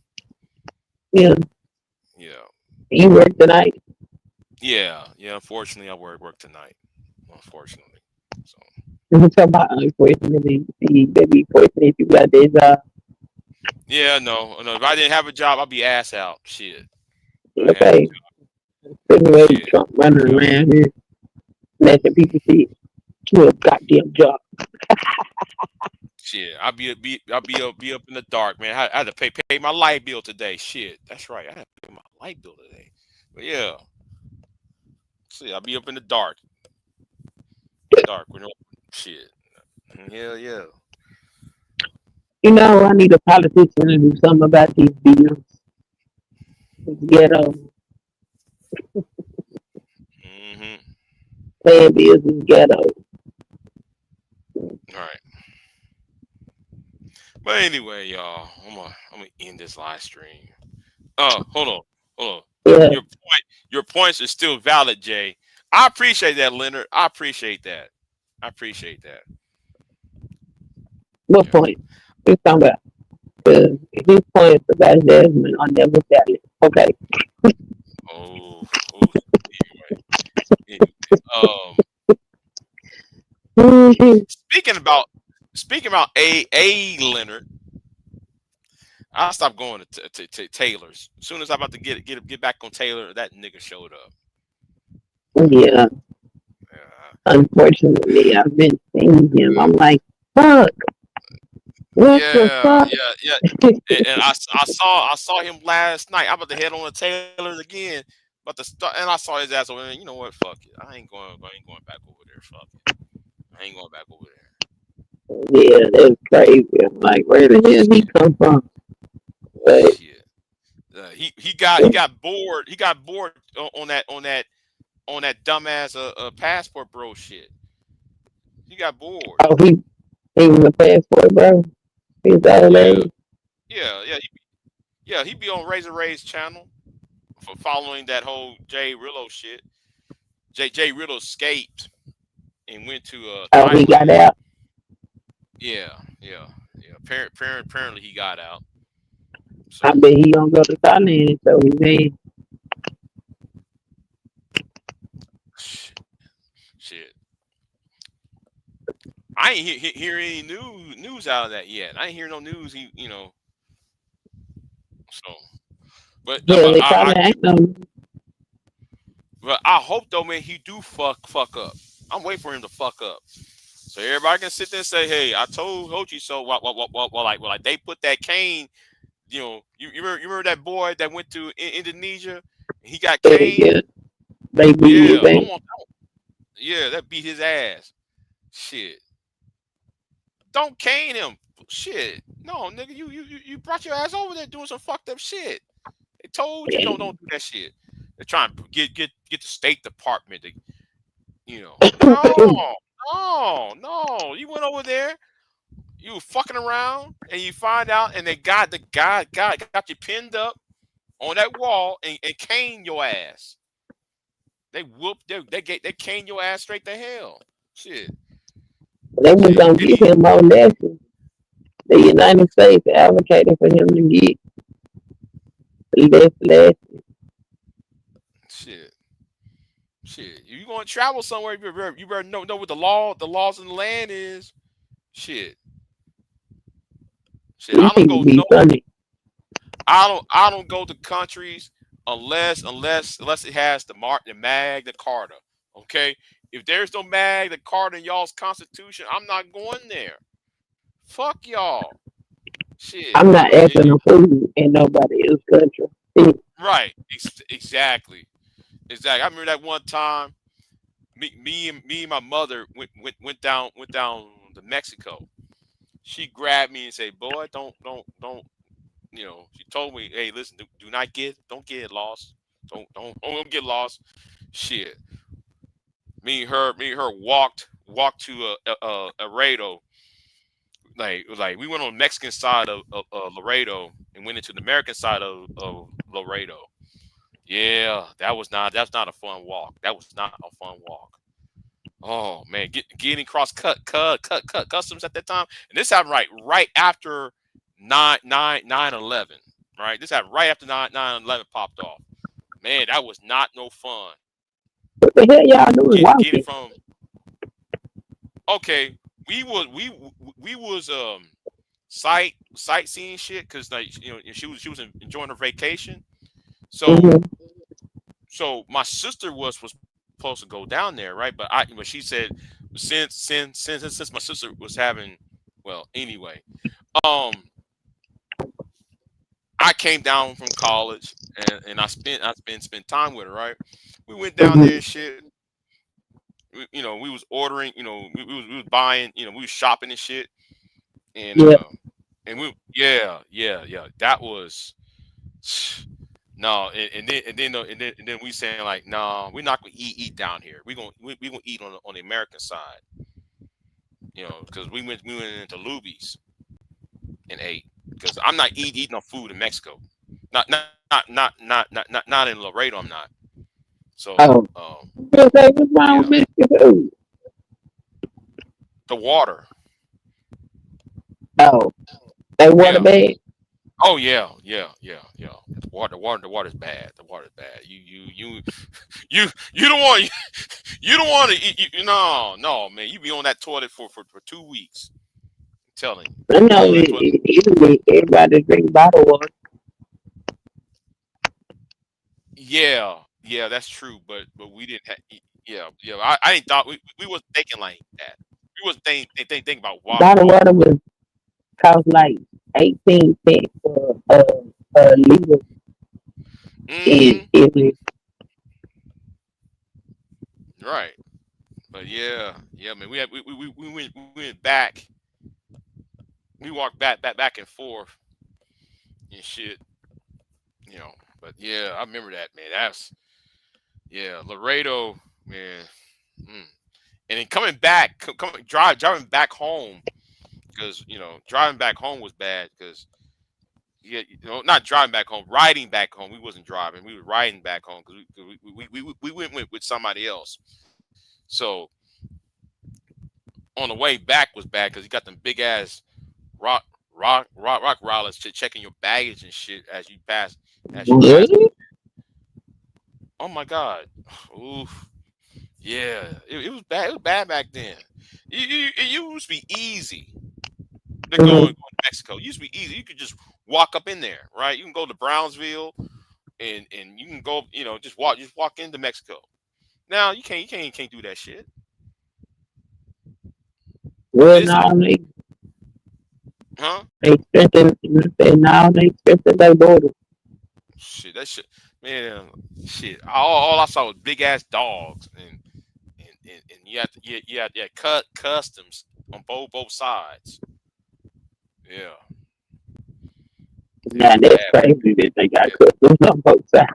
yeah. You work tonight? Yeah. Unfortunately, I work tonight. Unfortunately. So. I'm talking about unfortunately. They be fortunate if you got that job. Yeah, no. If I didn't have a job, I'd be ass out. Shit. Okay. Trump running around here, letting people see to a goddamn job. Shit, I'll be up in the dark, man. I had to pay my light bill today. Shit, that's right. I had to pay my light bill today. But yeah, see, I'll be up in the dark. Shit. Hell yeah. I need a politician to do something about these bills. Ghetto. Paying bills is ghetto. All right. But anyway, y'all, I'm gonna end this live stream. Hold on. Yeah. Your points are still valid, Jay. I appreciate that, Leonard. I appreciate that. What point? We're talking about his points about Jasmine are never valid. Okay. Speaking about a Leonard, I stopped going to Taylor's. As soon as I'm about to get back on Taylor, that nigga showed up. Yeah. Unfortunately, I've been seeing him. I'm like, fuck. What the fuck? Yeah. And I saw him last night. I'm about to head on to Taylor's again, but and I saw his ass over there. You know what? Fuck it. I ain't going back over there. Fuck it. I ain't going back over there. Yeah, that's crazy. I'm like, where the hell he come from? But, he got bored. He got bored on that dumbass passport bro shit. He got bored. Oh, he was a passport bro. He's that age. Yeah. He be on Razor Ray's channel. for following that whole Jay Rillo shit. Jay Rillo escaped and went to Oh, he got Thailand. out. Yeah. Apparently he got out. So I bet he gonna go to Thailand. So he shit. I ain't hear any news out of that yet. I ain't hear no news. So, but no, yeah, they probably ain't no. but I hope though, man, he do fuck up. I'm waiting for him to fuck up, so everybody can sit there and say, "Hey, I told you so." Like they put that cane. You remember that boy that went to Indonesia? He got cane. Yeah, they beat his ass. Yeah, that beat his ass. Shit. Don't cane him. Shit. No, nigga, you brought your ass over there doing some fucked up shit. They told you don't do that shit. They're trying to get the State Department to, no. You went over there, you were fucking around, and you find out, and they got you pinned up on that wall and cane your ass. They cane your ass straight to hell. Shit. They was gonna give him more lessons. The United States advocated for him to get less lessons. Shit. You gonna travel somewhere? You better know what the laws in the land is. Shit. I don't go to countries unless it has the Magna Carta. Okay. If there's no Magna Carta in y'all's constitution, I'm not going there. Fuck y'all. Shit. I'm not asking no food in nobody else's country. Right. Exactly. I remember that one time, me and my mother went down to Mexico. She grabbed me and said, "Boy, don't." She told me, "Hey, listen, don't get lost. Don't get lost." Shit. Me and her walked to Laredo. Like we went on the Mexican side of Laredo and went into the American side of Laredo. Yeah, that's not a fun walk. That was not a fun walk. Oh man, getting cross customs at that time, and this happened right after 9/11. Right, this happened right after 9/11 popped off. Man, that was not no fun. What the hell y'all doing? Getting from okay, we was sightseeing shit because she was enjoying her vacation. So my sister was supposed to go down there, right? But she said since my sister was having, well, anyway, I came down from college and I spent time with her, right? We went down there and shit. We was ordering, we was buying, we was shopping and shit. And that was no, and then we saying like, no, we're not gonna eat down here. We gonna eat on the American side, because we went into Luby's and ate. Because I'm not eating no food in Mexico, not in Laredo. I'm not. So what's wrong with Mexican food? The water. Oh, they water bad. Oh yeah. The water's bad. The water's bad. You don't want to eat. No, man. You be on that toilet for 2 weeks. I'm telling you. I know everybody drink bottled water. Yeah, that's true. But we didn't have. I didn't thought we wasn't thinking like that. We wasn't thinking about water. Bottled water was cost like 18 cents for a liter. Right. But yeah, man. We went back. We walked back and forth and shit. But yeah, I remember that, man. That's Laredo, man. And then coming back, driving back home, because driving back home was bad because yeah, you know, not driving back home, riding back home. We wasn't driving. We were riding back home because we went with somebody else. So on the way back was bad because you got them big ass rock rollers checking your baggage and shit as you pass. Really? Oh my God. Oof. Yeah, it was bad. It was bad back then. It used to be easy to go to Mexico. It used to be easy. You could just walk up in there, right? You can go to Brownsville, and you can go, you know, just walk into Mexico. Now you can't do that shit. Well, now they strengthen their border. Shit, that shit, man. Shit, all I saw was big ass dogs, and you had customs on both sides. Yeah. Now that's crazy that they got customs on both sides.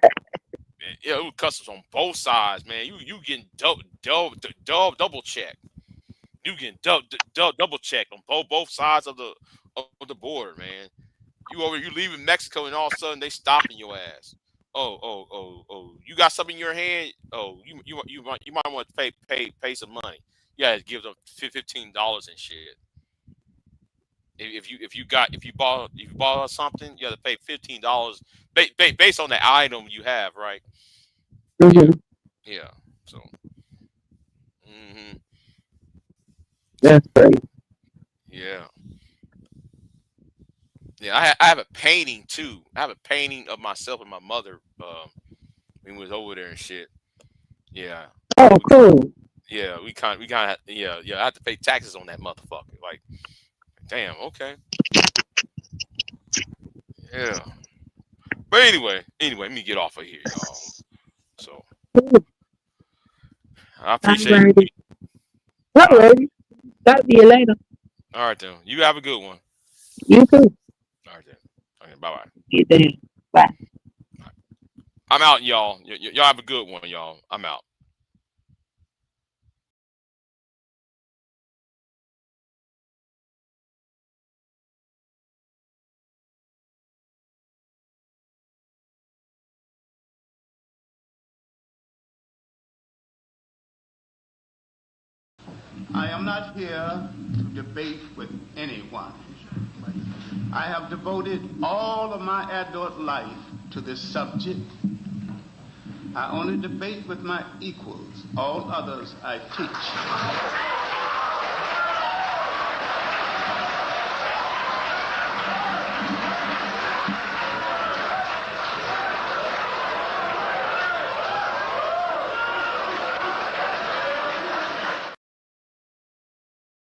Yeah, it was customs on both sides, man. You getting double checked. You getting double checked on both sides of the border, man. You leaving Mexico and all of a sudden they stopping your ass. Oh, you got something in your hand? Oh, you might want to pay some money. You gotta give them $15 and shit. If you bought something, you gotta pay $15 based on the item you have, right? Yeah. So. That's crazy. Yeah. Yeah, I have a painting too. I have a painting of myself and my mother when we was over there and shit. Yeah. Oh, cool. Yeah, we kind of I have to pay taxes on that motherfucker. Like, damn, okay. Yeah. But anyway, let me get off of here, y'all. So I appreciate it. All right. Talk to you later. All right then. You have a good one. You too. All right then. Okay, bye-bye. Get there. Bye. I'm out, y'all. Y'all have a good one, y'all. I'm out. I am not here to debate with anyone. I have devoted all of my adult life to this subject. I only debate with my equals. All others I teach.